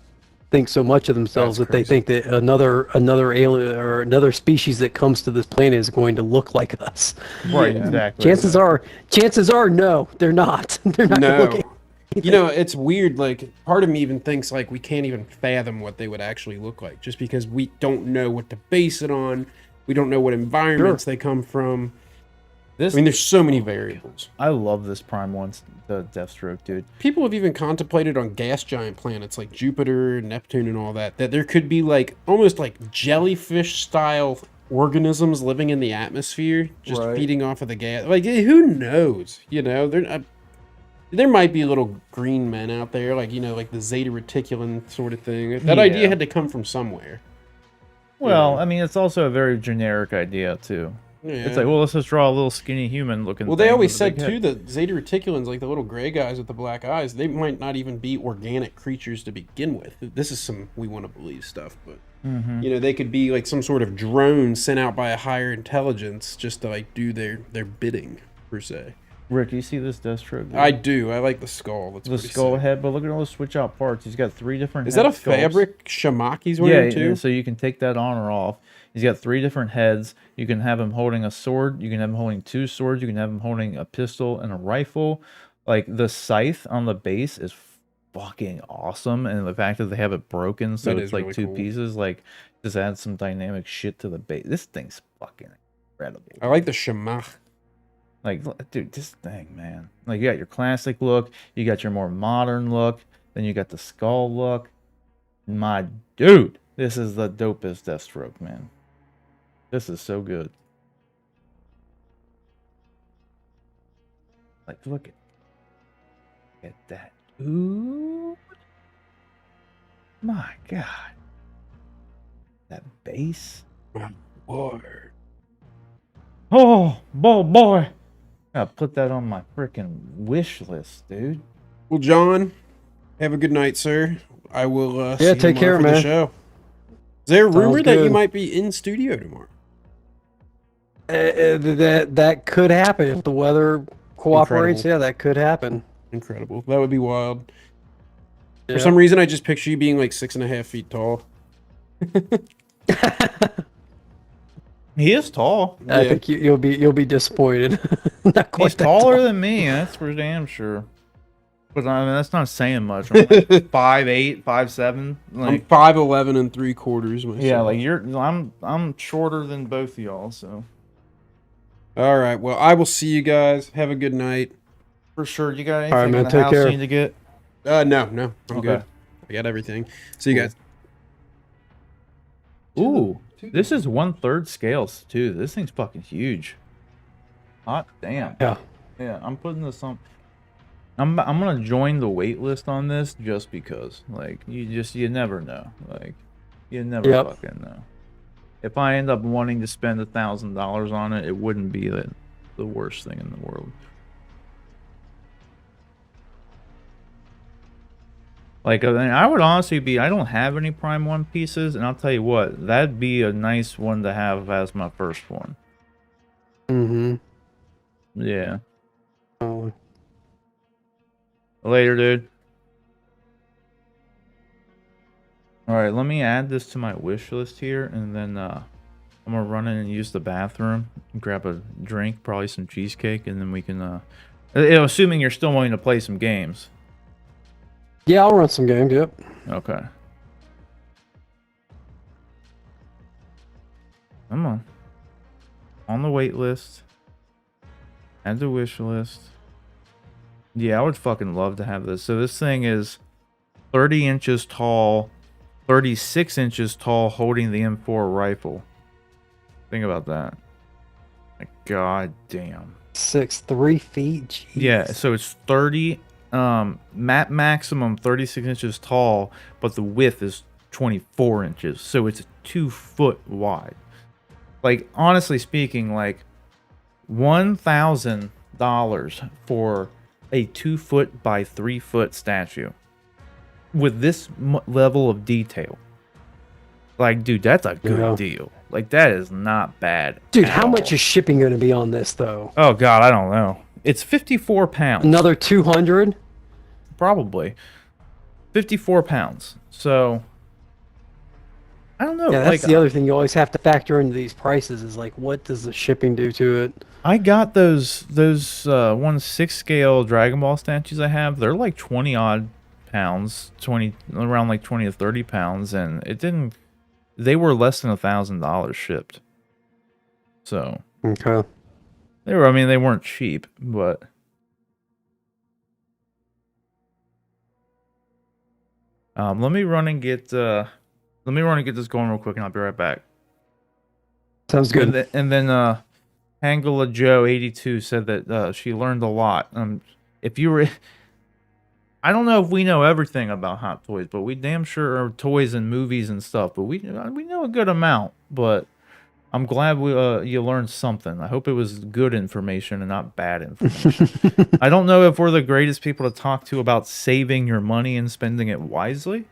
think so much of themselves That's that they think that another alien or another species that comes to this planet is going to look like us. Right, Yeah. exactly. Chances are no, they're not. They're not No. looking. You know, it's weird. Like, part of me even thinks like we can't even fathom what they would actually look like, just because we don't know what to base it on. We don't know what environments they come from. This, I mean, there's so many variables. I love this Prime One, the Deathstroke, dude. People have even contemplated on gas giant planets like Jupiter, Neptune, and all that there could be like almost like jellyfish style organisms living in the atmosphere, just Right. feeding off of the gas. Like, who knows? You know, there might be little green men out there, like like the Zeta Reticulum sort of thing. That idea Yeah. had to come from somewhere. Well, I mean, it's also a very generic idea too. Yeah. It's like, well, let's just draw a little skinny human looking. Well, they thing always with a said big too head. that Zeta Reticulans, like the little gray guys with the black eyes, they might not even be organic creatures to begin with. This is some we want to believe stuff, but they could be like some sort of drone sent out by a higher intelligence just to like do their bidding per se. Rick, you see this Deathstroke? dude? I do. I like the skull. That's the pretty skull sick. head, but look at all the switch out parts. He's got 3 different. Is that a head sculpts. fabric Shamak he's Yeah, wearing too? so you can take that on or off. He's got 3 different heads. You can have him holding a sword. You can have him holding 2 swords. You can have him holding a pistol and a rifle. Like the scythe on the base is fucking awesome, and the fact that they have it broken, so That it's is like really 2 cool. pieces, like just adds some dynamic shit to the base. This thing's fucking incredible. I like the Shamak. Like, dude, this thing, man. Like, you got your classic look, you got your more modern look, then you got the skull look. My dude, this is the dopest Deathstroke, man. This is so good. Like, look at that. Ooh. My God. That bass. Word. Oh, boy. Gotta put that on my freaking wish list, dude. Well, John, have a good night, sir. I will see you take care, tomorrow for the man. show. Is there a Sounds rumor that you good. might be in studio tomorrow? That could happen if the weather cooperates. Incredible. Yeah, that could happen. Incredible. That would be wild. Yeah. For some reason, I just picture you being like 6.5 feet tall. He is tall. I Yeah. think you'll be disappointed. Not quite He's that taller tall. than me, that's for damn sure. But I mean, that's not saying much. I'm like 5'8", 5'7". I'm Like, 5'11" and 3/4 myself. yeah, like I'm shorter than both of y'all, so All right. Well, I will see you guys. Have a good night. for sure. You got anything All right, man, in the take house care. you need to get? No, I'm Okay. good. I got everything. See you Cool. guys. Ooh, this is 1/3 scales too. This thing's fucking huge. Hot damn. Yeah. Yeah, I'm putting this on. I'm gonna join the wait list on this just because. Like, you never know. Like, you never Yep. fucking know. If I end up wanting to spend $1,000 on it, it wouldn't be the worst thing in the world. Like, I mean, I would honestly be. I don't have any Prime 1 pieces, and I'll tell you what, that'd be a nice one to have as my first one. Yeah. Oh, Later, dude. All right, let me add this to my wish list here, and then I'm gonna run in and use the bathroom, grab a drink, probably some cheesecake, and then we can. Assuming you're still wanting to play some games. yeah, I'll run some games. Yep. Okay. Come on. On the wait list. Add to wish list. Yeah, I would fucking love to have this. So this thing is 30 inches tall, 36 inches tall, holding the M4 rifle. Think about that. Like, god damn. 3 feet. Jeez. Yeah, so it's 30, maximum 36 inches tall, but the width is 24 inches. So it's 2 foot wide. Like, honestly speaking, like, $1,000 for a 2 foot by 3 foot statue with this level of detail. Like, dude, that's a good deal. Like, that is not bad. Dude, how much is shipping going to be on this, though? Oh, God, I don't know. It's 54 pounds. Another 200? Probably. 54 pounds. So, I don't know. Yeah, that's like, the other thing you always have to factor into these prices is, like, what does the shipping do to it? I got those 1/6 scale Dragon Ball statues I have. They're like 20 odd pounds, around like 20 to 30 pounds, and they were less than $1,000 shipped. So Okay. they weren't cheap, but let me run and get this going real quick, and I'll be right back. Sounds good. And then Hangula Joe 82 said that she learned a lot. If you were, I don't know if we know everything about Hot Toys, but we damn sure are toys and movies and stuff. But we know a good amount. But I'm glad you learned something. I hope it was good information and not bad information. I don't know if we're the greatest people to talk to about saving your money and spending it wisely.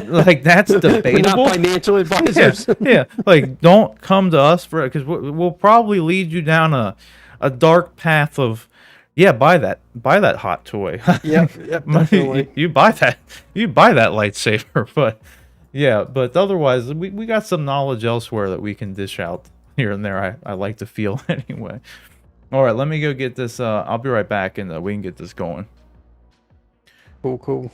Like, that's debatable. We're not financial advisors. Yeah, like, don't come to us for it, because we'll probably lead you down a dark path of, yeah, buy that hot toy. Yep, definitely. you buy that lightsaber. But yeah, but otherwise we got some knowledge elsewhere that we can dish out here and there. I like to feel anyway. All right, let me go get this. I'll be right back, and we can get this going. Cool.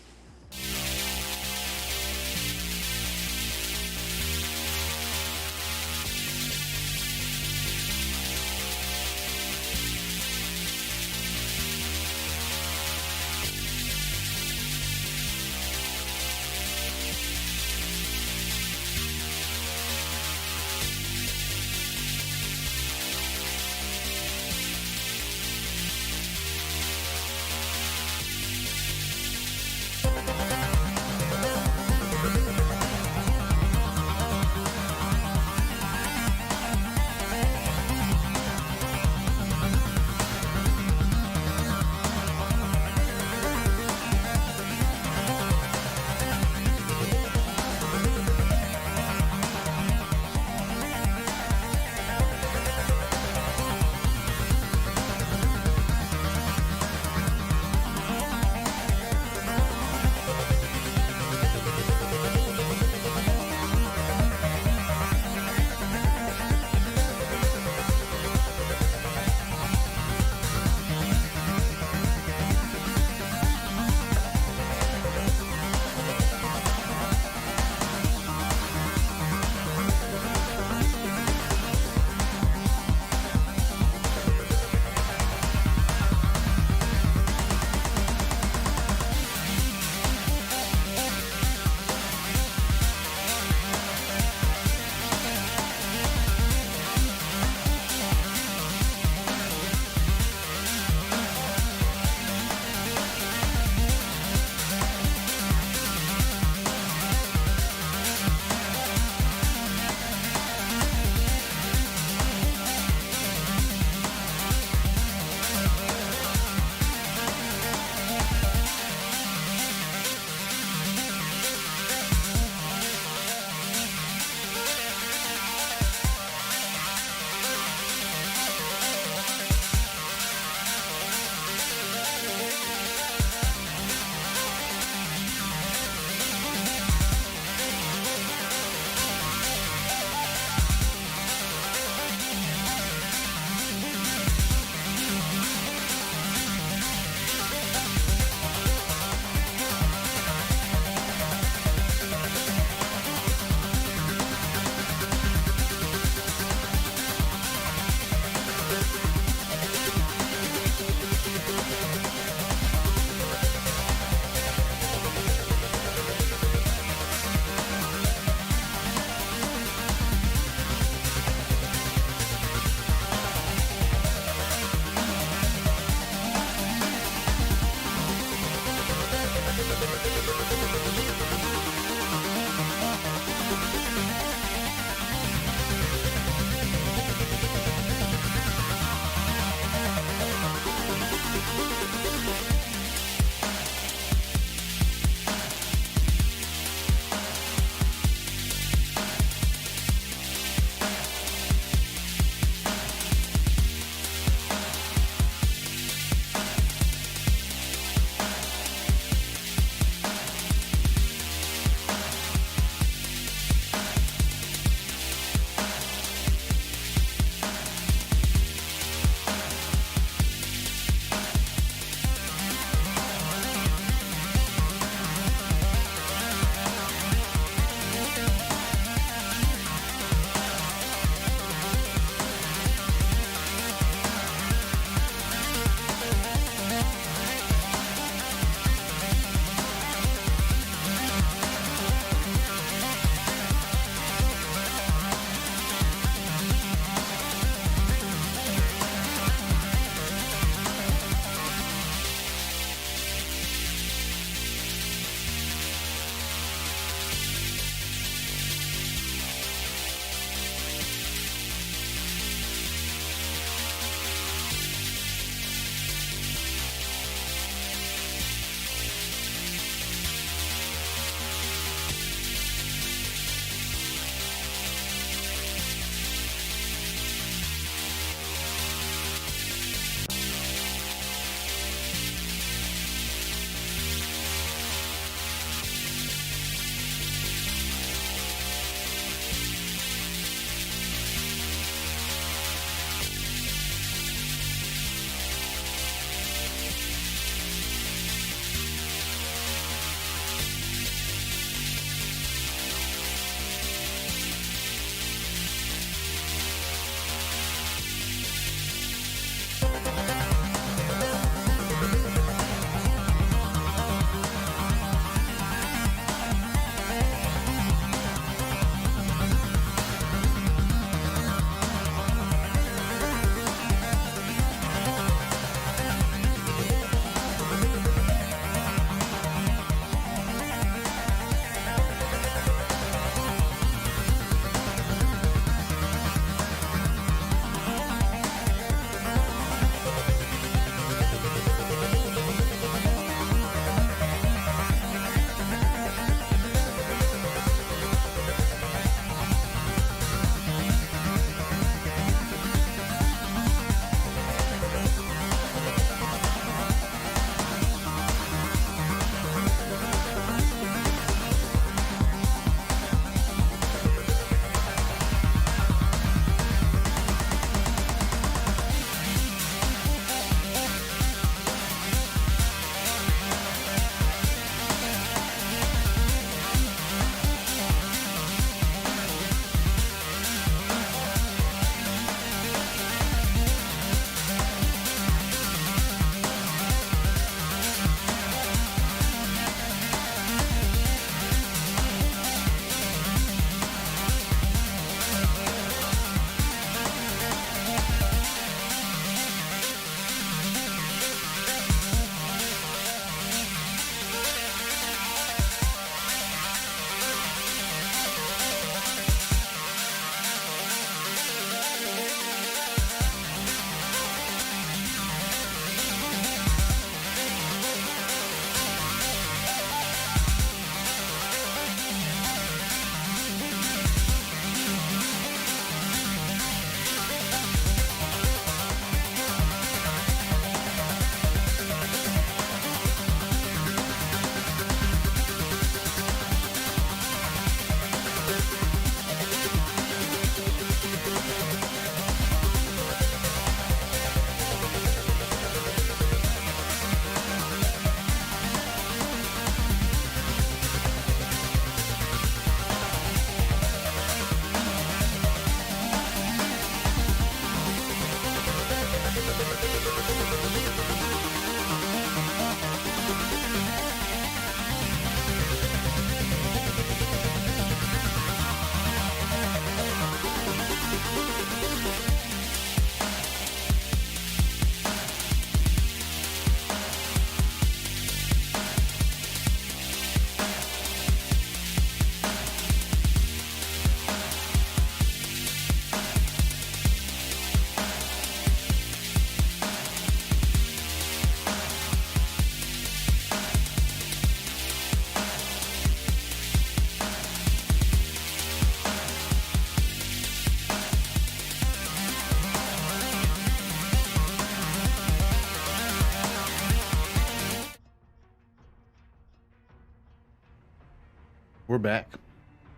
We're back.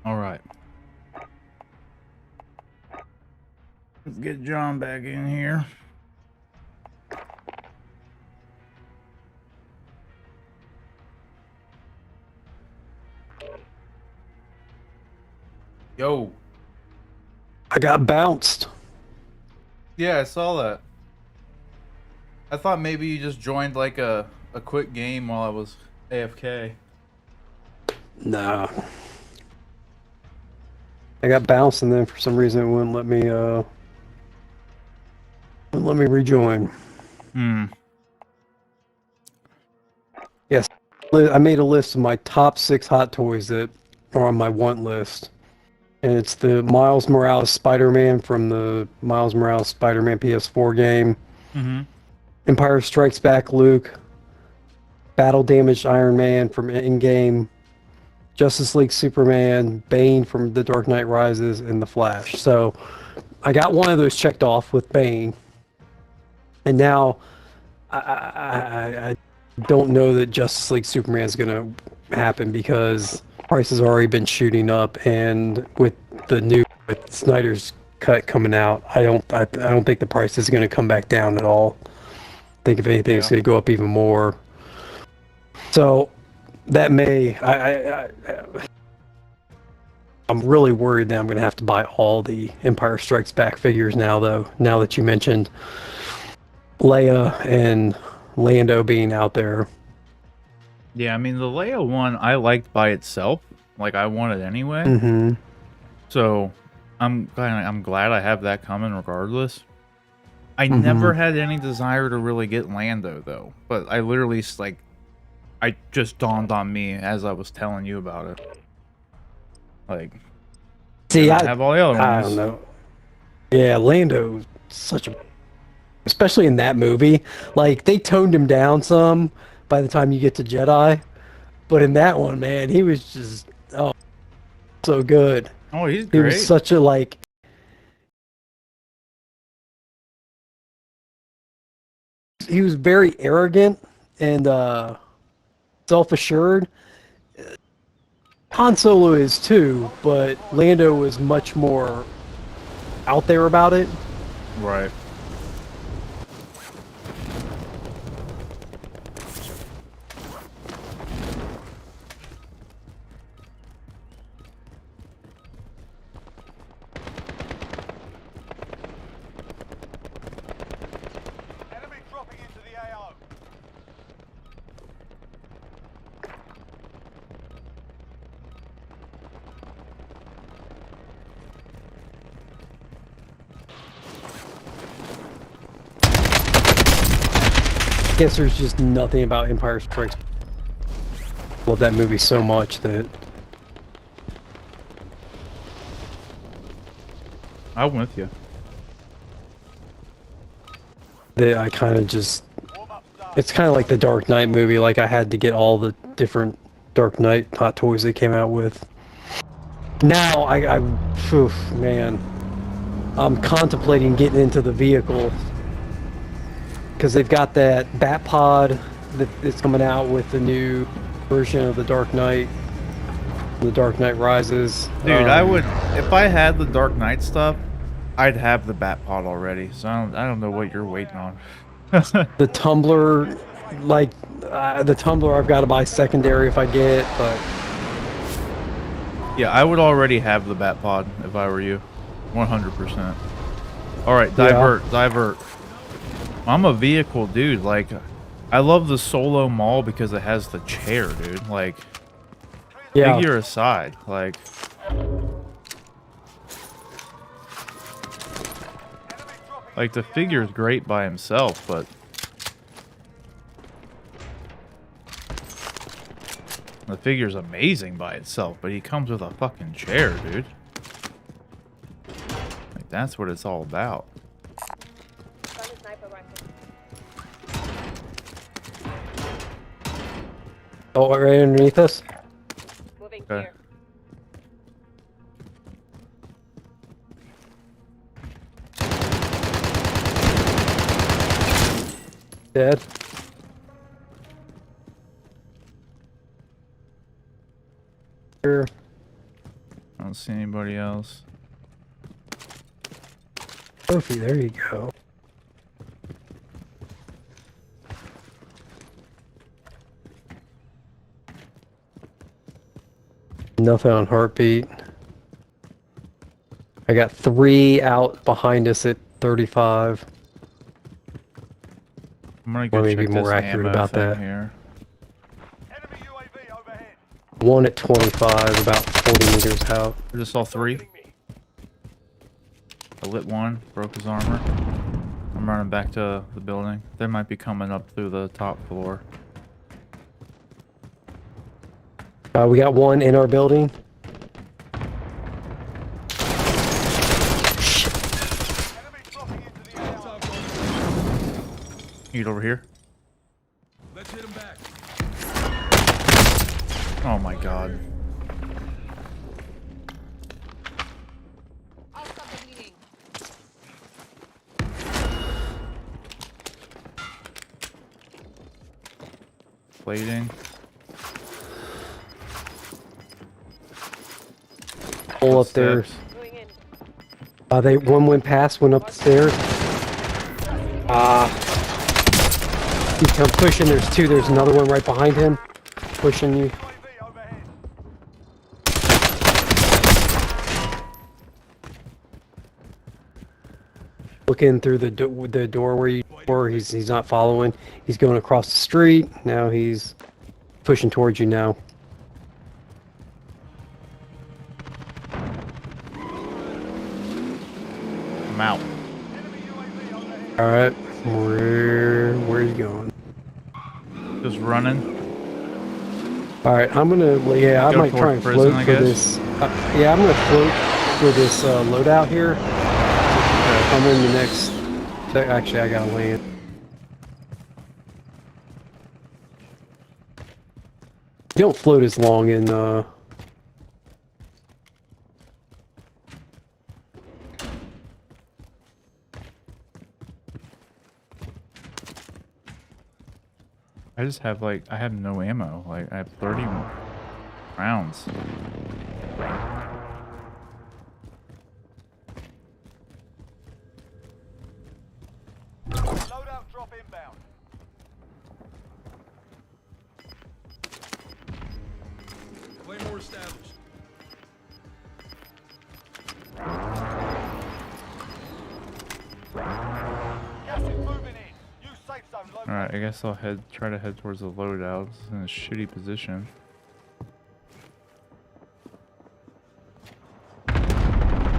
All right. Let's get John back in here. Yo. I got bounced. Yeah, I saw that. I thought maybe you just joined like a quick game while I was AFK. Nah. I got bounced, and then for some reason it wouldn't let me rejoin. Yes, I made a list of my top 6 hot toys that are on my want list, and it's the Miles Morales Spider-Man from the Miles Morales Spider-Man PS4 game, Empire Strikes Back Luke, Battle Damaged Iron Man from in-game, Justice League Superman, Bane from The Dark Knight Rises, and The Flash. So I got one of those checked off with Bane, and now I don't know that Justice League Superman is going to happen because price has already been shooting up, and with Snyder's cut coming out, I don't think the price is going to come back down at all. I think if anything, it's going to go up even more. So that may I'm really worried that I'm going to have to buy all the Empire Strikes Back figures now, though. Now that you mentioned Leia and Lando being out there. Yeah, I mean the Leia one I liked by itself. Like I want it anyway. So I'm glad I have that coming regardless. I never had any desire to really get Lando though, but I literally I just dawned on me as I was telling you about it. Like, see, I have all the other ones. I don't know. Yeah, Lando, especially in that movie, like they toned him down some by the time you get to Jedi, but in that one, man, he was just so good. Oh, he's great. He was such a he was very arrogant and self-assured. Han Solo is too, but Lando was much more out there about it. Right. Enemy dropping into the AO. I guess there's just nothing about Empire Strikes. I love that movie so much that I'm with you. I kind of just. It's kind of like the Dark Knight movie. Like I had to get all the different Dark Knight hot toys they came out with. Now man, I'm contemplating getting into the vehicle because they've got that Bat Pod that's coming out with the new version of the Dark Knight. The Dark Knight Rises. Dude, I would, if I had the Dark Knight stuff, I'd have the Bat Pod already. So I don't know what you're waiting on. The Tumbler, the Tumbler I've got to buy secondary if I get, but yeah, I would already have the Bat Pod if I were you. 100%. Alright, divert. I'm a vehicle dude. Like, I love the Solo Mall because it has the chair, dude. Like, yeah. figure aside, like, the figure's great by himself, but the figure's amazing by itself, but he comes with a fucking chair, dude. Like, that's what it's all about. Oh, right underneath us? Moving Okay. here. Dead. Here. don't see anybody else. Trophy, there you go. Nothing on heartbeat. I got 3 out behind us at 35. I'm gonna go Or check maybe this more accurate ammo about thing that. here. Enemy UAV overhead. 1 at 25, about 40 meters out. I just saw 3. I lit 1, broke his armor. I'm running back to the building. They might be coming up through the top floor. We got 1 in our building. Enemy dropping into the AO. Get over here. Let's hit him back. Oh my god. I'll stop the bleeding. Plating. Pull up there. Steps. Going in. They 1 went past, went up the stairs. You come pushing, there's 2, there's another one right behind him. Pushing you. UAV overhead. Looking through the door where you were, he's not following. He's going across the street. Now he's pushing towards you now. I'm out. Enemy UAV overhead. All right, where are you going? Just running. All right, I'm gonna I Go might try and towards prison, float I for guess? this. Yeah, I'm gonna float for this loadout here. I'm in the next. Actually, I gotta land. You don't float as long in. I just have like, I have no ammo. Like, I have 30 rounds. Loadout drop inbound. Claymore established. Gas is moving in. Use safe zone located. Alright, I guess I'll try to head towards the loadout. It's in a shitty position.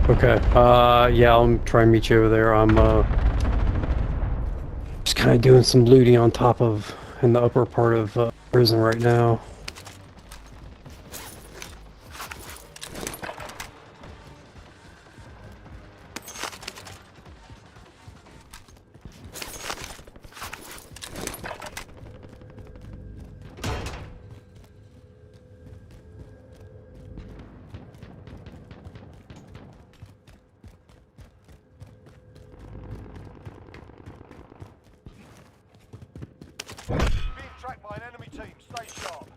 Okay. Yeah, I'll try and meet you over there. I'm just kind of doing some looting on top of in the upper part of prison right now. Being tracked by an enemy team. Stay sharp.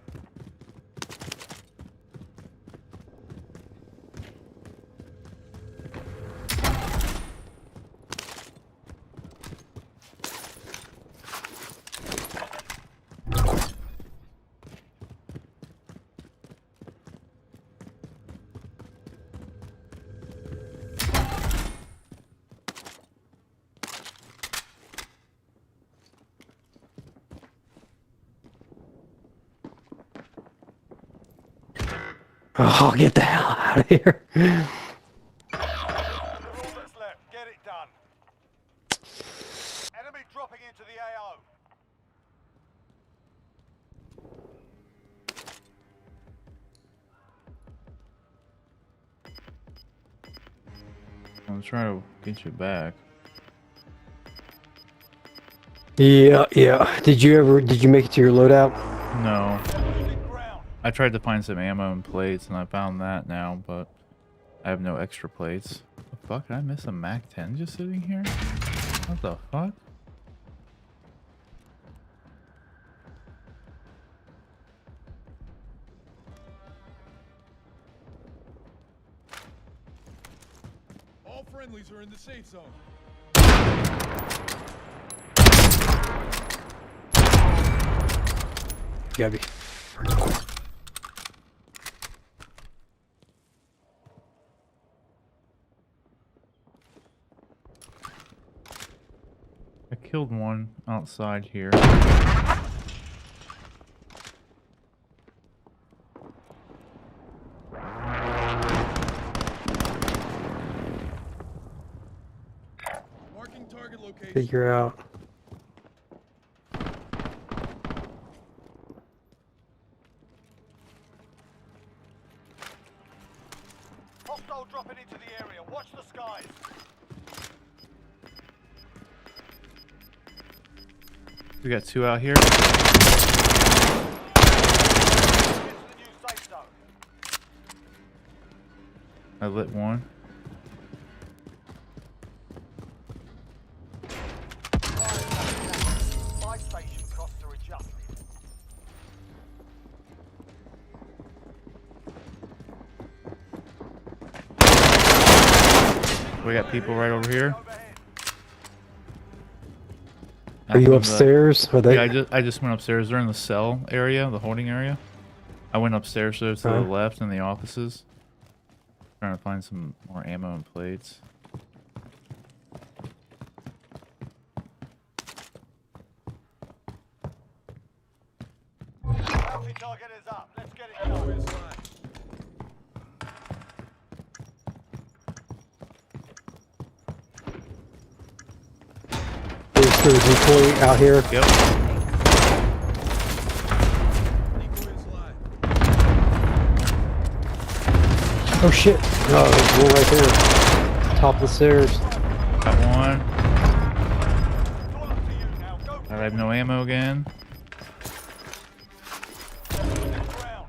Oh, get the hell out of here. That's all that's left. Get it done. Enemy dropping into the AO. I'm trying to get you back. Yeah. Did you make it to your loadout? No. Losing ground. I tried to find some ammo and plates, and I found that now, but I have no extra plates. The fuck? Did I miss a MAC-10 just sitting here? What the fuck? friendlies are in the safe zone. Gabby. I killed one outside here. Marking target location. Figure out. Hostile dropping into the area. Watch the skies. We got 2 out here. Get to the new safe zone. I lit one. Buy station costs are adjusted. We got people right over here. Overhead. Are you Nothing but- upstairs? Are they? Yeah, I just went upstairs. They're in the cell area, the holding area. I went upstairs to the Huh? left in the offices. Trying to find some more ammo and plates. Bounty target is up. Let's get it going. Where's line? There's employee out here. Yep. Decoy is live. Oh shit! No, there's one right there. Top of the stairs. Got one. It's all up to you now. Go I have no ammo again. to the ground.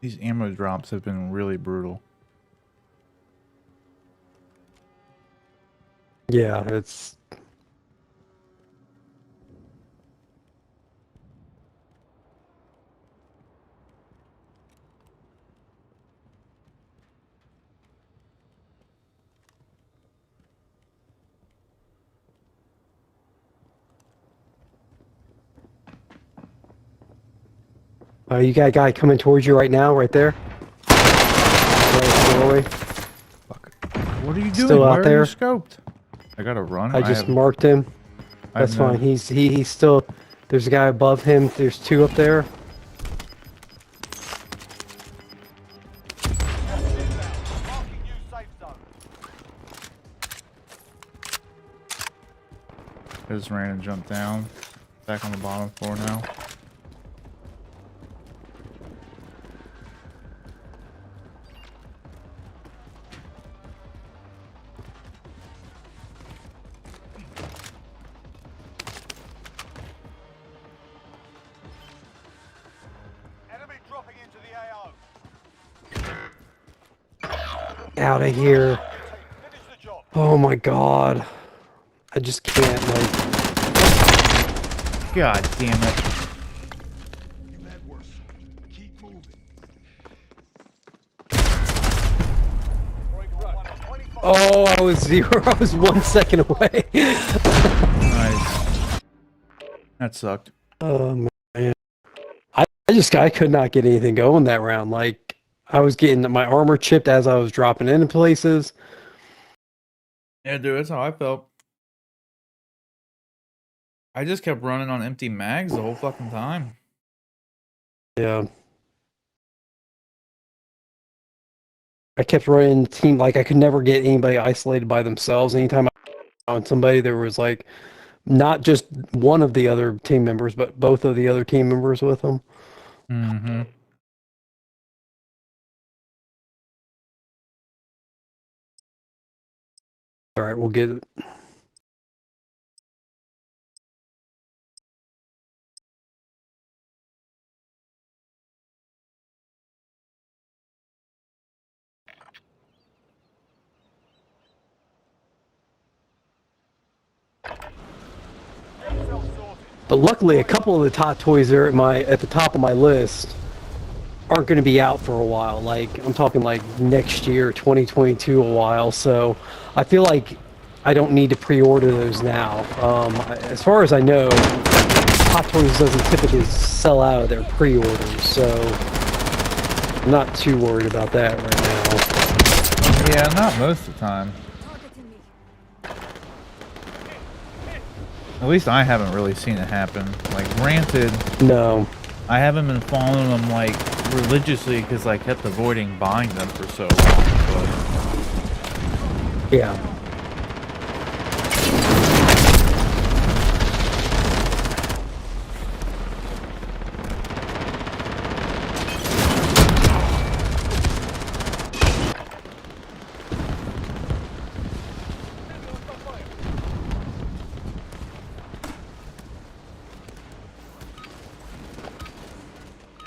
These ammo drops have been really brutal. Yeah, it's. You got a guy coming towards you right now, right there. Right, doorway. What are you doing? Still Why out are there? you scoped? I gotta run. I just have- marked him. I have That's no- fine. He's still. There's a guy above him. There's 2 up there. Marking new safe zone. I just ran and jumped down. Back on the bottom floor now. Enemy dropping into the AO. Out of here. Finish the job. Oh my god. I just can't, like. God damn it. You had worse. Keep moving. Oh, I was 0. I was 1 second away. Nice. That sucked. Oh man. I could not get anything going that round. Like, I was getting my armor chipped as I was dropping into places. Yeah, dude, that's how I felt. I just kept running on empty mags the whole fucking time. Yeah. I kept running team, like I could never get anybody isolated by themselves. Anytime I found somebody, there was like not just one of the other team members, but both of the other team members with them. Mm-hmm. All right, we'll get it. But luckily, a couple of the top toys there at the top of my list aren't going to be out for a while. Like, I'm talking like next year, 2022, a while. So I feel like I don't need to pre-order those now. As far as I know, Hot Toys doesn't typically sell out of their pre-orders, so I'm not too worried about that right now. Yeah, not most of the time. Targeting me. At least I haven't really seen it happen. Like, granted, No. I haven't been following them like religiously because I kept avoiding buying them for so long. Yeah.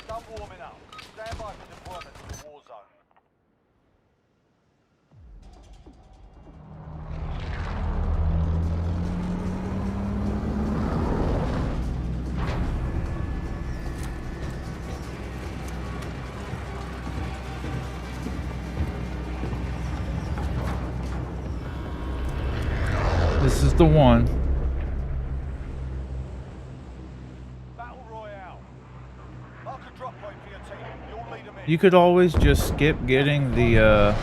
Done warming up. Stand by for deployment to the war zone. This is the one. Battle Royale. Mark a drop point for your team. You'll lead them in. You could always just skip getting the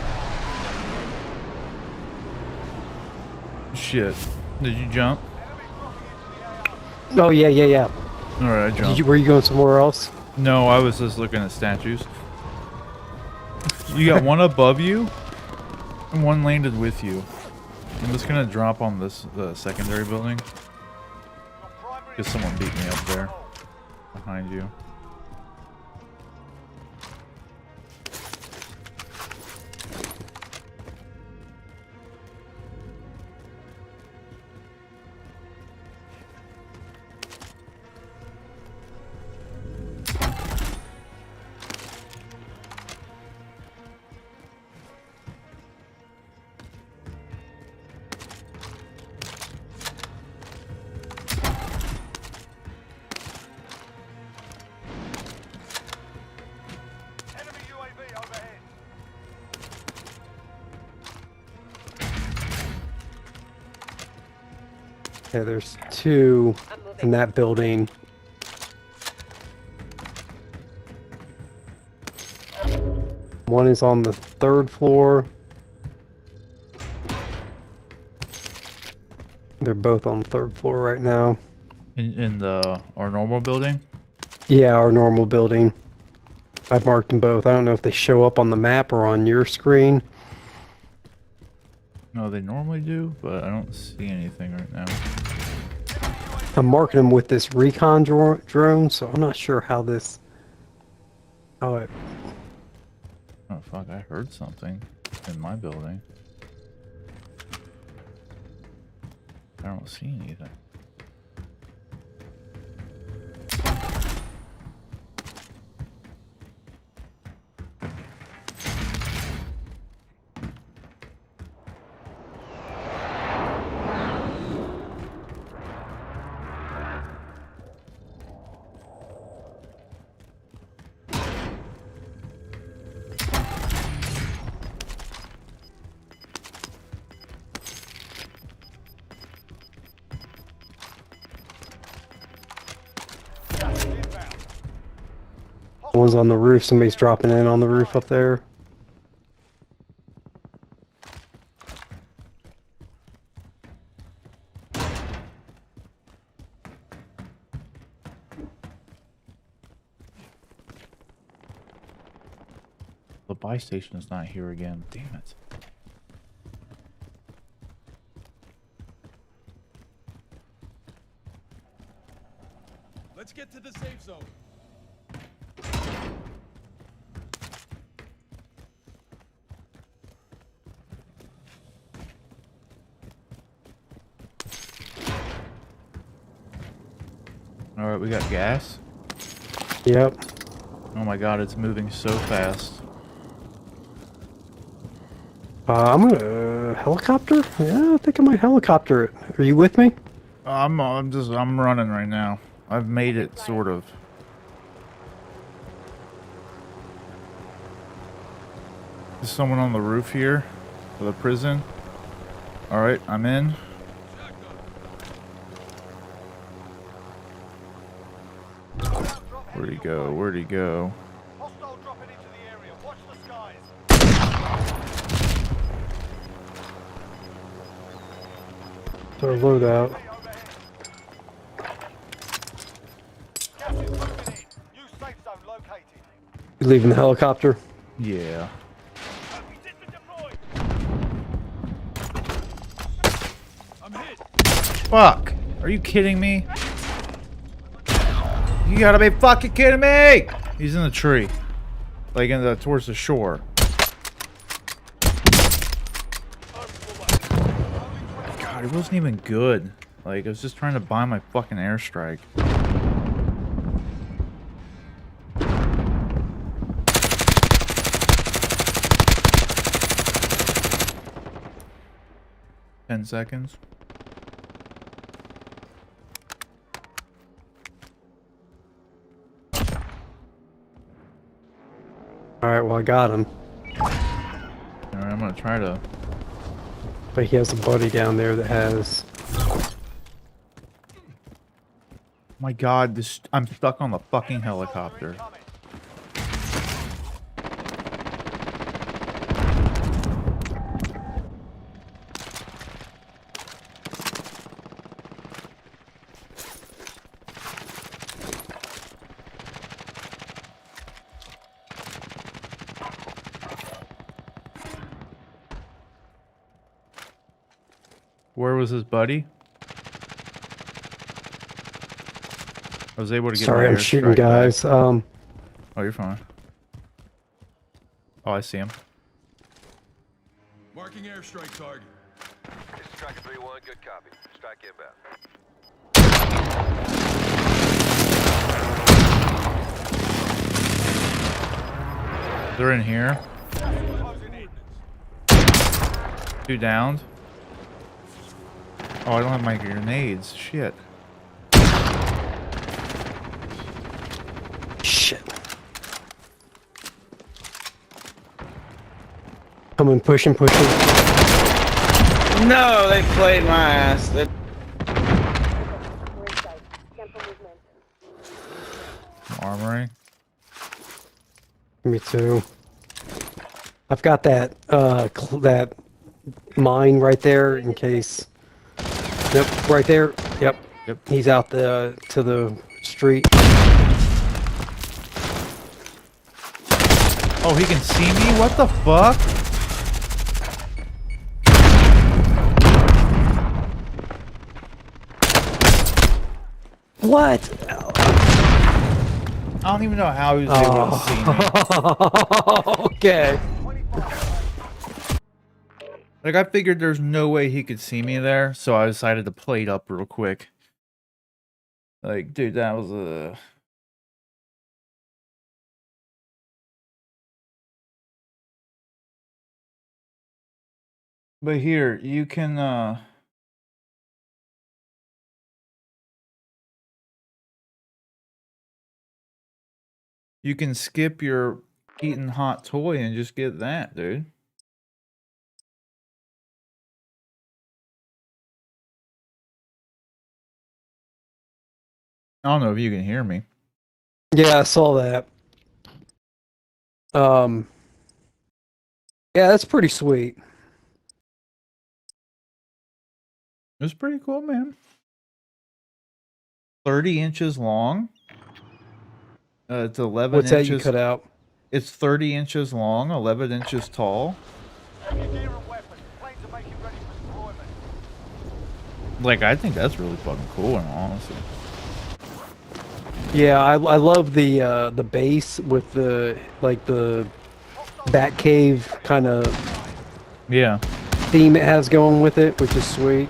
shit. Did you jump? Oh, yeah, yeah, yeah. Alright, I jumped. Were you going somewhere else? No, I was just looking at statues. You got one above you, and one landed with you. I'm just gonna drop on the secondary building. Your primary Because someone beat me up there. Behind you. enemy UAV overhead. Yeah, there's two I'm moving. in that building. One is on the 3rd floor. They're both on the 3rd floor right now. In our normal building? Yeah, our normal building. I've marked them both. I don't know if they show up on the map or on your screen. No, they normally do, but I don't see anything right now. I'm marking them with this recon drone, so I'm not sure how it. Oh fuck, I heard something in my building. I don't see anything. Gas is inbound. One's on the roof. Somebody's dropping in on the roof up there. The buy station is not here again. Damn it. Let's get to the safe zone. Alright, we got gas. Yep. Oh my god, it's moving so fast. I'm gonna helicopter. Yeah, I think I might helicopter it. Are you with me? I'm running right now. I've made it sort of. There's someone on the roof here of the prison. All right, I'm in. Where'd he go? Where'd he go? Hostile dropping into the area. Watch the skies. Their loadout. Gas is moving in. New safe zone located. You leaving the helicopter? Yeah. I'm hit. Fuck! Are you kidding me? You gotta be fucking kidding me! He's in the tree. Like in the towards the shore. God, it wasn't even good. Like I was just trying to buy my fucking airstrike. Ten seconds. Alright, well I got him. Alright, I'm gonna try to. But he has a buddy down there that has... My God, this I'm stuck on the fucking helicopter. Where was his buddy? I was able to get. Sorry, my I'm shooting airstrike back. guys. Oh, you're fine. Oh, I see him. Marking airstrike target. This is Tracker 3-1. Good copy. Strike inbound. They're in here. Closing in. Two downed. Oh, I don't have my grenades. Shit. Shit. Coming, pushing. No, they played my ass. Armory. Me too. I've got that that mine right there in case. Yep, right there. Yep. Yep. He's out to the street. Oh, he can see me? What the fuck? What? I don't even know how he was able to see me. Okay. Like, I figured there's no way he could see me there, so I decided to play it up real quick. Like, dude, that was a... But here, you can, you can skip your eating hot toy and just get that, dude. I don't know if you can hear me. Yeah, I saw that. Yeah, that's pretty sweet. It was pretty cool, man. 30 inches long. It's 11 What's that inches. you cut out? It's 30 inches long, 11 inches tall. Have your gear and weapons. Planes are making ready for deployment. Like, I think that's really fucking cool, in all honesty. Yeah, I love the base with the like the Batcave kind of Yeah. theme it has going with it, which is sweet.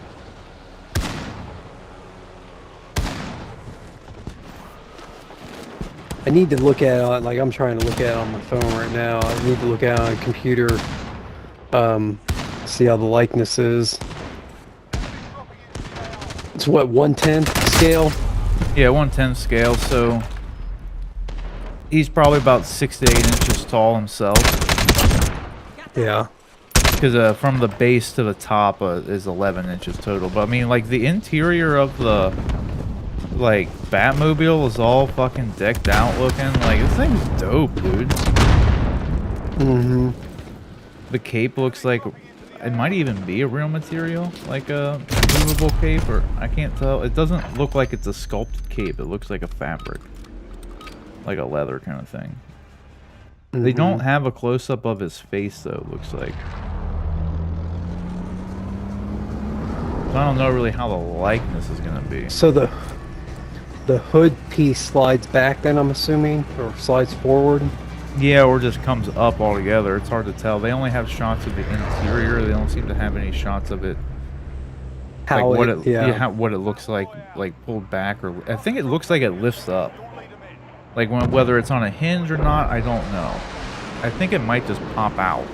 I need to look at it, like I'm trying to look at it on my phone right now. I need to look at it on a computer, see how the likeness is. It's what, 1/10 scale? Yeah, 110 scale. So he's probably about 6 to 8 inches tall himself. Yeah. Because from the base to the top is 11 inches total. But I mean, like the interior of the like Batmobile is all fucking decked out looking. Like this thing's dope, dude. Mm-hmm. The cape looks like it might even be a real material, like a movable cape, or I can't tell. It doesn't look like it's a sculpted cape. It looks like a fabric, like a leather kind of thing. They don't have a close-up of his face, though, it looks like. So I don't know really how the likeness is going to be. So the hood piece slides back then, I'm assuming, or slides forward? Yeah, or just comes up altogether. It's hard to tell. They only have shots of the interior. They don't seem to have any shots of it. How like what it, yeah. what it looks like pulled back, or I think it looks like it lifts up. Like whether it's on a hinge or not, I don't know. I think it might just pop out.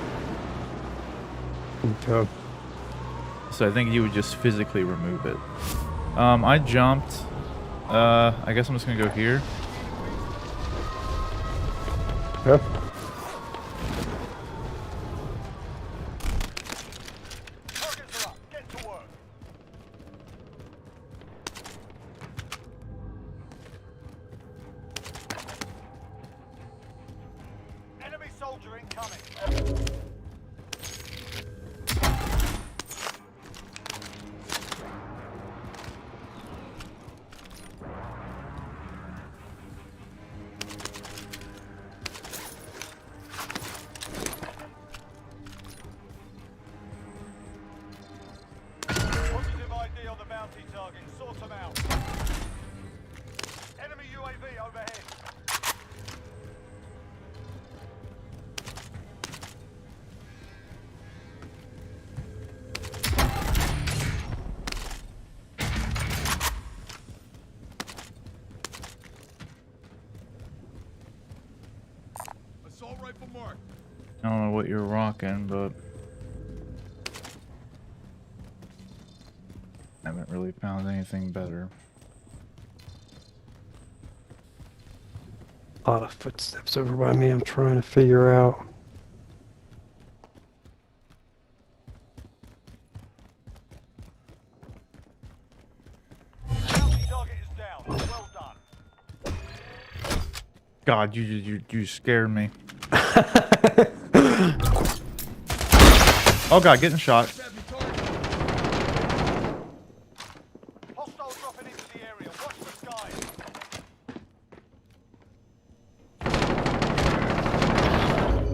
Okay. So I think you would just physically remove it. I jumped. I guess I'm just gonna go here. Yeah. Targets are up. Get to work. Enemy soldier incoming. Positive ID on the bounty target. Sort them out. Enemy UAV overhead. Assault rifle mark. I don't know what you're rocking, but I haven't really found anything better. A lot of footsteps over by me. I'm trying to figure out. Bounty target is down. Well done. God, you scared me. Oh God, getting shot. Hostile dropping into the area. Watch the skies.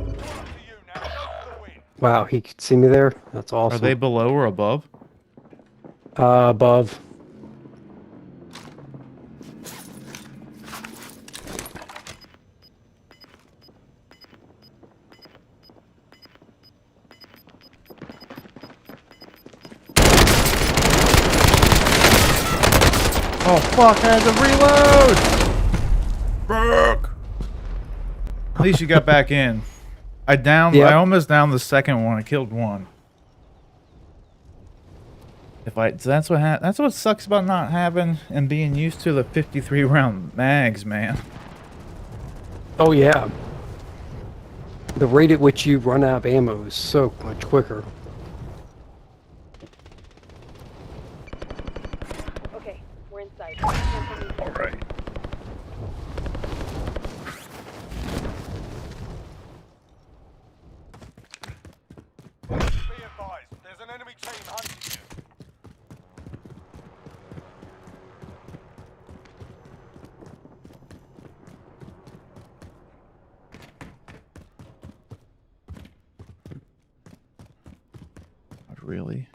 It's all up to you now. Go for the win. Wow, he could see me there. That's awesome. Are they below or above? Above. Oh fuck, I had to reload! Fuck! At least you got back in. I almost downed the second one. I killed one. That's what sucks about not having and being used to the 53 round mags, man. Oh yeah. The rate at which you run out of ammo is so much quicker. Okay, we're inside. All right. Be advised. There's an enemy team hunting you. Not really.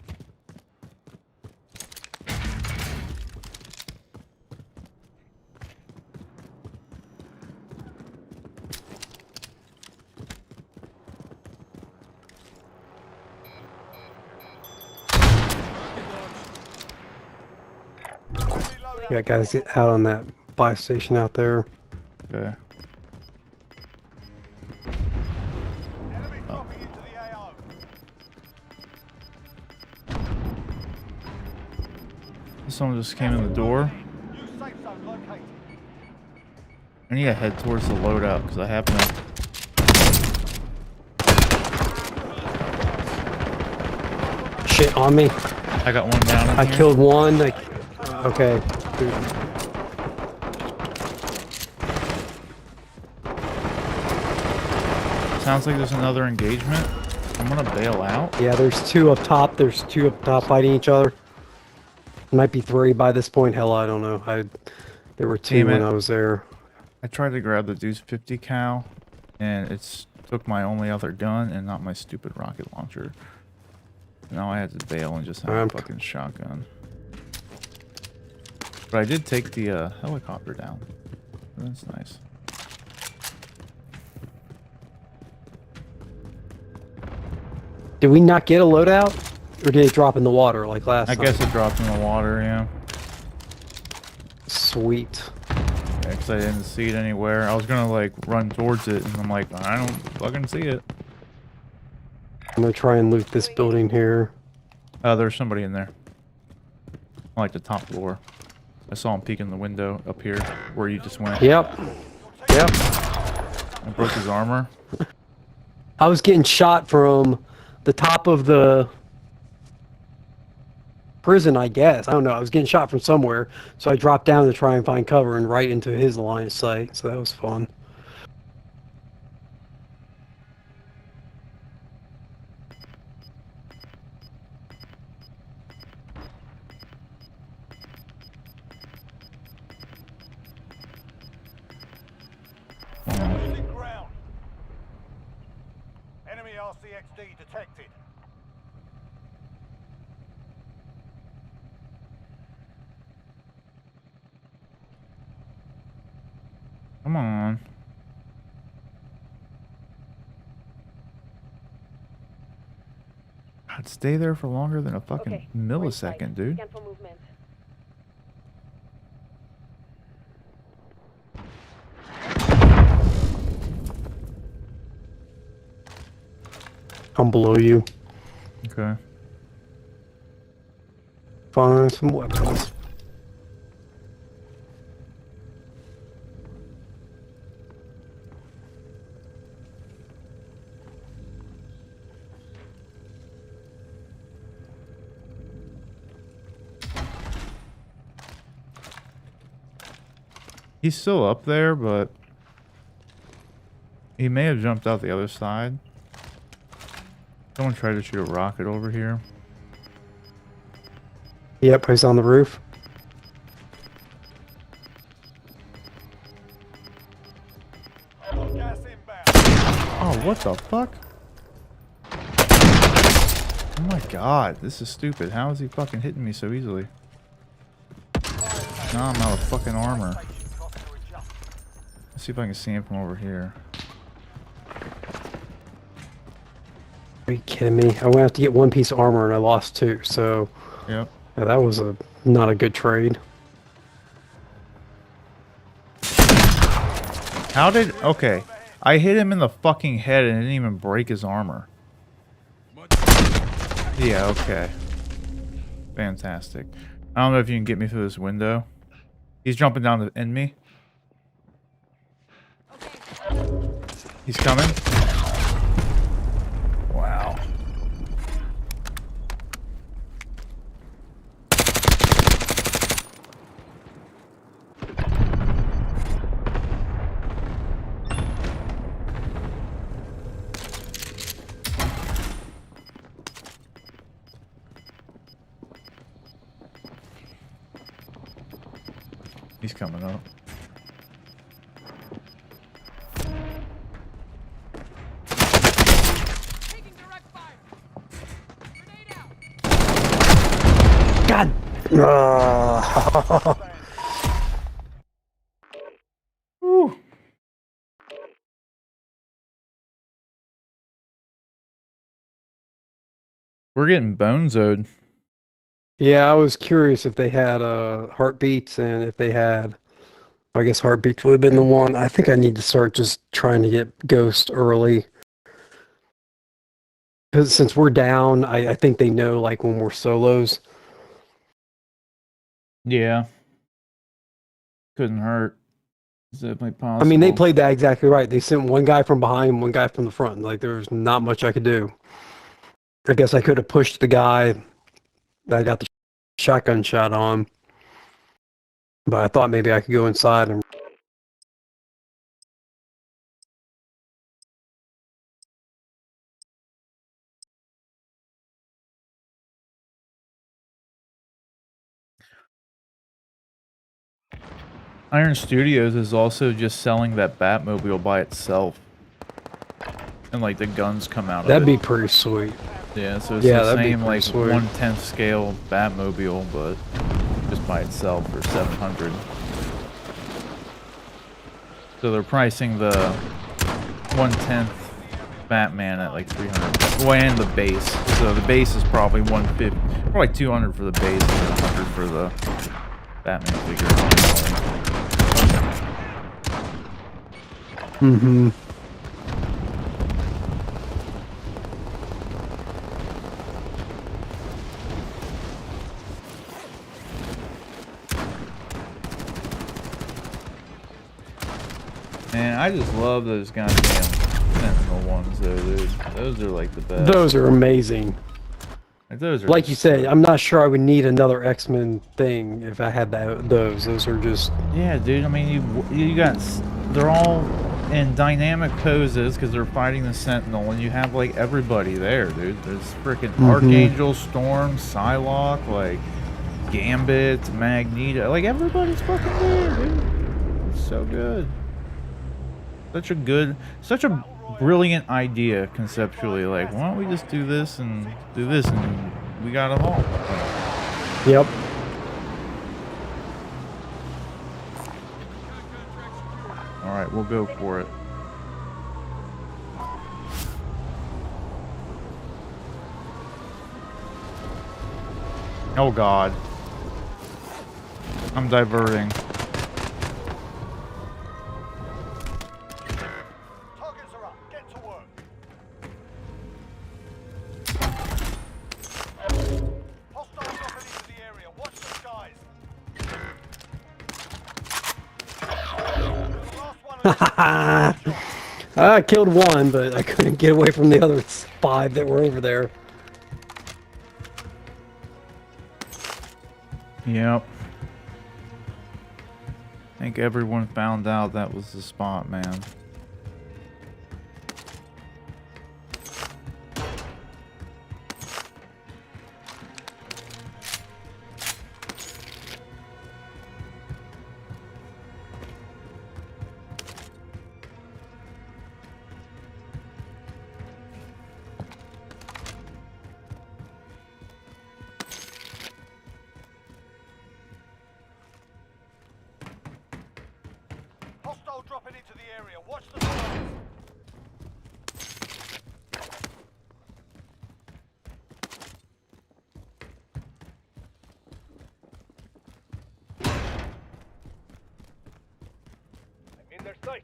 Yeah, guys, get out on that buy station out there. Okay. Enemy dropping into the AO. Someone just came in the door. New safe zone located. I need to head towards the loadout because I have no. Shit on me. I got one down. In I here. killed one. Okay. Sounds like there's another engagement. I'm gonna bail out. Yeah, there's two up top. There's two up top fighting each other. Might be three by this point. Hell, I don't know. There were two Damn when it. I was there. I tried to grab the Deuce 50 cal, and it's took my only other gun and not my stupid rocket launcher. Now I had to bail and just have a fucking shotgun. But I did take the helicopter down. That's nice. Did we not get a loadout? Or did it drop in the water like last I time? guess it dropped in the water, yeah. Sweet. Yeah, because I didn't see it anywhere. I was gonna like run towards it, and I'm like, I don't fucking see it. I'm gonna try and loot this building here. There's somebody in there. On, like the top floor. I saw him peeking the window up here where you just went. Yep. Yep. I broke his armor. I was getting shot from the top of the prison, I guess. I don't know. I was getting shot from somewhere, so I dropped down to try and find cover and right into his line of sight. So that was fun. Losing ground. Enemy RCXD detected. Come on. I'd stay there for longer than a fucking Okay, we're inside. millisecond, dude. Scan for movement. I'm below you. Okay. Find some weapons. He's still up there, but he may have jumped out the other side. Someone tried to shoot a rocket over here. Yep, he's on the roof. Gas inbound. Oh, what the fuck? Oh my god, this is stupid. How is he fucking hitting me so easily? Now I'm out of fucking armor. Let's see if I can see him from over here. Are you kidding me? I went out to get one piece of armor and I lost two, so Yep. yeah, that was not a good trade. How did... Okay. I hit him in the fucking head and it didn't even break his armor. Yeah, okay. Fantastic. I don't know if you can get me through this window. He's jumping down to end me. He's coming. Wow. He's coming up. God. Whew. We're getting bonezoed. Yeah, I was curious if they had heartbeats and if they had, I guess heartbeats would have been the one. I think I need to start just trying to get Ghost early. Because since we're down, I think they know like when we're solos. Yeah. Couldn't hurt. Is definitely I possible. mean, they played that exactly right. They sent one guy from behind, one guy from the front. Like, there was not much I could do. I guess I could have pushed the guy that I got the shotgun shot on, but I thought maybe I could go inside and. Iron Studios is also just selling that Batmobile by itself. And like the guns come out That'd of be it. pretty sweet. Yeah, so it's Yeah, the that'd be same pretty like sweet. 1/10 scale Batmobile, but just by itself for 700. So they're pricing the 1/10 Batman at like 300. Well, and the base. So the base is probably 150, probably 200 for the base and 100 for the Batman figure. Mm-hmm. Man, I just love those goddamn Sentinel ones though, dude. Those are like the best. Those are amazing. Like, those are Like you just said, so- I'm not sure I would need another X-Men thing if I had that. Those are just. Yeah, dude. I mean, you got they're all in dynamic poses because they're fighting the Sentinel, and you have like everybody there, dude. There's freaking Archangel, Storm, Psylocke, like Gambit, Magneto, like everybody's fucking there, dude. It's so good. Such a brilliant idea conceptually. Like, why don't we just do this and we got them all. Yep. All right, we'll go for it. Oh God, I'm diverting. Targets are up. Get to work. Hostiles dropping into the area. Watch the skies. The last one of I killed one, but I couldn't get away from the other 5 that were over there. Yep. I think everyone found out that was the spot, man. hostile dropping into the area. Watch the skies. I'm in their sight.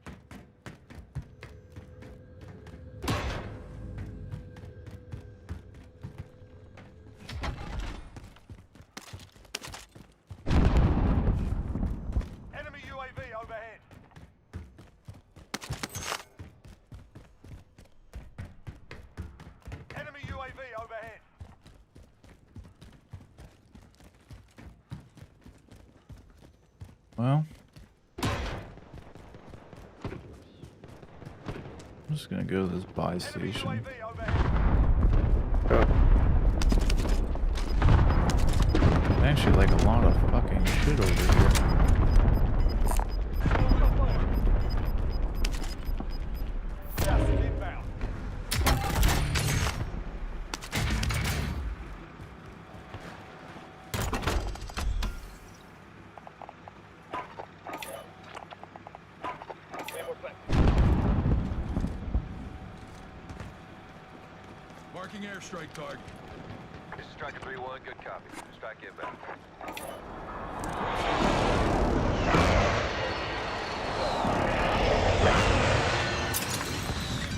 Enemy UAV overhead. Enemy UAV overhead. Well, I'm just gonna go to this buy Enemy station. UAV overhead. Actually, like a lot of fucking shit over here. Gas is inbound. Marking airstrike target. This is Striker 3-1, good copy. Strike inbound.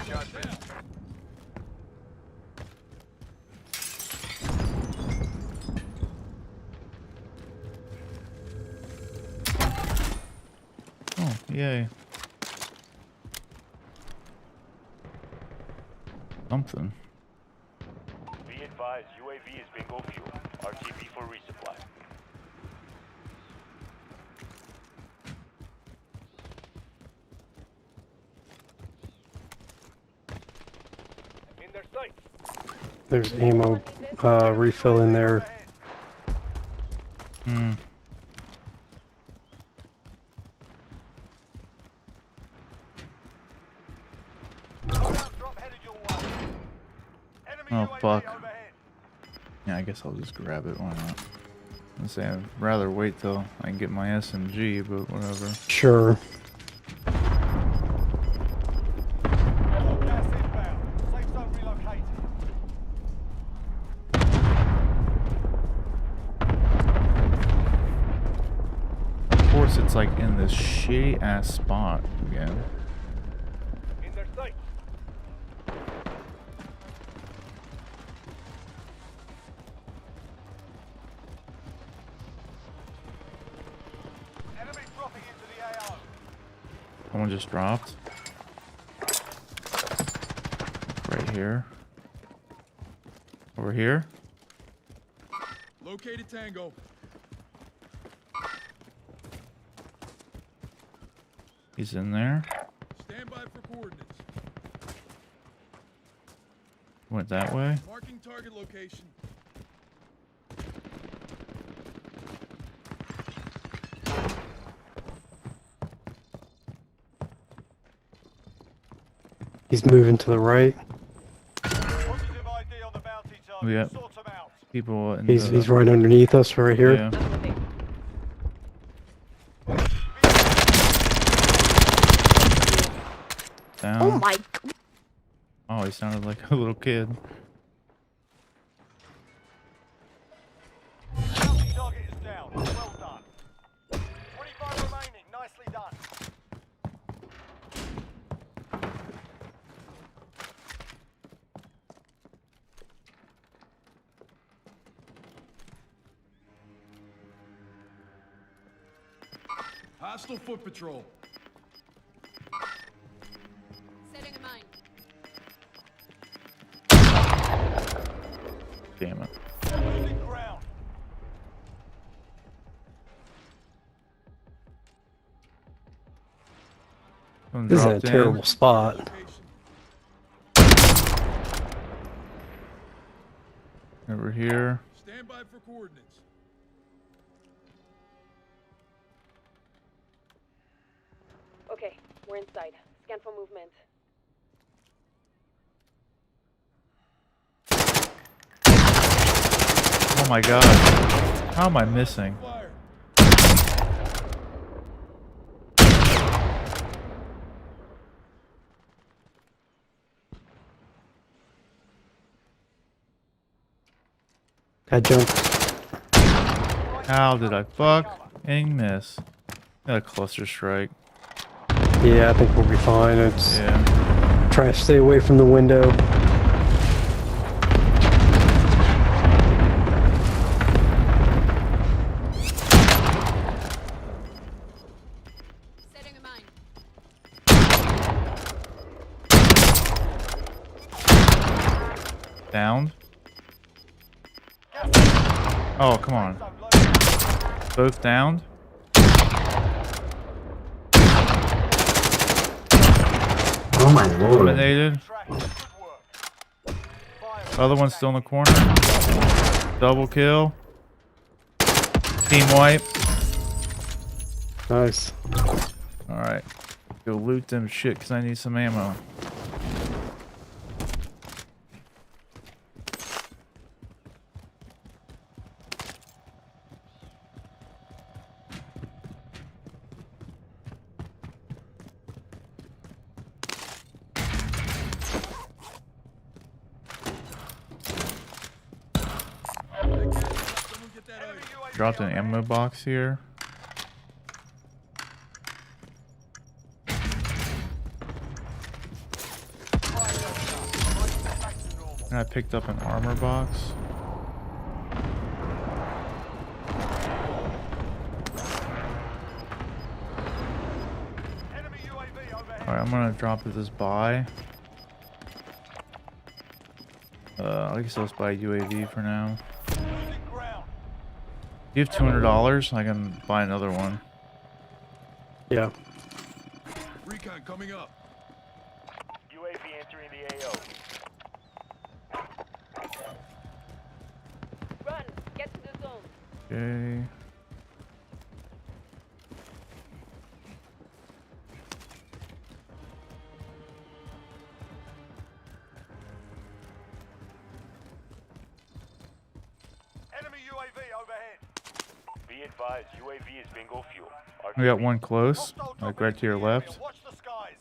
Charge this. Yay. Something. Be advised, UAV is bingo fuel. RTB for resupply. In their sights. There's ammo refill in there. Hmm. Drop headed your way. Enemy Oh, UAV fuck. overhead. Yeah, I guess I'll just grab it. Why not? I'm saying I'd rather wait till I can get my SMG, but whatever. Sure. Gas inbound. Safe zone relocated. Of course, it's like in this shitty ass spot again. In their sights. Enemy dropping into the AO. Someone just dropped. Right here. Over here. Located Tango. He's in there. Stand by for coordinates. Went that way. Marking target location. He's moving to the right. Positive ID on the bounty target. Yep. Sort them out. People in He's right underneath us right here. Yeah. Down. Oh my. Oh, he sounded like a little kid. Bounty target is down. Well done. 25 remaining. Nicely done. Hostile foot patrol. Setting a mine. Damn it. Losing ground. Someone This is a dropped in. terrible spot. Location. Over here. Stand by for coordinates. Okay, we're inside. Scan for movement. Oh my god. How am I missing? Fire. I jumped. How did I fucking miss? Got a cluster strike. Yeah, I think we'll be fine. It's Yeah. try to stay away from the window. Setting a mine. Downed. Oh, come on. Both downed. Oh my lord. Eliminated. Track. Good work. Fire. Other one's still in the corner. Double kill. Team wipe. Nice. Alright. Go loot them shit because I need some ammo. Someone get that Enemy item. UAV Dropped an overhead. ammo box here. Back to normal. And I picked up an armor box. Alright, I'm gonna drop this buy. I guess let's buy UAV for now. Losing ground. You have $200? I can buy another one. Yeah. Recon coming up. UAV entering the AO. Run! Get to the zone. Okay. Enemy UAV overhead. Be advised, UAV is bingo fuel. We got one close, Hostile like dropping right to your into the area. left. Watch the skies.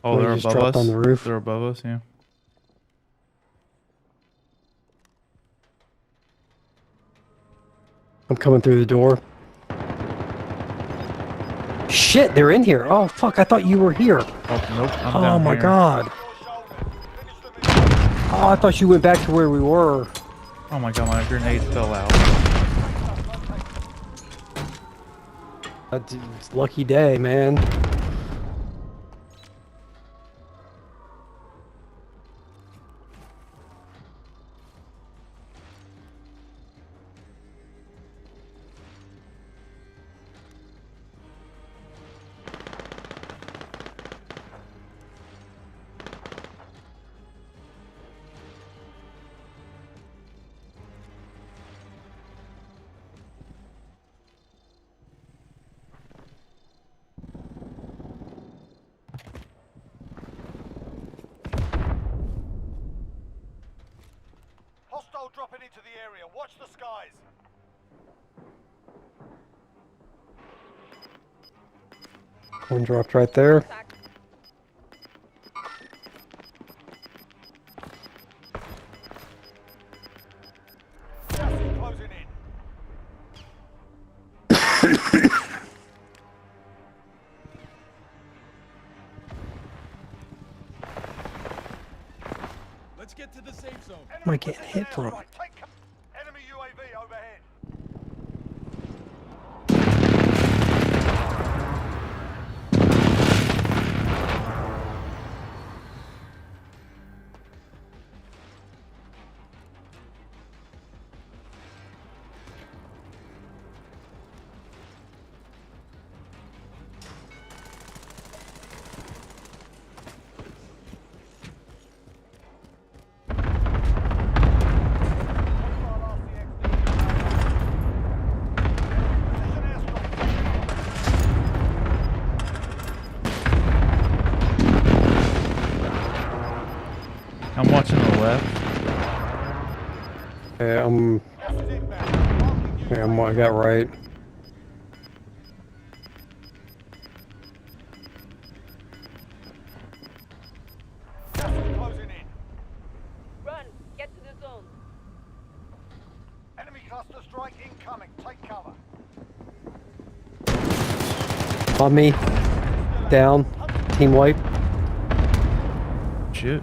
Oh, Well, they're you just above dropped us. on the roof. They're above us, yeah. I'm coming through the door. Shit, they're in here. Oh, fuck, I thought you were here. Oh, nope. I'm Oh down my here. god. Your shoulders. Finish the mission. Oh, I thought you went back to where we were. Oh my god, my grenade fell out. It's a lucky day, man. Hostile dropping into the area. Watch the skies. One dropped right there. Attack. Gas is closing in. Let's get to the safe zone. Am I getting hit from? Airstrike. Take co- Enemy UAV overhead. I'm watching the left. Yeah, I got right. Gas is closing in. Run! Get to the zone. Enemy cluster strike incoming. Take cover. On me. Down. Team wipe. Shit.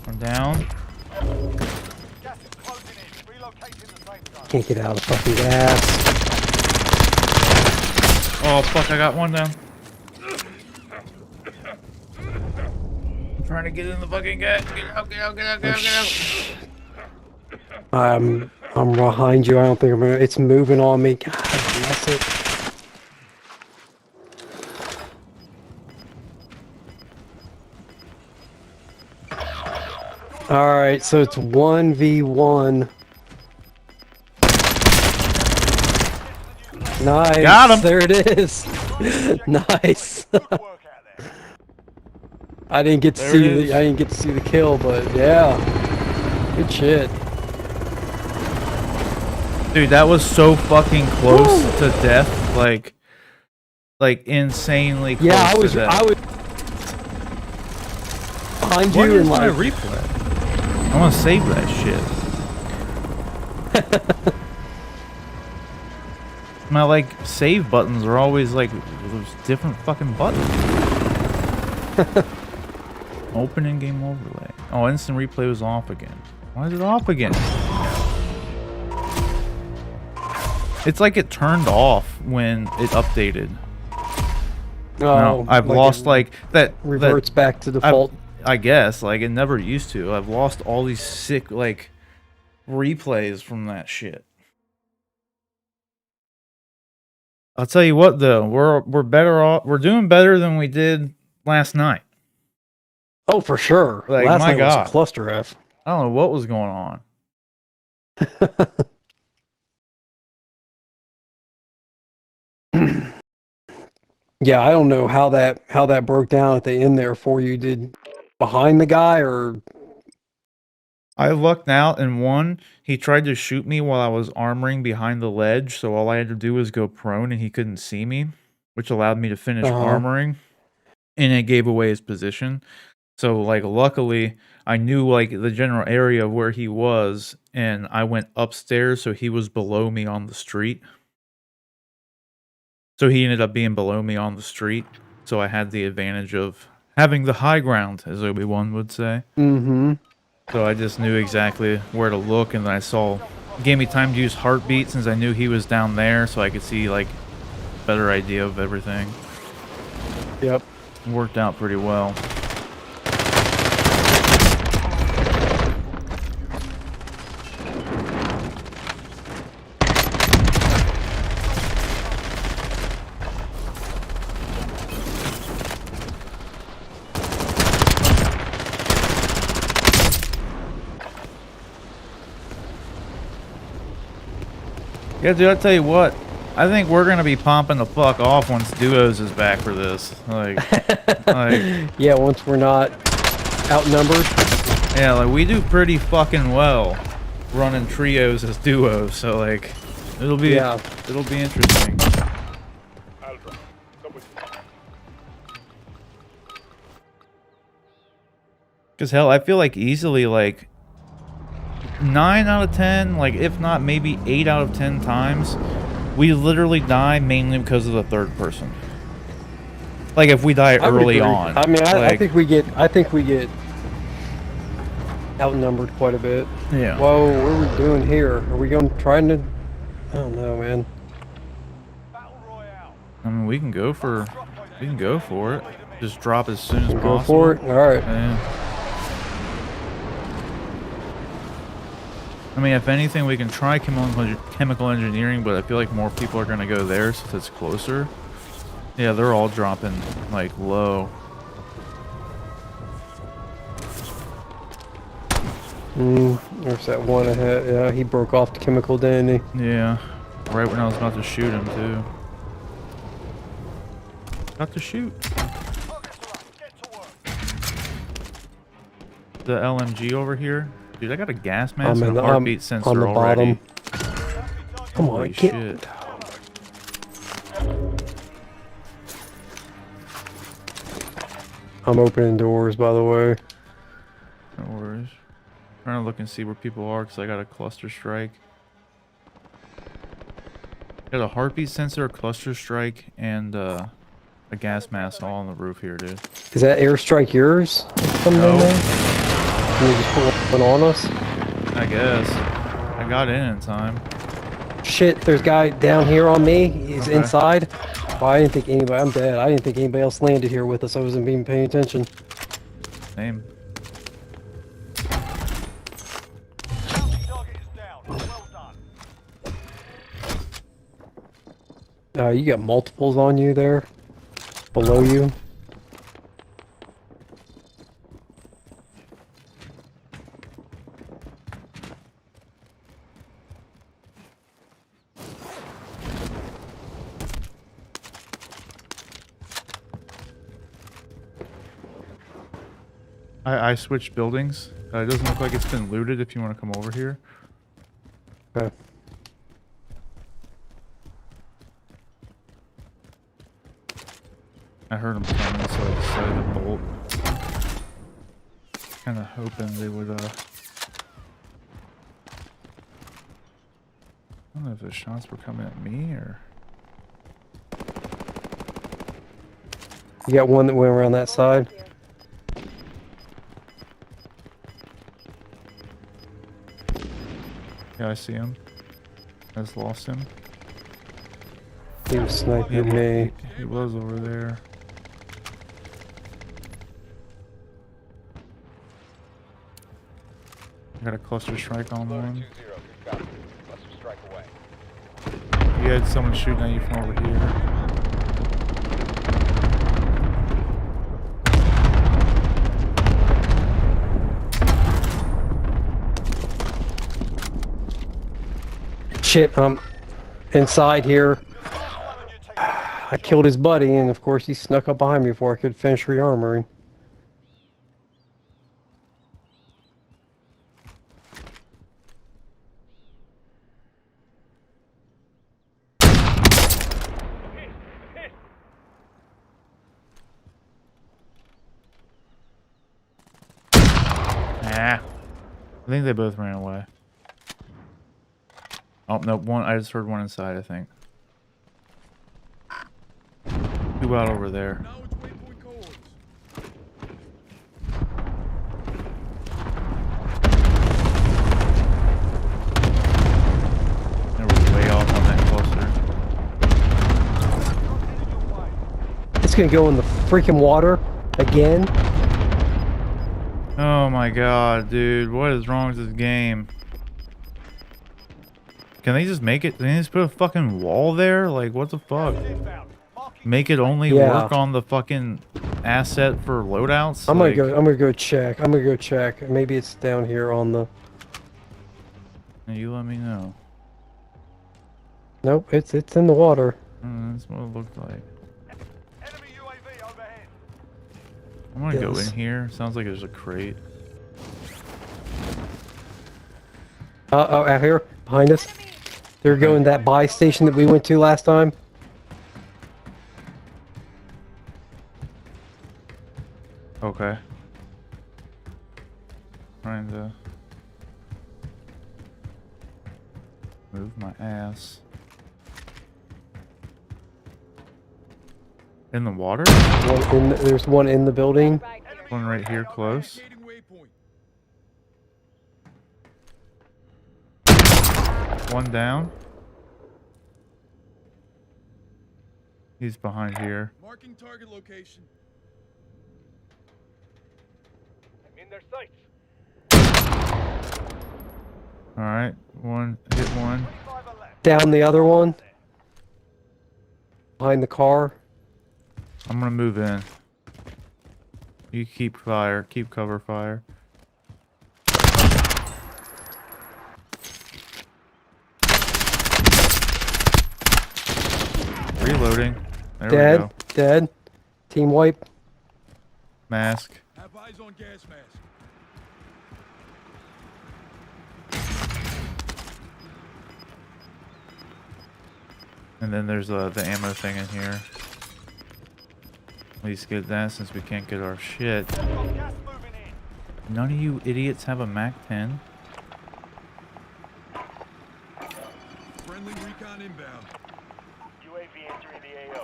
I'm down. Gas is closing in. Relocating the safe zone. Can't get out of the fucking gas. Oh fuck, I got one down. I'm trying to get in the fucking gas. Get out, get out, get out, get out, get out. I'm behind you. I don't think I'm gonna. It's moving on me. God bless it. All right, so it's 1v1. Nice. Got him. There it is. Nice. Good work out there. I didn't get to There see it is. I didn't get to see the kill, but yeah. Good shit. Dude, that was so fucking close to death. Like insanely close Yeah, I was to death. behind What you is and my like replay? I want to save that shit. My like save buttons are always like those different fucking buttons. Open in-game overlay. Oh, instant replay was off again. Why is it off again? It's like it turned off when it updated. Oh, I've like lost it like that. reverts back to default. I guess like it never used to. I've lost all these sick like replays from that shit. I'll tell you what though, we're better off. We're doing better than we did last night. Oh, for sure. Like, Last my night God. was a cluster F. I don't know what was going on. Yeah, I don't know how that broke down at the end there for you. Did behind the guy or I lucked out and one, he tried to shoot me while I was armoring behind the ledge, so all I had to do was go prone and he couldn't see me, which allowed me to finish armoring, and it gave away his position. So like luckily I knew like the general area of where he was, and I went upstairs so he was below me on the street. So he ended up being below me on the street, so I had the advantage of having the high ground, as Obi-Wan would say. Mm-hmm. So I just knew exactly where to look, and then I saw, gave me time to use heartbeat since I knew he was down there, so I could see like better idea of everything. Yep. It worked out pretty well. Yeah, dude, I'll tell you what. I think we're gonna be popping the fuck off once Duos is back for this. Like, yeah, once we're not outnumbered. Yeah, like we do pretty fucking well running trios as duos. So like, it'll be interesting. Cause hell, I feel like easily like 9 out of 10, like if not maybe 8 out of 10 times, we literally die mainly because of the third person. Like if we die early on. I mean, I think we get outnumbered quite a bit. Yeah. Whoa, what are we doing here? Are we trying to? I don't know, man. I mean, we can go for it. Just drop as soon as possible. Go for it. All right. Yeah. I mean, if anything, we can try chemical engineering, but I feel like more people are going to go there since it's closer. Yeah, they're all dropping, like, low. There's that one ahead. Yeah, he broke off the chemical, didn't he? Yeah. Right when I was about to shoot him, too. About to shoot. The LMG over here. Dude, I got a gas mask and a heartbeat sensor on the already. Bottom. Come on, Holy get. shit. I'm opening doors, by the way. No worries. Trying to look and see where people are because I got a cluster strike. Got a heartbeat sensor, a cluster strike, and a gas mask all on the roof here, dude. Is that airstrike yours? Coming in there? Can you just put one on us? I guess. I got in time. Shit, there's a guy down here on me. He's inside. Oh, I didn't think anybody. I'm dead. I didn't think anybody else landed here with us. I wasn't even paying attention. Same. You got multiples on you there, below you. I switched buildings. It doesn't look like it's been looted if you want to come over here. Okay. I heard them coming, so I decided to bolt. Kind of hoping they would, I don't know if the shots were coming at me or... You got one that went around that side? Okay, I see him. I just lost him. He was sniping me. He was over there. I got a cluster strike on one. 2-0, good copy. Cluster strike away. You had someone shooting at you from over here. Shit, I'm inside here. I killed his buddy, and of course he snuck up behind me before I could finish rearmoring. Ah. I think they both ran away. Oh, no, one. I just heard one inside, I think. Two out over there. Now it's waypoint codes. They were way off on that cluster. It's gonna go in the freaking water again. Oh my god, dude. What is wrong with this game? Can they just make it? Can they just put a fucking wall there? Like, what the fuck? Make it only work on the fucking asset for loadouts? I'm like, gonna go check. I'm gonna go check. Maybe it's down here on the. You let me know. Nope, it's in the water. That's what it looked like. Enemy UAV overhead. I'm gonna go Yes. in here. Sounds like there's a crate. Oh, out here behind us. They're going that buy station that we went to last time. Okay. Trying to move my ass. In the water? There's one in the building. One right here close. Indicating waypoint. One down. He's behind here. Marking target location. In their sights. Alright, one hit one. 25 are left. Down the other one. Behind the car. I'm gonna move in. You keep fire, keep cover fire. Reloading. There we Dead. go. Dead. Team wipe. Mask. Have eyes on gas mask. And then there's the ammo thing in here. At least get that since we can't get our shit. Got gas moving in. None of you idiots have a MAC-10. Friendly recon inbound. UAV entering the AO.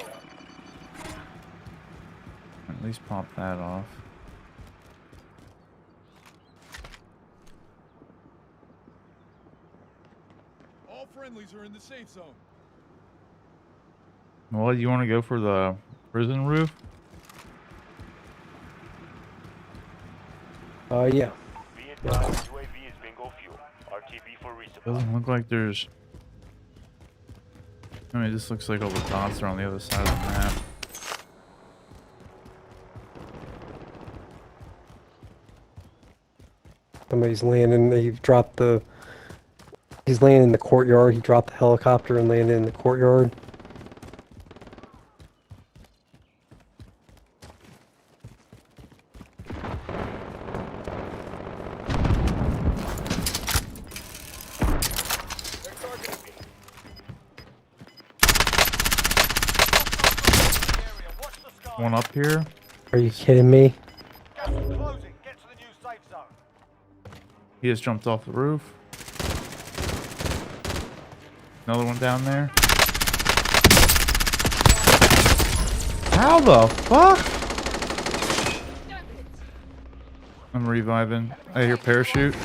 At least pop that off. All friendlies are in the safe zone. Well, you want to go for the prison roof? Yeah. Be advised, UAV is bingo fuel. RTB for resupply. Doesn't look like there's... I mean, it just looks like all the dots are on the other side of the map. Somebody's landing. He's landing in the courtyard. He dropped the helicopter and landed in the courtyard. They're targeting me. Watch the sky. One up here. Are you kidding me? Gas is closing. Get to the new safe zone. He just jumped off the roof. Another one down there. How the fuck? I'm reviving. I hear parachute.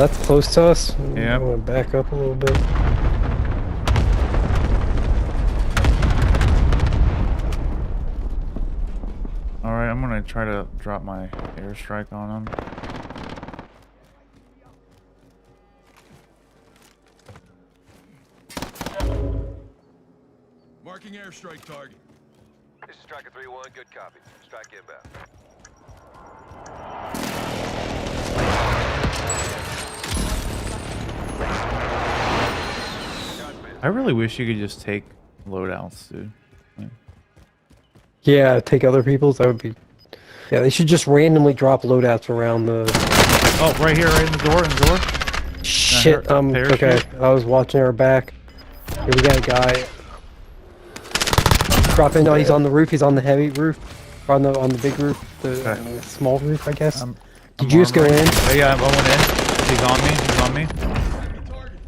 that's close to us. Yeah. I'm gonna back up a little bit. All right, I'm gonna try to drop my airstrike on them. Marking airstrike target. This is Striker 3-1, good copy. Strike inbound. I really wish you could just take loadouts, dude. Yeah, take other people's. That would be. Yeah, they should just randomly drop loadouts around the. Oh, right here, right in the door, Shit. parachute? Okay. I was watching our back. Here we got a guy. Drop in. No, he's on the roof. He's on the heavy roof. Or on the big roof. The small roof, I guess. Did you just go in? Oh, yeah, I went in. He's on me. He's on me.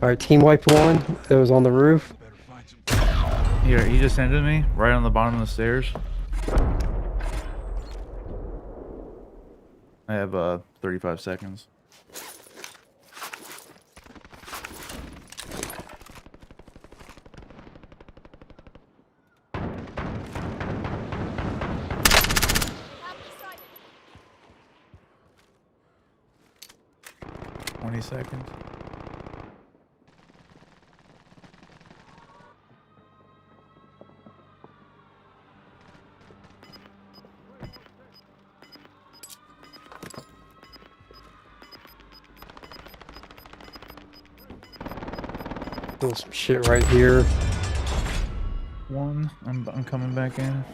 All right, team wiped one. That was on the roof. Here, he just ended me right on the bottom of the stairs. I have 35 seconds. Seconds. Doing some shit right here. One. I'm coming back in.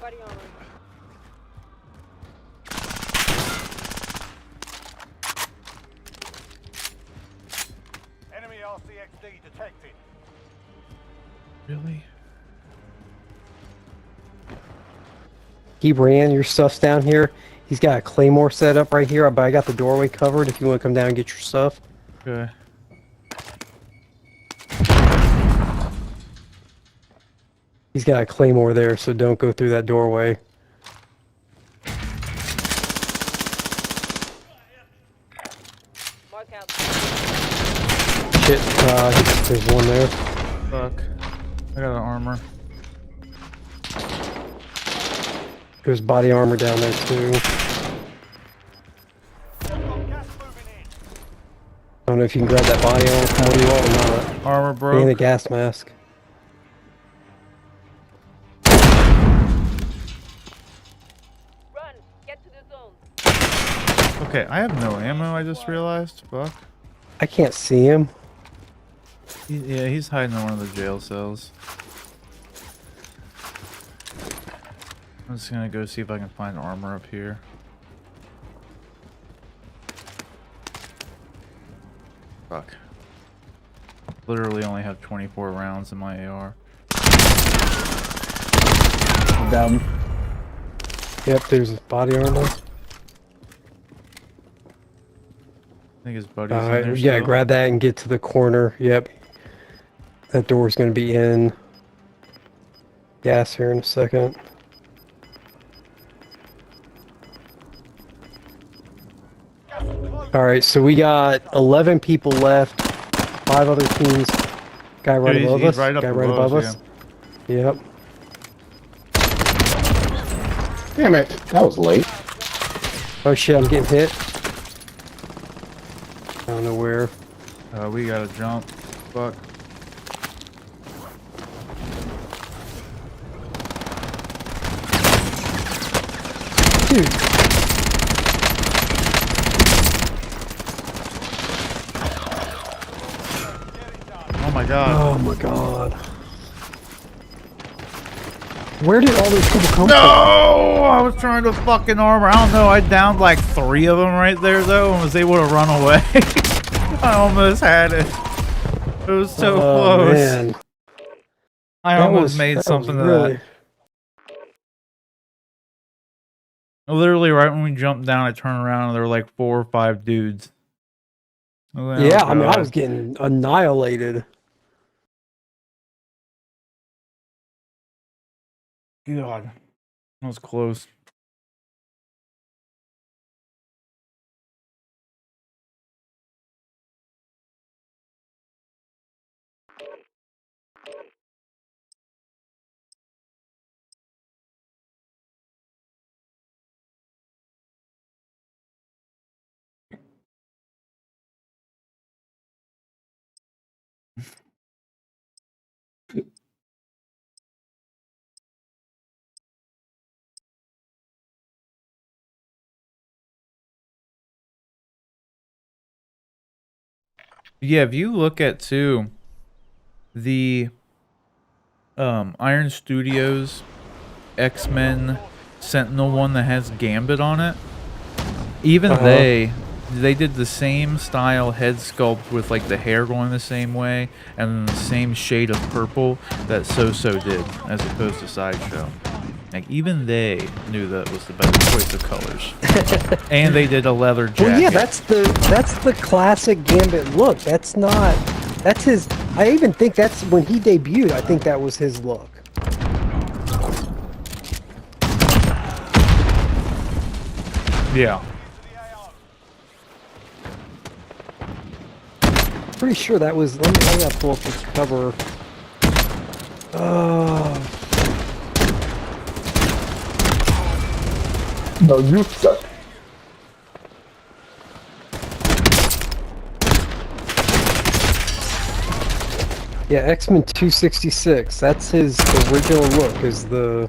Body armor. Enemy RCXD detected. Really? He ran. Your stuff's down here. He's got a claymore set up right here, but I got the doorway covered if you want to come down and get your stuff. Okay. He's got a claymore there, so don't go through that doorway. Mark out. Shit, there's one there. Fuck. I got an armor. There's body armor down there too. Gas moving in. I don't know if you can grab that body armor from where you are or not. Armor And broke. the gas mask. Run. Get to the zone. Okay, I have no ammo, I just realized. Fuck. I can't see him. Yeah, he's hiding in one of the jail cells. I'm just gonna go see if I can find armor up here. Fuck. Literally only have 24 rounds in my AR. Down. Yep, there's body armor. I think his buddy's in Alright, there yeah, still. grab that and get to the corner. Yep. That door's gonna be in. Gas here in a second. Alright, so we got 11 people left. 5 other teams. Guy right Dude, above he's us. right up Guy right above us. Yep. Damn it, that was late. Oh shit, I'm getting hit. I don't know where. We gotta jump. Fuck. Dude. Oh my god. Oh my god. Where did all those people come from? No! I was trying to fucking armor. I don't know. I downed like 3 of them right there though and was able to run away. I almost had it. It was so close. Man. I almost made something of that. Literally right when we jumped down, I turned around and there were like 4 or 5 dudes. Oh, Yeah, I mean, I God. was getting annihilated. God. That was close. Yeah, if you look at too the Iron Studios X-Men Sentinel one that has Gambit on it, even they did the same style head sculpt with like the hair going the same way and the same shade of purple that So did, as opposed to Sideshow. Like even they knew that was the better choice of colors, and they did a leather jacket. Well, yeah, that's the classic Gambit look. That's his. I even think that's when he debuted. I think that was his look. Yeah. Pretty sure that was. Let me pull up this cover. No, you suck. Yeah, X-Men 266. That's his original look. Is the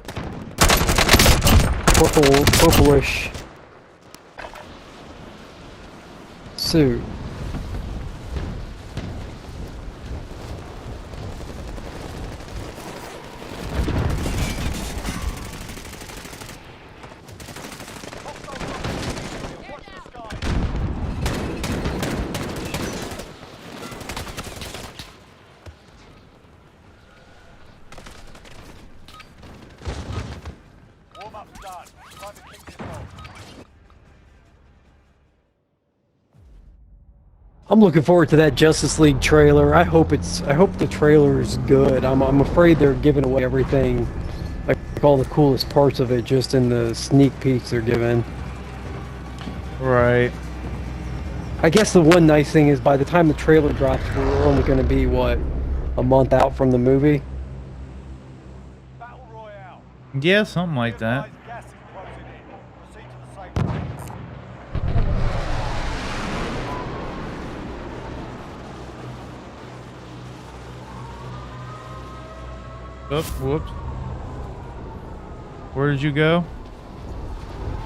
purplish suit. Warm-up's done. Time to kick this off. I'm looking forward to that Justice League trailer. I hope the trailer is good. I'm afraid they're giving away everything, like all the coolest parts of it, just in the sneak peeks they're giving. Right. I guess the one nice thing is by the time the trailer drops, we're only going to be what, a month out from the movie. Battle Royale. Yeah, something like that. Gas is closing in. Proceed to the safe zone. Oh, whoops. Where did you go?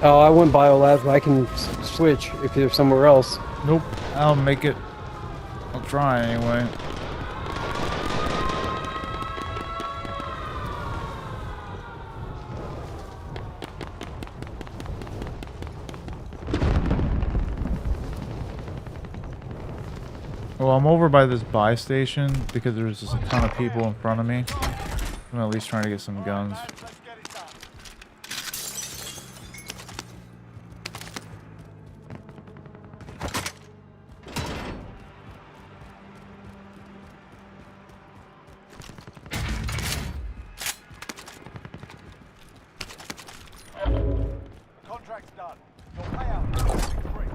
Oh, I went Biolabs, but I can switch if you're somewhere else. Nope. I'll make it. I'll try anyway. Well, I'm over by this buy station because there's just a ton of people in front of me. I'm at least trying to get some guns. Let's get it done. The contract's done. Your payout will increase.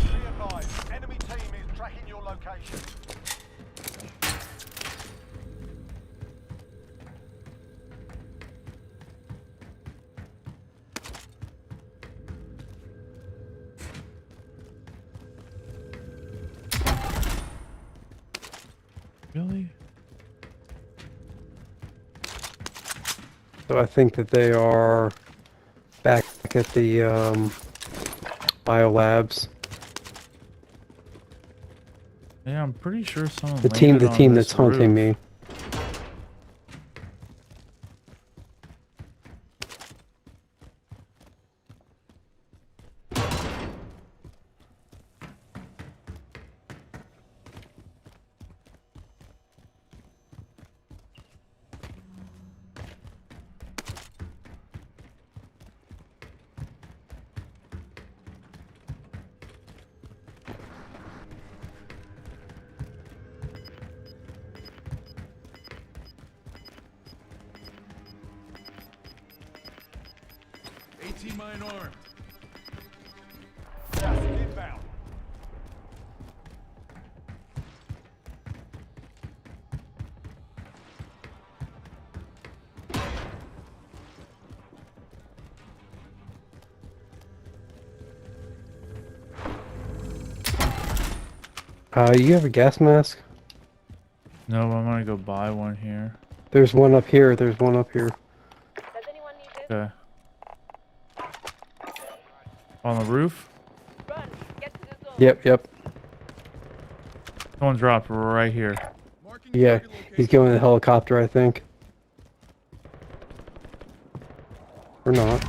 Be advised, enemy team is tracking your location. Really? So I think that they are back at the Biolabs. Yeah, I'm pretty sure someone. The team landed on this that's hunting roof. me. AT mine armed. Gas is inbound. You have a gas mask? No, I'm gonna go buy one here. There's one up here. There's one up here. Does anyone need this? Okay. On the roof? Run! Get to the zone. Yep. Someone dropped right here. Marking Yeah, target he's location. going to the helicopter, I think. Or not.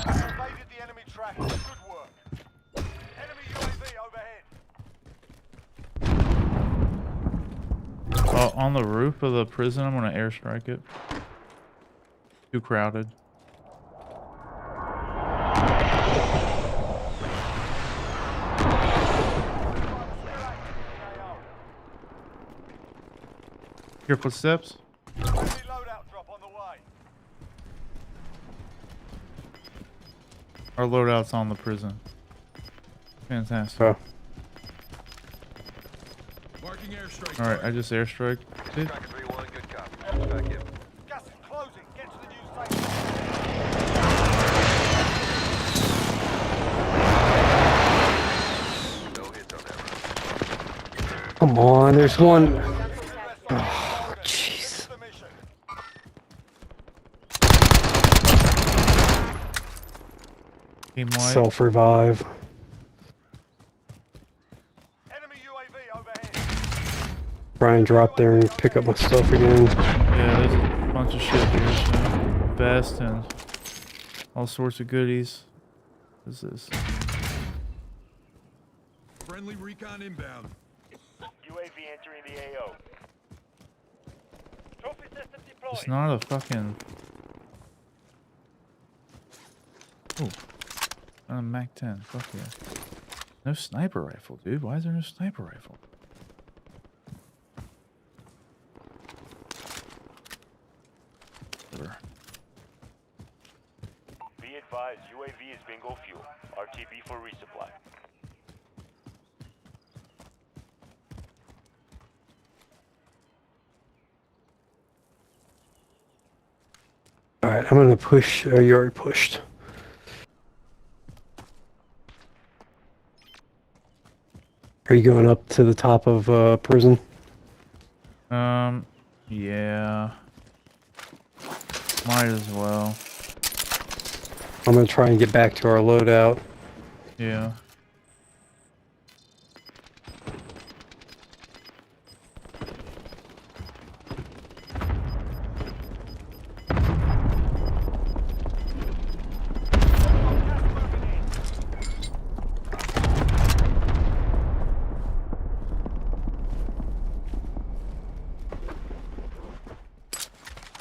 Evaded the enemy track. Good work. Enemy UAV overhead. On the roof of the prison, I'm gonna airstrike it. Too crowded. Hear footsteps? Enemy loadout drop on the way. Our loadout's on the prison. Fantastic. Oh. Marking airstrike. Alright, I just airstrike it. Gas is closing. Get to the new station. Come on, there's one. Oh, jeez. The mission. Team white. Self-revive. Enemy UAV overhead. Try and drop there and pick up my stuff again. Yeah, there's a bunch of shit here. So vest and all sorts of goodies. What is this? Friendly recon inbound. UAV entering the AO. Trophy system deployed. It's not a fucking... Ooh. Not a Mac 10. Fuck yeah. No sniper rifle, dude. Why is there no sniper rifle? Whatever. Be advised, UAV is bingo fuel. RTB for resupply. Alright, I'm gonna push. You already pushed. Are you going up to the top of prison? Yeah. Might as well. I'm gonna try and get back to our loadout. Yeah.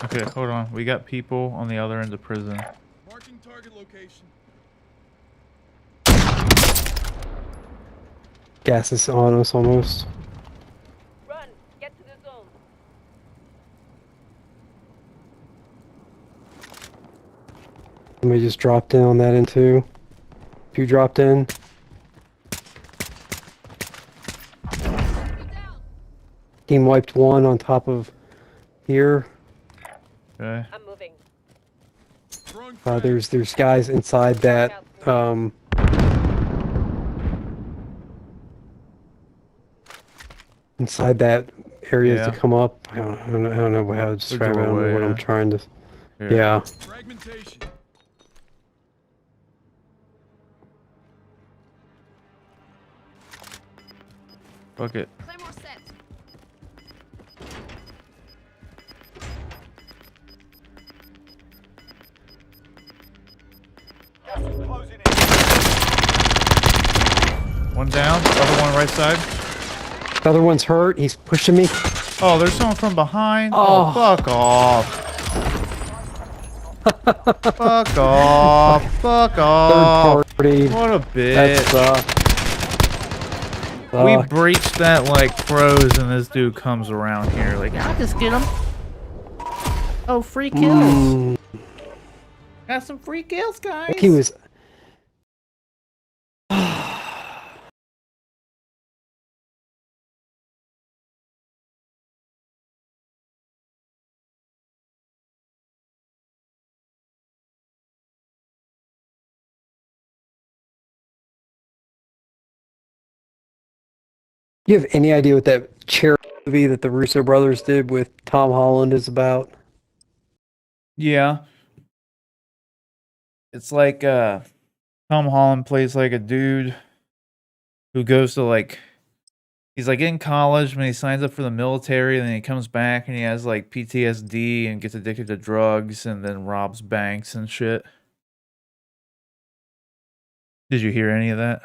Okay, hold on. We got people on the other end of prison. Marking target location. Gas is on us almost. Run! Get to the zone. Somebody just dropped in on that end too. Two dropped in. Team wiped one on top of here. Okay. I'm moving. Throwing frag. There's guys inside that inside that area Yeah. to come up. I don't know how to describe it. I don't know doorway, what I'm yeah. trying to. Here. Yeah. Fragmentation. Fuck it. Claymore set. Gas is closing in. One down. Other one right side. The other one's hurt. He's pushing me. Oh, there's someone from behind. Oh. Oh, fuck off. Fuck off. Fuck off. Third party. What a That's bitch. We Fuck. breached that like pros, and this dude comes around here like, I'll just get him. Oh, free kills. Got some free kills, guys. He was. You have any idea what that charity movie that the Russo brothers did with Tom Holland is about? Yeah. It's like Tom Holland plays like a dude who goes to like he's like in college when he signs up for the military, and then he comes back and he has like PTSD and gets addicted to drugs and then robs banks and shit. Did you hear any of that?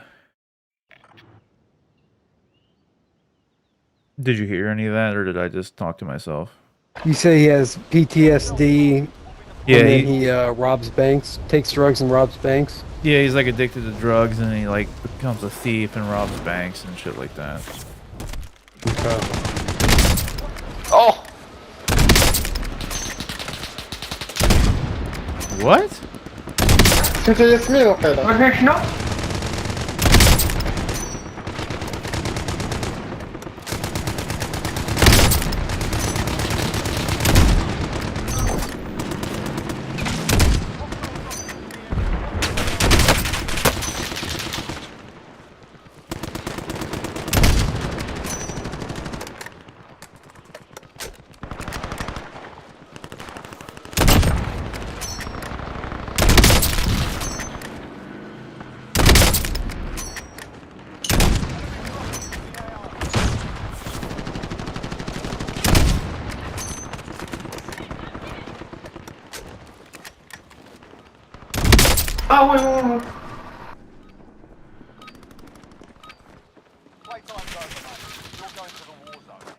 Did you hear any of that, or did I just talk to myself? You say he has PTSD, Yeah, and then he robs banks, takes drugs and robs banks. yeah, he's like addicted to drugs, and he like becomes a thief and robs banks and shit like that. Oh! What? Przecież jest miło teraz. Playtime's over, mate. You're going to the war zone.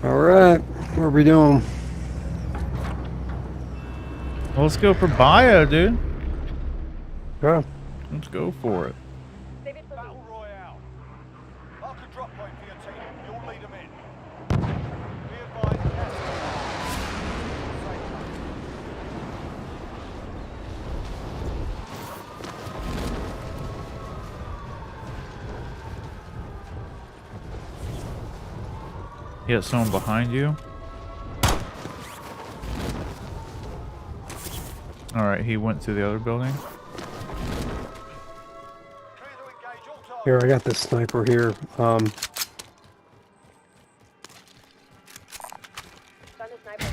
All right, what are we doing? Well, let's go for bio, dude. Yeah. Let's go for it. Save it for me. Battle Royale. Mark a drop point for your team. You'll lead them in. Be advised, gas Yeah, someone behind you. All right, he went to the other building. clear to engage all targets. Here, I got this sniper here. Found a sniper.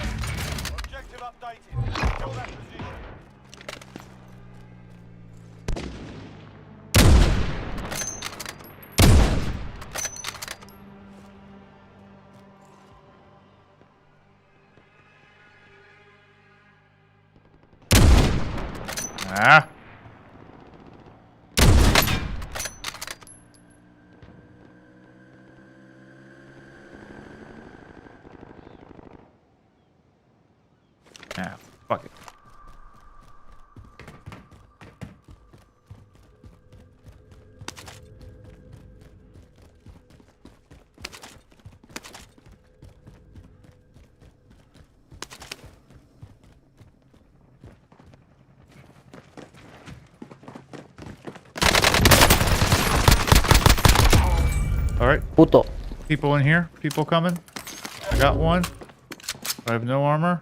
Objective updated. Secure that position. Ah. Ah, fuck it. All right, Puto. people in here. People coming. I got one. I have no armor.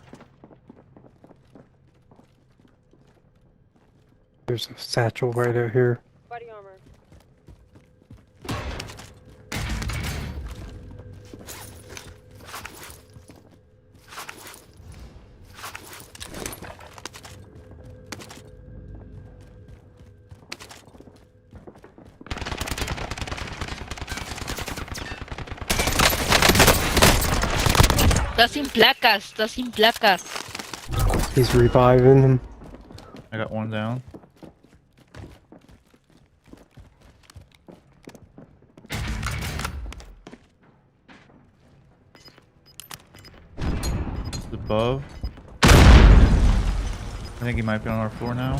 There's a satchel right out here. Body armor. Está sin placas, está sin placas. He's reviving him. I got one down. above. I think he might be on our floor now.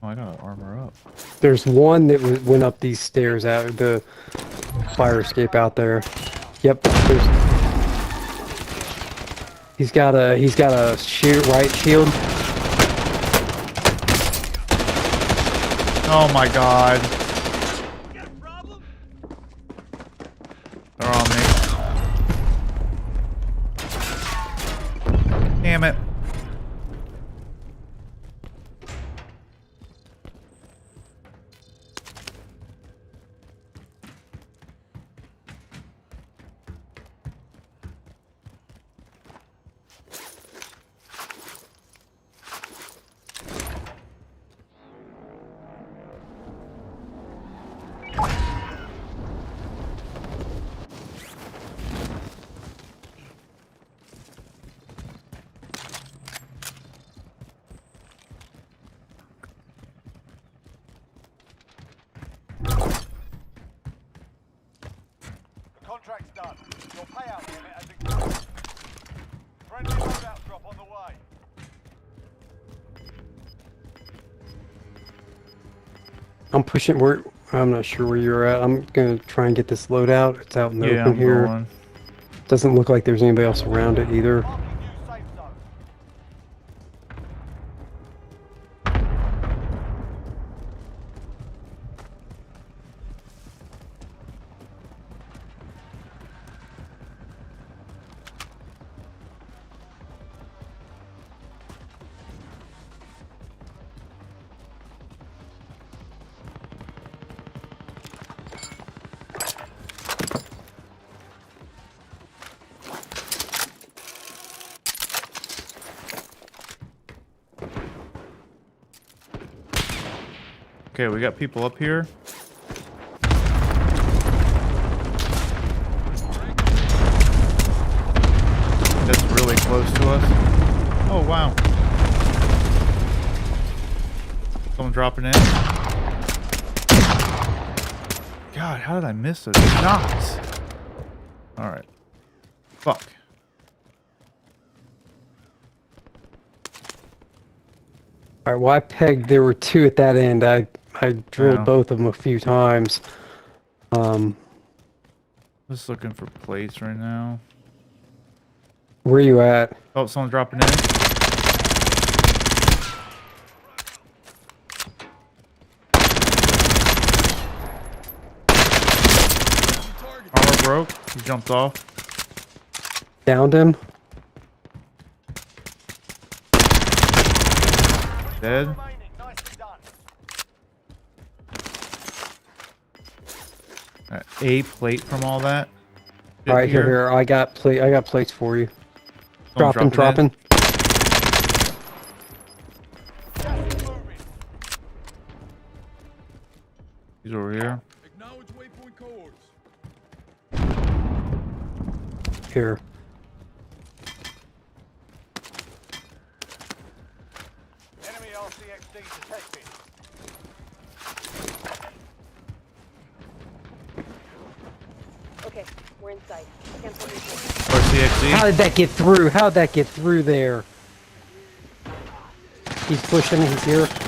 Oh, I gotta armor up. There's one that went up these stairs out the fire escape out there. Yep. He's got a shield, right shield. Oh my god. They're on me. Damn it. Contract's done. Your payout limit has expired. Friendly loadout drop on the way. I'm pushing where I'm not sure where you're at. I'm gonna try and get this loadout. It's out in the open I'm here. going. Doesn't look like there's anybody else around it either. Marking new safe zone. Okay, we got people up here. That's really close to us. Oh, wow. Someone dropping in. God, how did I miss those shots? Alright. Fuck. Alright, well I pegged there were two at that end. I drilled Yeah. both of them a few times. Just looking for plates right now. Where you at? Oh, someone's dropping in. Armor broke. He jumped off. Downed him? Dead. Remaining. Nicely done. Alright, a plate from all that. Alright, here. I got plates for you. Someone Dropping. Gas is moving. He's over here. Acknowledge waypoint codes. Here. Enemy RCXD detected. Okay, we're inside. Cancel mission. How RCXD. did that get through? How did that get through there? He's pushing, he's here. Finish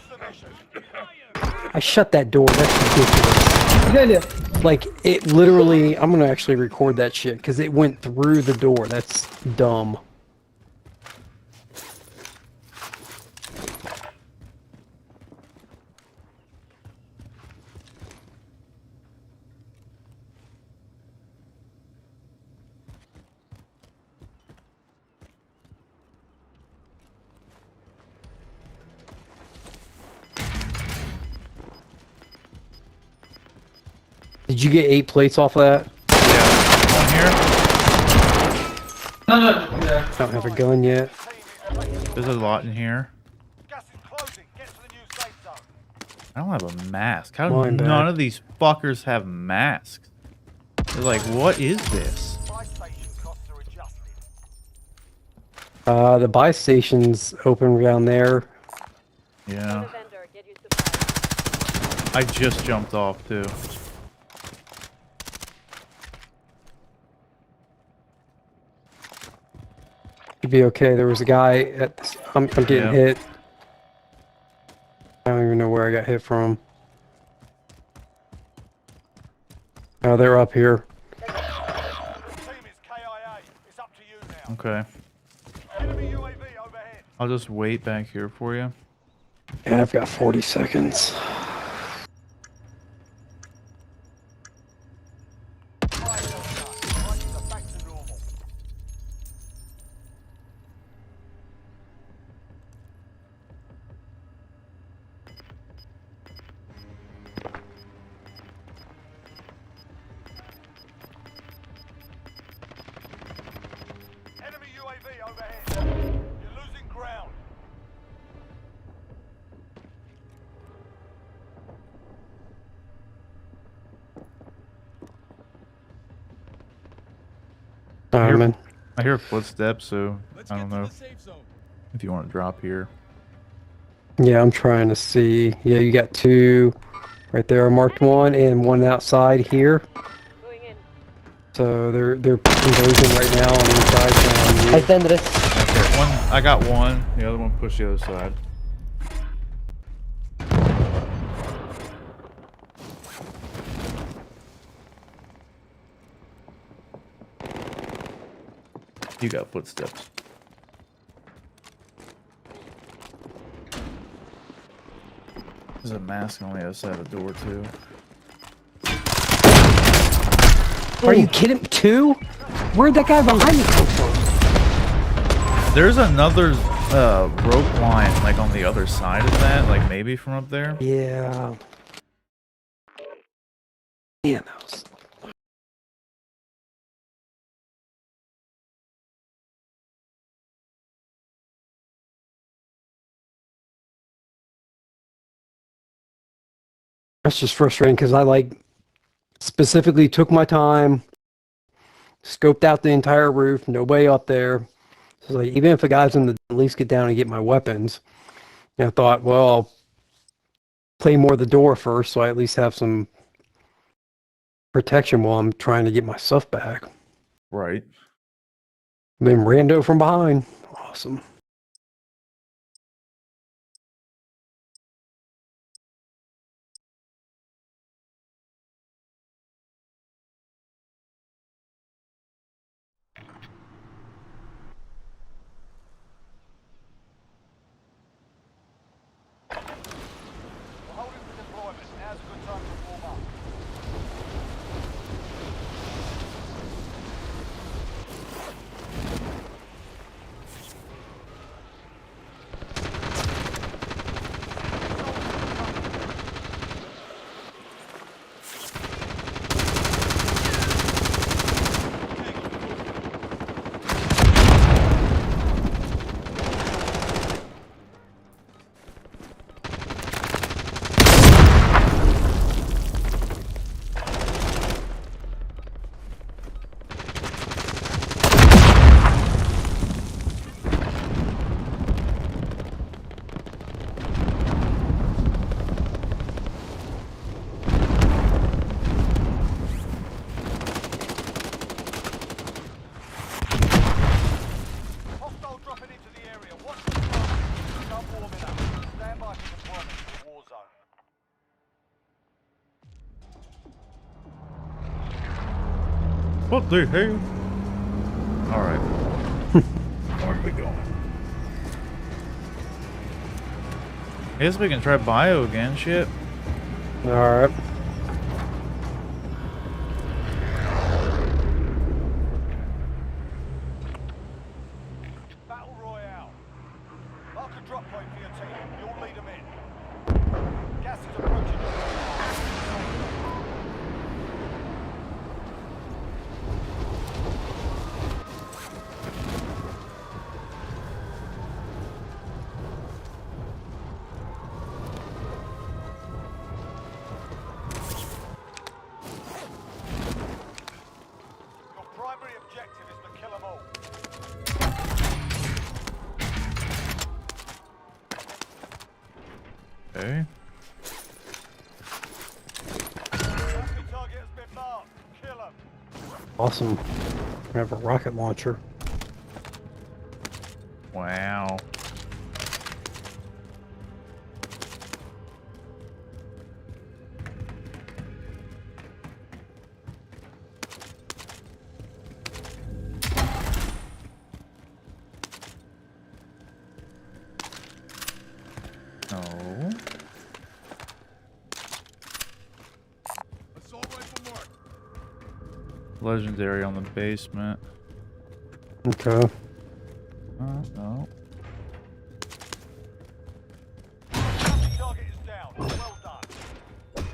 the mission. I shut that door, that's ridiculous. Like, it literally, I'm gonna actually record that shit, because it went through the door. That's dumb. Did you get 8 plates off of that? Yeah. One here. I don't have a gun yet. There's a lot in here. Gas is closing. Get to the new safe zone. I don't have a mask. How do Mine back. none of these fuckers have masks? They're like, what is this? Buy station costs are adjusted. The buy station's open down there. Yeah. The vendor, get you supplies. I just jumped off too. Should be okay. There was a guy at. I'm getting Yeah. hit. I don't even know where I got hit from. Oh, they're up here. The team is KIA. It's up to you now. Okay. Enemy UAV overhead. I'll just wait back here for you. And I've got 40 seconds. Prices are back to normal. Enemy UAV overhead. You're losing ground. Man. I hear footsteps, so I don't know if you want to drop here. Yeah, I'm trying to see. Yeah, you got two right there. I marked one and one outside here. Going in. So they're converging right now on the inside. Okay, I got one. The other one pushed the other side. You got footsteps. There's a mask on the other side of the door too. Are you kidding? Two? Where'd that guy behind me come from? There's another rope line like on the other side of that, like maybe from up there. Yeah. Man, that was... That's just frustrating because I like specifically took my time, scoped out the entire roof, nobody up there. So like, even if the guys in the at least get down and get my weapons. And I thought, well, I'll play more the door first, so I at least have some protection while I'm trying to get my stuff back. Right. Then rando from behind. Awesome. We're holding for deployment. Now's a good time to warm up. Hostile dropping into the area. Watch the smoke. Start warming up. Stand by for deployment to the war zone. What the hell? Alright. Where are we going? I guess we can try bio again, shit. Alright. Battle Royale. Mark a drop point for your team. You'll lead them in. Gas is approaching the Your primary objective is to kill them all. Okay. Enemy target has been marked. Kill him. Awesome. I have a rocket launcher. Wow. No. Assault rifle mark. Legendary on the basement. Okay. No. Enemy target is down. Well done.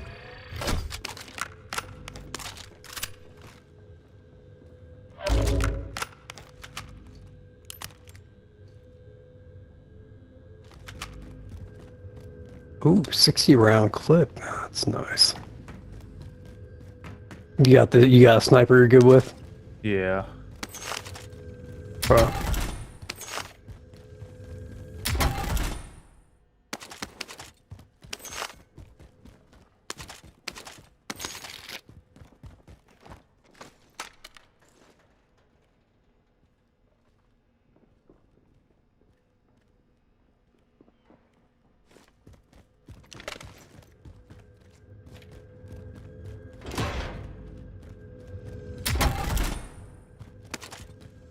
Ooh, 60 round clip. That's nice. You got a sniper you're good with? Yeah. Bro.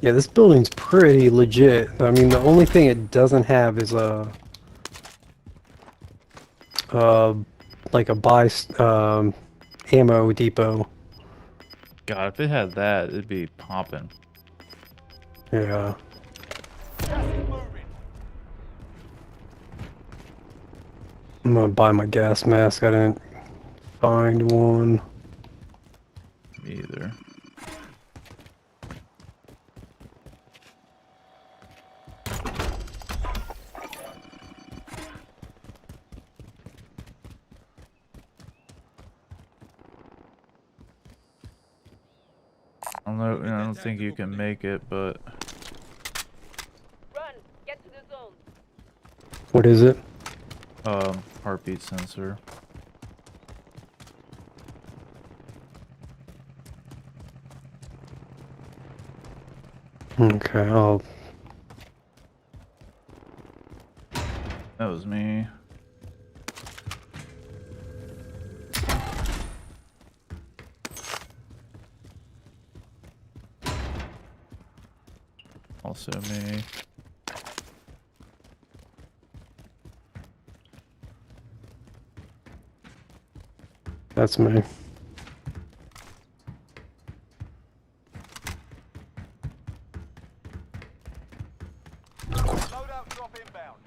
Yeah, this building's pretty legit. I mean, the only thing it doesn't have is like a ammo depot. God, if it had that, it'd be popping. Yeah. Gas is moving. I'm gonna buy my gas mask. I didn't find one. Me either. I don't think you can make it, but Run! Get to the zone! What is it? heartbeat sensor. Okay, That was me. Also me. that's me. Loadout drop inbound.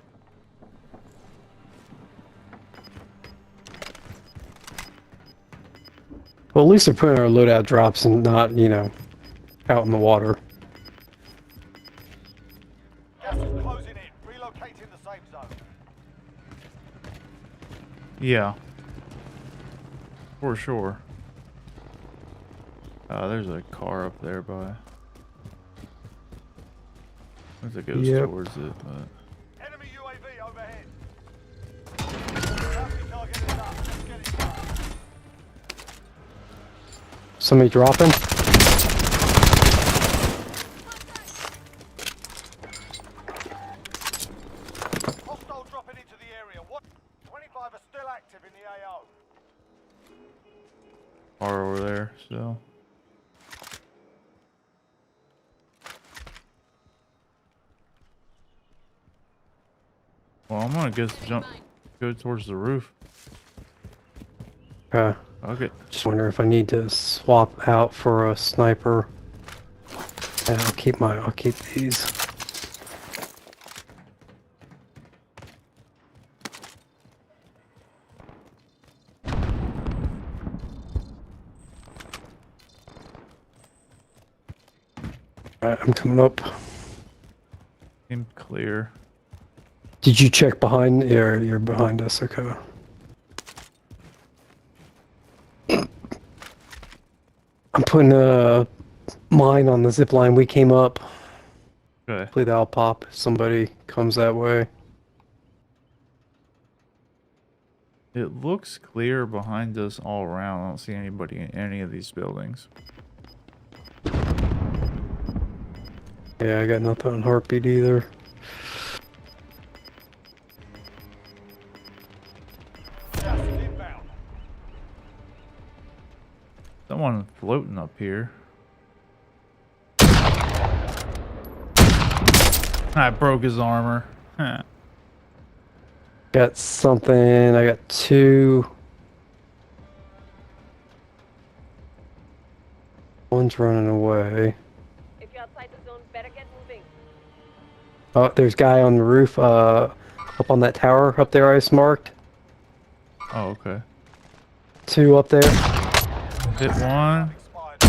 Well, at least they're putting our loadout drops and not, out in the water. Gas is closing in. Relocating the safe zone. Yeah. For sure. There's a car up there by. As it goes Yep. towards it, but Enemy UAV overhead. Bounty target is up. Let's get it done. Somebody dropping? Hostile dropping into the area. What? 25 are still active in the AO. car over there still. Well, I'm gonna go towards the roof. Okay. Just wonder if I need to swap out for a sniper. Yeah, I'll keep these. Alright, I'm coming up. Seemed clear. Did you check behind? You're behind us, okay. I'm putting a mine on the zip line we came up. Okay. Hopefully that'll pop if somebody comes that way. It looks clear behind us all around. I don't see anybody in any of these buildings. Yeah, I got nothing on heartbeat either. Gas is inbound. Someone floating up here. I broke his armor. Huh. Got something. I got 2. One's running away. If you're outside the zone, better get moving. Oh, there's a guy on the roof, up on that tower up there I just marked. Oh, okay. 2 up there. Hit one. Expired.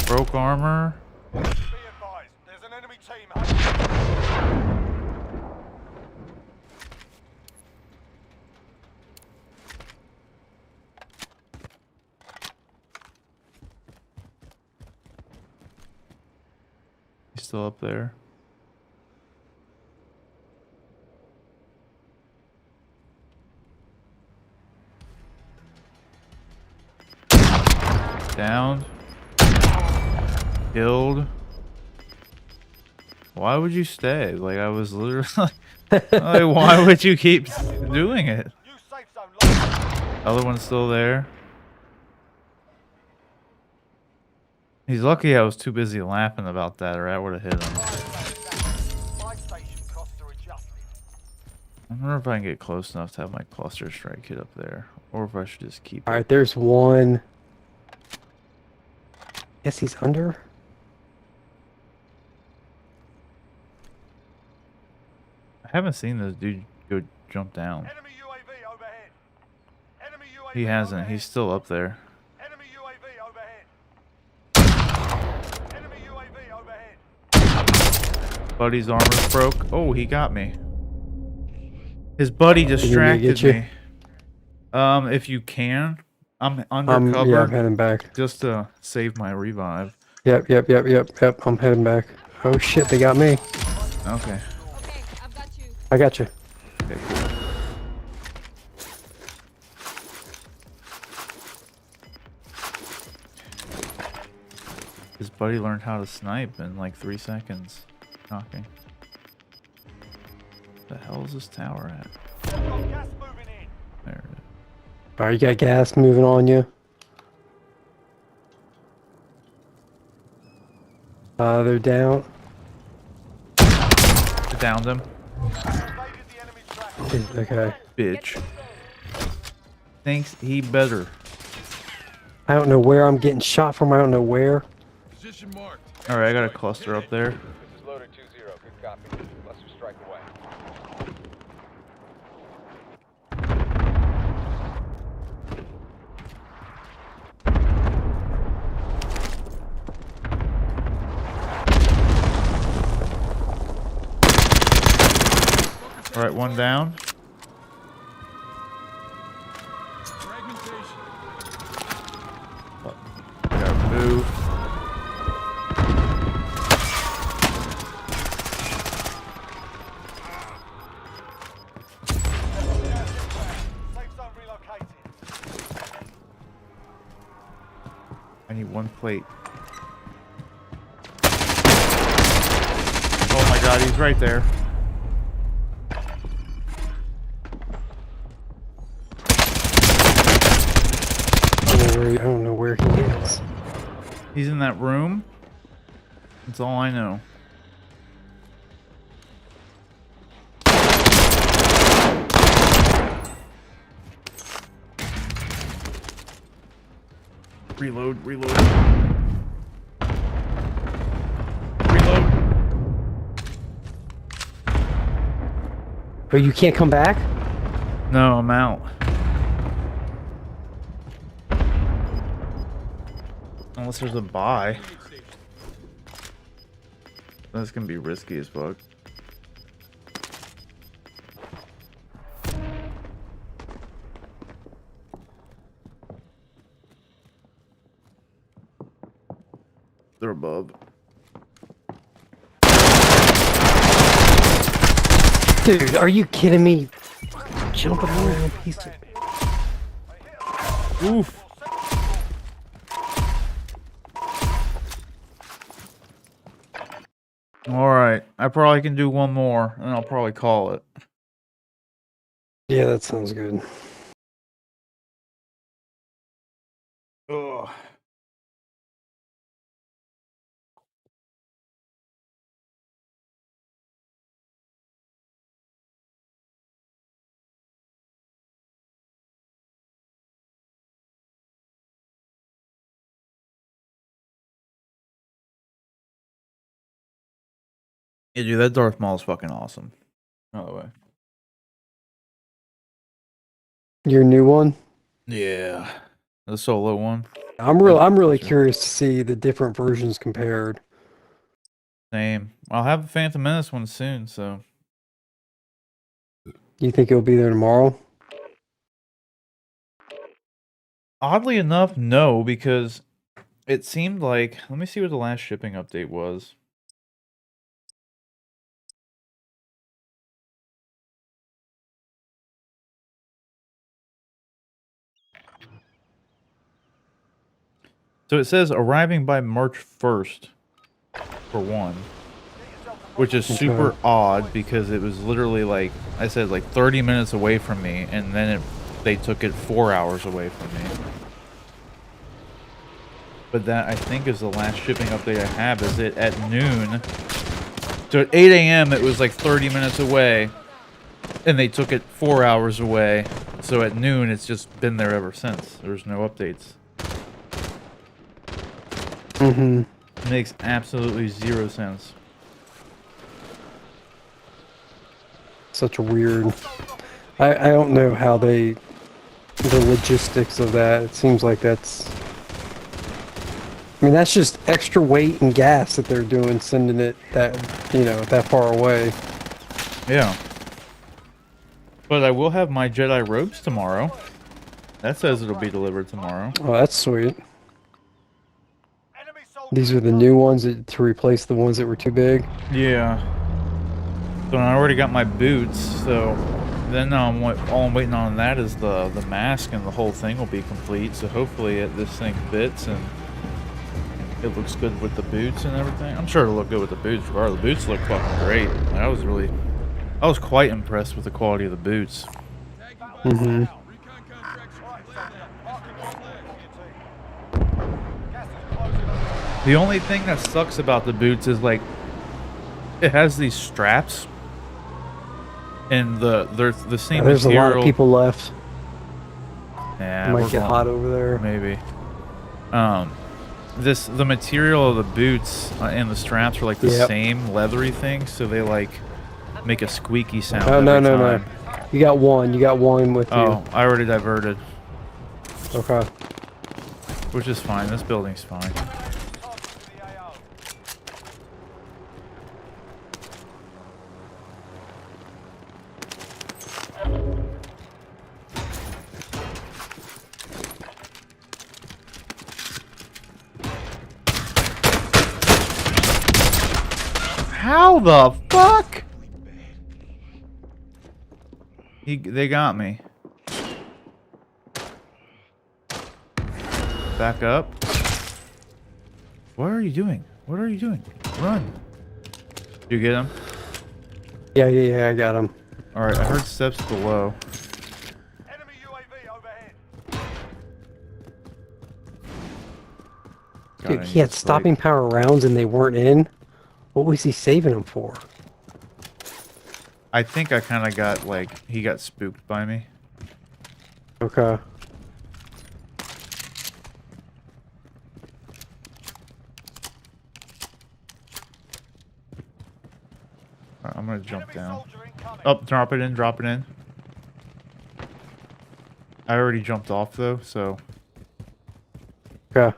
Broke armor. Be advised, there's an enemy team hunting. He's still up there. Down. Killed. Why would you stay? Like, I was literally like, why would you keep doing it? New safe zone locked. Other one's still there. He's lucky I was too busy laughing about that, or I would have hit him. My station costs are adjusted. I wonder if I can get close enough to have my cluster strike kit up there, or if I should just keep it. Alright, there's one. Guess he's under. I haven't seen this dude go jump down. Enemy UAV overhead. Enemy UAV He hasn't. overhead. He's still up there. Enemy UAV overhead. Enemy UAV overhead. Buddy's armor's broke. Oh, he got me. His buddy distracted get you? me. If you can, I'm Yeah, undercover I'm heading back. just to save my revive. Yep. I'm heading back. Oh shit, they got me. Okay. Okay, I've got you. I got you. Okay, cool. His buddy learned how to snipe in like 3 seconds. Shocking. The hell is this tower at? Got gas moving in. There it is. Alright, you got gas moving on you. They're down. I downed him. Evaded the enemy's track. Okay. Bitch. Thinks he better. I don't know where I'm getting shot from. I don't know where. Position marked. Alright, I got a cluster up there. This is loader 2-0. Good copy. Cluster strike away. Alright, one down. Fragmentation. Gotta move. Safe zone relocated. I need one plate. Oh my god, he's right there. I don't know where he is. He's in that room. That's all I know. Reload, reload. Reload. Oh, you can't come back? No, I'm out. Unless there's a buy. That's gonna be risky as fuck. They're above. Dude, are you kidding me? jumping around, piece of... Oof. All right, I probably can do one more, and I'll probably call it. Yeah, that sounds good. Ugh. Yeah, dude, that Darth Maul is fucking awesome. By the way. Your new one? Yeah, the solo one. I'm really curious to see the different versions compared. Same. I'll have a Phantom Menace one soon, so. You think it'll be there tomorrow? Oddly enough, no, because it seemed like. Let me see what the last shipping update was. So it says arriving by March 1st for one, which is super odd because it was literally like I said, like 30 minutes away from me, and then they took it 4 hours away from me. But that I think is the last shipping update I have. Is it at noon? So at 8 a.m. it was like 30 minutes away, and they took it 4 hours away. So at noon it's just been there ever since. There's no updates. Mm-hmm. Makes absolutely zero sense. Such a weird... I don't know how the logistics of that. It seems like that's... I mean, that's just extra weight and gas that they're doing, sending it that, that far away. Yeah. But I will have my Jedi robes tomorrow. That says it'll be delivered tomorrow. Oh, that's sweet. These are the new ones to replace the ones that were too big? Yeah. So I already got my boots, so then all I'm waiting on that is the mask, and the whole thing will be complete. So hopefully this thing fits and it looks good with the boots and everything. I'm sure it'll look good with the boots. The boots look fucking great. I was quite impressed with the quality of the boots. Mm-hmm. The only thing that sucks about the boots is like it has these straps, and they're the same There's material. a lot of people left. Yeah, It might get hot over there. Maybe. The material of the boots and the straps are like the same leathery thing, so they like make a squeaky sound. Oh no. time. You got one with you. Oh, I already diverted. Okay. Which is fine. This building's fine. How the fuck? They got me. Back up. What are you doing? What are you doing? Run. You get him? Yeah, I got him. Alright, I heard steps below. Enemy UAV overhead. Dude, he had stopping power rounds and they weren't in. What was he saving them for? I think I kind of got, like, he got spooked by me. Okay. Alright, I'm gonna jump down. Oh, drop it in, drop it in. I already jumped off, though, so... Okay.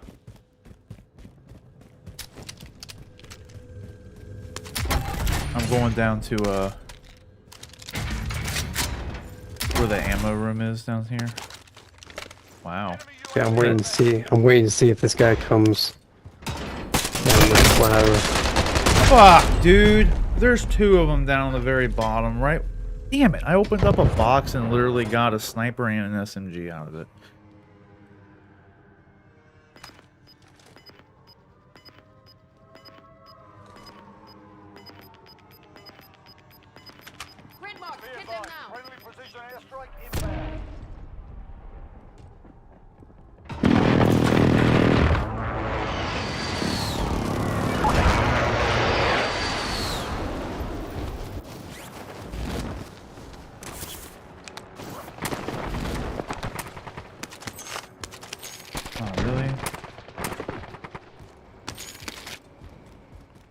I'm going down to, where the ammo room is down here. Wow. Yeah, I'm waiting to see. I'm waiting to see if this guy comes down this ladder. Fuck, dude. There's two of them down on the very bottom, right Damn it! I opened up a box and literally got a sniper and an SMG out of it. Be advised, friendly precision airstrike inbound. Oh, really?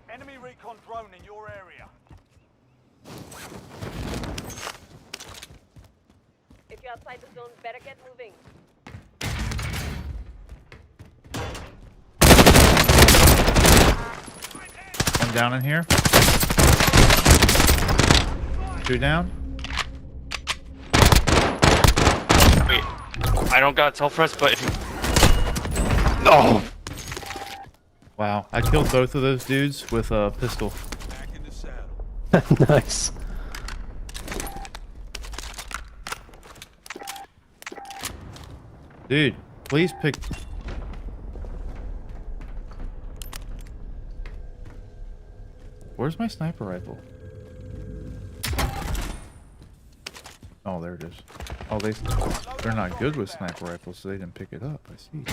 Enemy recon drone in your area. If you're outside the zone, better get moving. One down in here. 2 down. Wait, I don't got self-rest, but if you... No! Wow, I killed both of those dudes with a pistol. Back in the saddle. Nice. Dude, please pick... Where's my sniper rifle? Oh, there it is. Oh, they're not good with sniper rifles, so they didn't pick it up. I see.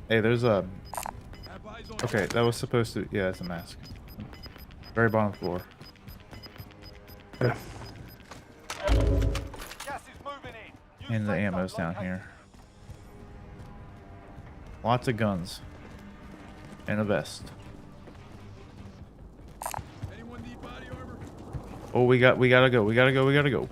Hey, there's a... Have eyes on Okay, that was supposed to... Yeah, it's a mask. Very bottom floor. Gas is moving in. And the ammo's down here. Lots of guns. And a vest. Anyone need body armor? Oh, we gotta go. We gotta go.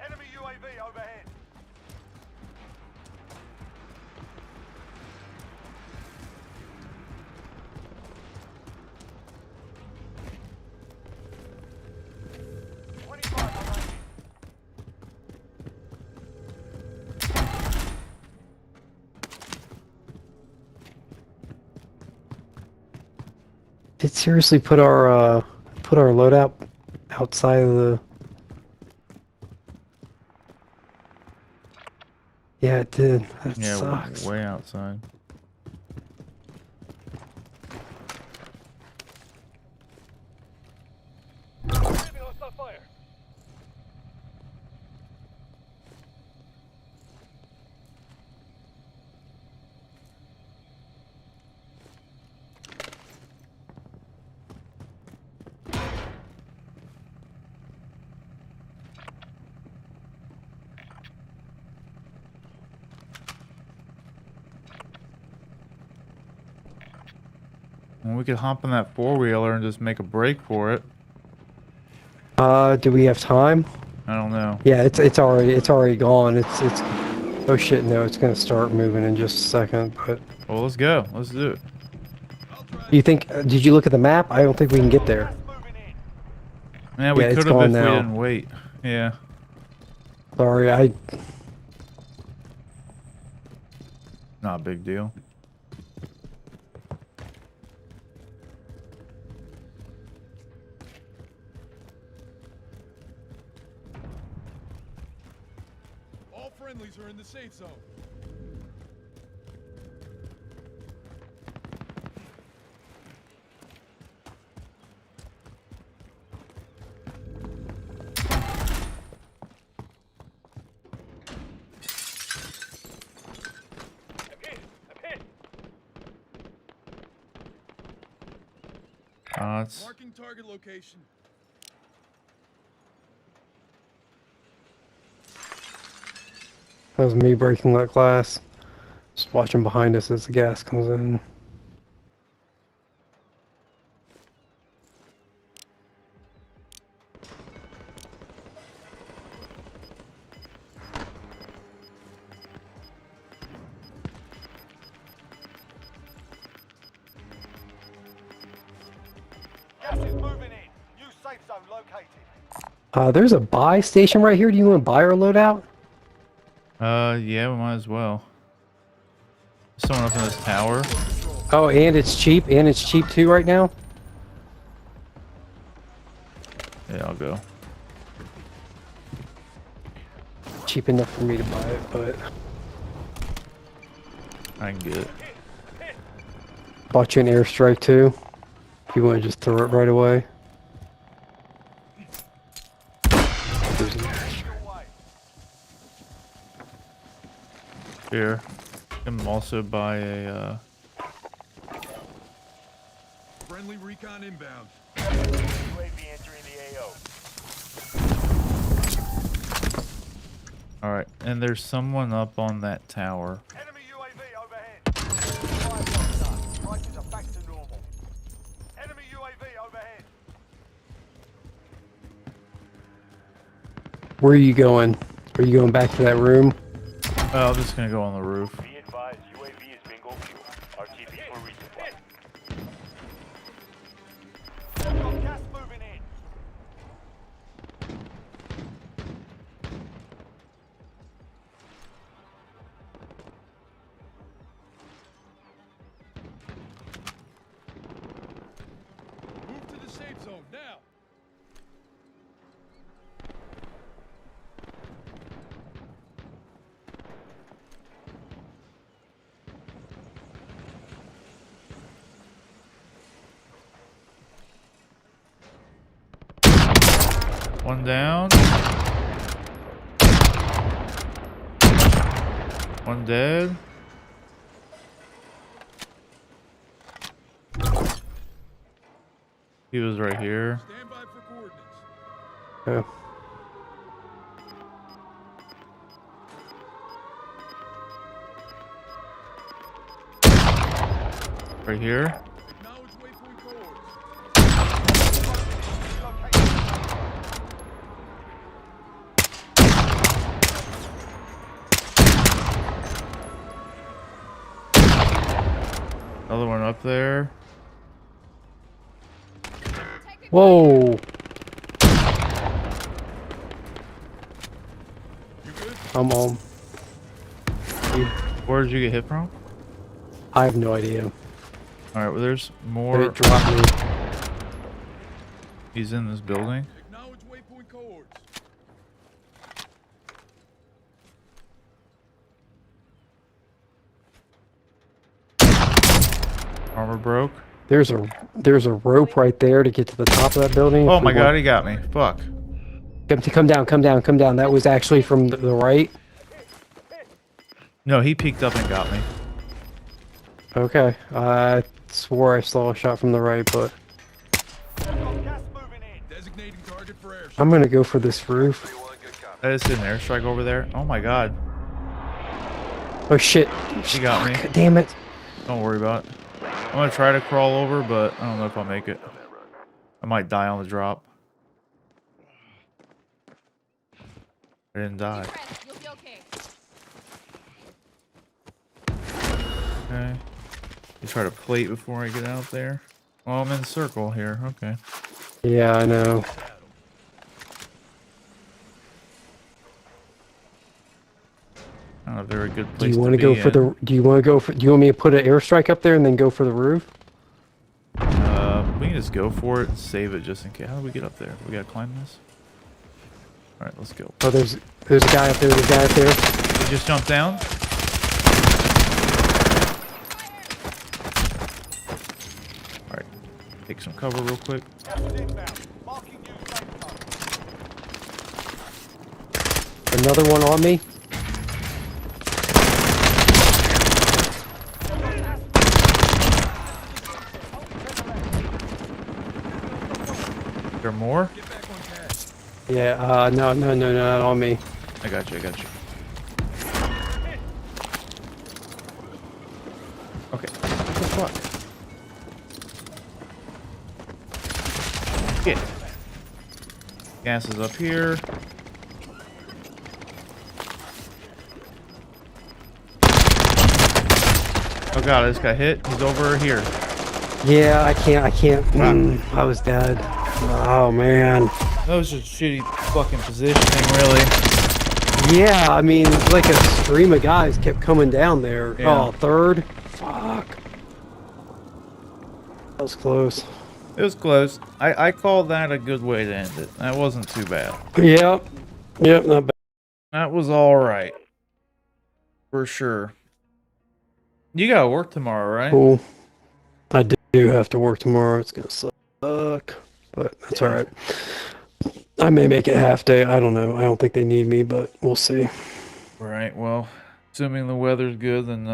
Enemy UAV overhead. Did it seriously put our loadout outside of the... Yeah, it did. That Yeah, sucks. way outside. Fire. Well, we could hop on that 4-wheeler and just make a break for it. Do we have time? I don't know. Yeah, it's already gone. It's oh shit, no, it's gonna start moving in just a second. But Well, let's go. Let's do it. you think? Did you look at the map? I don't think we can get there. Yeah, we Yeah, it's could have gone if we now. didn't wait. Yeah. Sorry, I. Not a big deal. All friendlies are in the safe zone. It's Marking target location. That was me breaking that glass. Just watching behind us as the gas comes in. Gas is moving in. New safe zone located. There's a buy station right here. Do you want to buy our loadout? Yeah, we might as well. Someone up in this tower. Oh, and it's cheap. And it's cheap too right now. Yeah, I'll go. Cheap enough for me to buy it, but I can get it. bought you an airstrike too. If you want to just throw it right away. There's an airstrike. Here. I can also buy a, Friendly recon inbound. UAV entering the AO. alright, and there's someone up on that tower. Enemy UAV overhead. Fire officer. Prices are back to normal. Enemy UAV overhead. Where are you going? Are you going back to that room? Oh, I'm just gonna go on the roof. Be advised, UAV is bingo fuel. RTB for resupply. Got gas moving in. Move to the safe zone now. One down. One dead. He was right here. Stand by for coordinates. Oh. Right here. Acknowledge waypoint coordinates. Another one up there. Whoa! You good? I'm on. Where did you get hit from? I have no idea. Alright, well there's But more. it dropped me. He's in this building. Acknowledge waypoint coordinates. Armor broke. There's a rope right there to get to the top of that building. Oh if my we god, want- he got me. Fuck. Come down, come down, come down. That was actually from the right. No, he peeked up and got me. Okay. I swore I saw a shot from the right, but Got gas moving in. Designating target for airstrike. I'm gonna go for this roof. That is an airstrike over there. Oh my god. Oh shit. He got me. Fuck, damn it. Don't worry about it. I'm gonna try to crawl over, but I don't know if I'll make it. I might die on the drop. I didn't die. You'll be okay. Okay. You try to plate before I get out there. Well, I'm in circle here. Okay. Yeah, I know. Not a very good Do place you want to to go be for in. the? Do you want to go for? Do you want me to put an airstrike up there and then go for the roof? We can just go for it and save it just in case. How do we get up there? We gotta climb this? Alright, let's go. Oh, there's a guy up there. There's a guy up there. We just jump down? Alright. Take some cover real quick. Gas is inbound. Marking you safe zone. Another one on me. Is there more? Get back on task. Yeah. No, not on me. I got you, I got you. Okay. What the fuck? Get. Gas is up here. Oh god, I just got hit. He's over here. Yeah, I can't. I was dead. Oh man. That was just shitty fucking positioning, really. Yeah, I mean, like a stream of guys kept coming down there. Yeah. Oh, third? Fuck. That was close. It was close. I call that a good way to end it. That wasn't too bad. Yep. Yep, not bad. That was all right. For sure. You gotta work tomorrow, right? Cool. I do have to work tomorrow. It's gonna suck, but that's all right. I may make it half day. I don't know. I don't think they need me, but we'll see. All right. Well, assuming the weather's good, then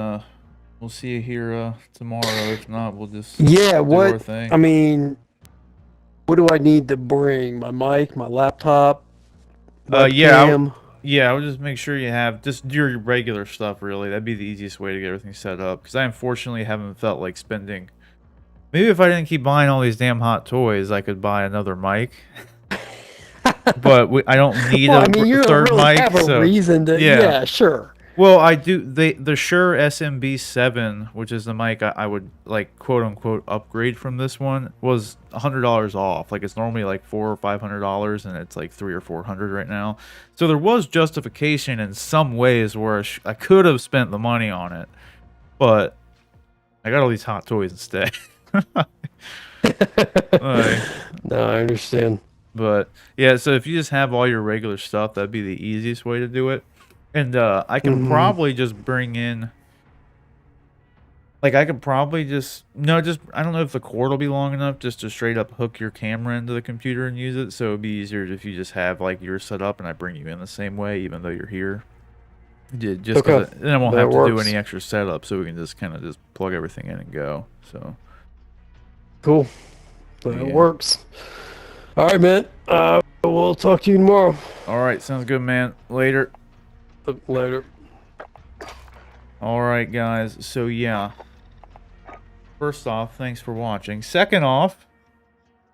we'll see you here tomorrow. If not, we'll just Yeah, do our what? thing. I mean, what do I need to bring? My mic, my laptop, webcam? Yeah, I would just make sure you have just your regular stuff. Really, that'd be the easiest way to get everything set up. Because I unfortunately haven't felt like spending. Maybe if I didn't keep buying all these damn hot toys, I could buy another mic. But I don't need Well, I mean, you don't third really mic. have a So reason to. yeah. Yeah, sure. Well, I do. The Shure SMB7, which is the mic I would like quote unquote upgrade from this one, was $100 off. Like it's normally like $400 or $500, and it's like $300 or $400 right now. So there was justification in some ways where I could have spent the money on it, but I got all these hot toys instead. Like, No, I understand. but yeah, so if you just have all your regular stuff, that'd be the easiest way to do it. And I can probably just bring in, like, I could probably just I don't know if the cord will be long enough just to straight up hook your camera into the computer and use it. So it'd be easier if you just have like yours set up and I bring you in the same way, even though you're here. Just Okay. then I won't That have to do works. any extra setup, so we can just kind of just plug everything in and go. So Cool. That Yeah. works. All right, man. We'll talk to you tomorrow. all right, sounds good, man. Later. Later. All right, guys. So yeah. First off, thanks for watching. Second off,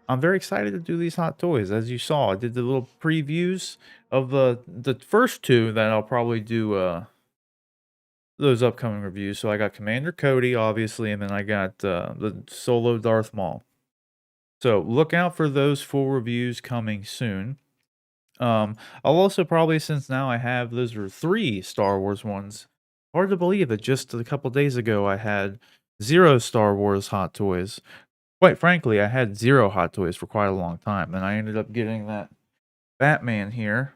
I'm very excited to do these hot toys. As you saw, I did the little previews of the first two that I'll probably do those upcoming reviews. So I got Commander Cody, obviously, and then I got the solo Darth Maul. So look out for those full reviews coming soon. I'll also probably, since now I have, those are 3 Star Wars ones. Hard to believe that just a couple days ago I had 0 Star Wars hot toys. Quite frankly, I had 0 hot toys for quite a long time. Then I ended up getting that Batman here.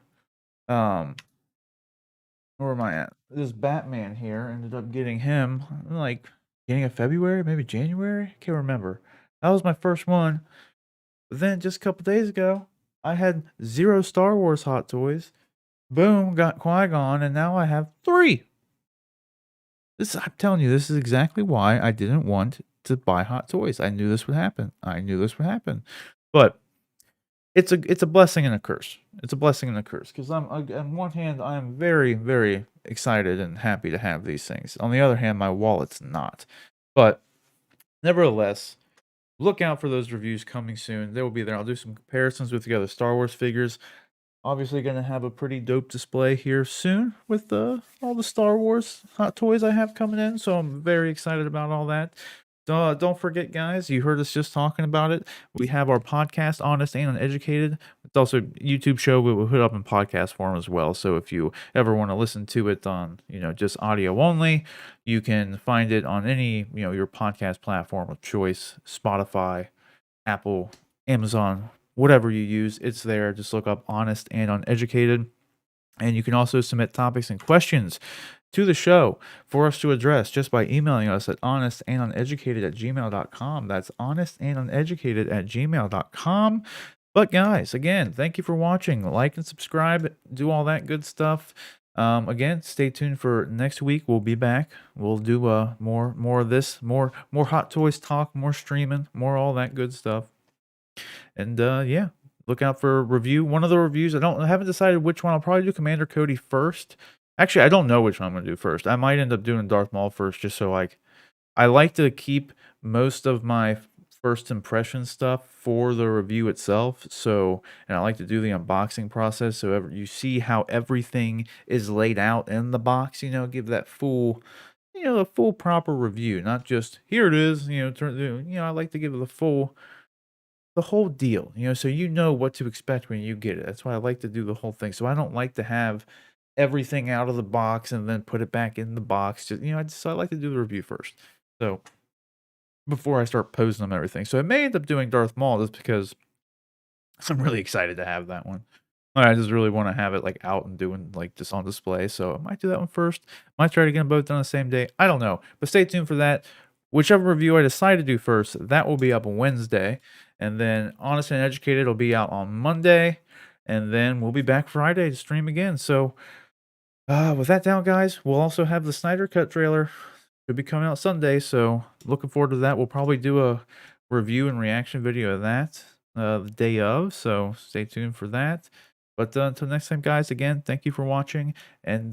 Where am I at? This Batman here, ended up getting him like beginning of February, maybe January? Can't remember. That was my first one. But then just a couple days ago, I had 0 Star Wars hot toys. Boom, got Qui-Gon, and now I have 3. I'm telling you, this is exactly why I didn't want to buy hot toys. I knew this would happen. But it's a blessing and a curse. It's a blessing and a curse because on one hand I am very, very excited and happy to have these things. On the other hand, my wallet's not. But nevertheless, look out for those reviews coming soon. They will be there. I'll do some comparisons with the other Star Wars figures. Obviously going to have a pretty dope display here soon with all the Star Wars hot toys I have coming in. So I'm very excited about all that. Don't forget, guys, you heard us just talking about it. We have our podcast, Honest and Uneducated. It's also a YouTube show we will put up in podcast form as well. So if you ever want to listen to it on, just audio only, you can find it on any, your podcast platform of choice, Spotify, Apple, Amazon, whatever you use, it's there. Just look up Honest and Uneducated. And you can also submit topics and questions to the show for us to address just by emailing us at honestanduneducated@gmail.com. That's honestanduneducated@gmail.com. But guys, again, thank you for watching. Like and subscribe, do all that good stuff. Again, stay tuned for next week. We'll be back. We'll do more of this, more hot toys talk, more streaming, more all that good stuff. And yeah, look out for a review. One of the reviews, I haven't decided which one. I'll probably do Commander Cody first. Actually, I don't know which one I'm going to do first. I might end up doing Darth Maul first, just so I like to keep most of my first impression stuff for the review itself. So, and I like to do the unboxing process, so you see how everything is laid out in the box. Give that full, the full proper review, not just here it is. I like to give it the whole deal, so what to expect when you get it. That's why I like to do the whole thing. So I don't like to have everything out of the box and then put it back in the box. Just, I like to do the review first. So before I start posting them and everything. So I may end up doing Darth Maul just because I'm really excited to have that one. I just really want to have it like out and doing like just on display. So I might do that one first. Might try to get them both done the same day. I don't know. But stay tuned for that. Whichever review I decide to do first, that will be up on Wednesday. And then Honest and Educated will be out on Monday. And then we'll be back Friday to stream again. So with that down, guys, we'll also have the Snyder Cut trailer. Should be coming out Sunday. So looking forward to that. We'll probably do a review and reaction video of that the day of. So stay tuned for that. But until next time, guys, again, thank you for watching. And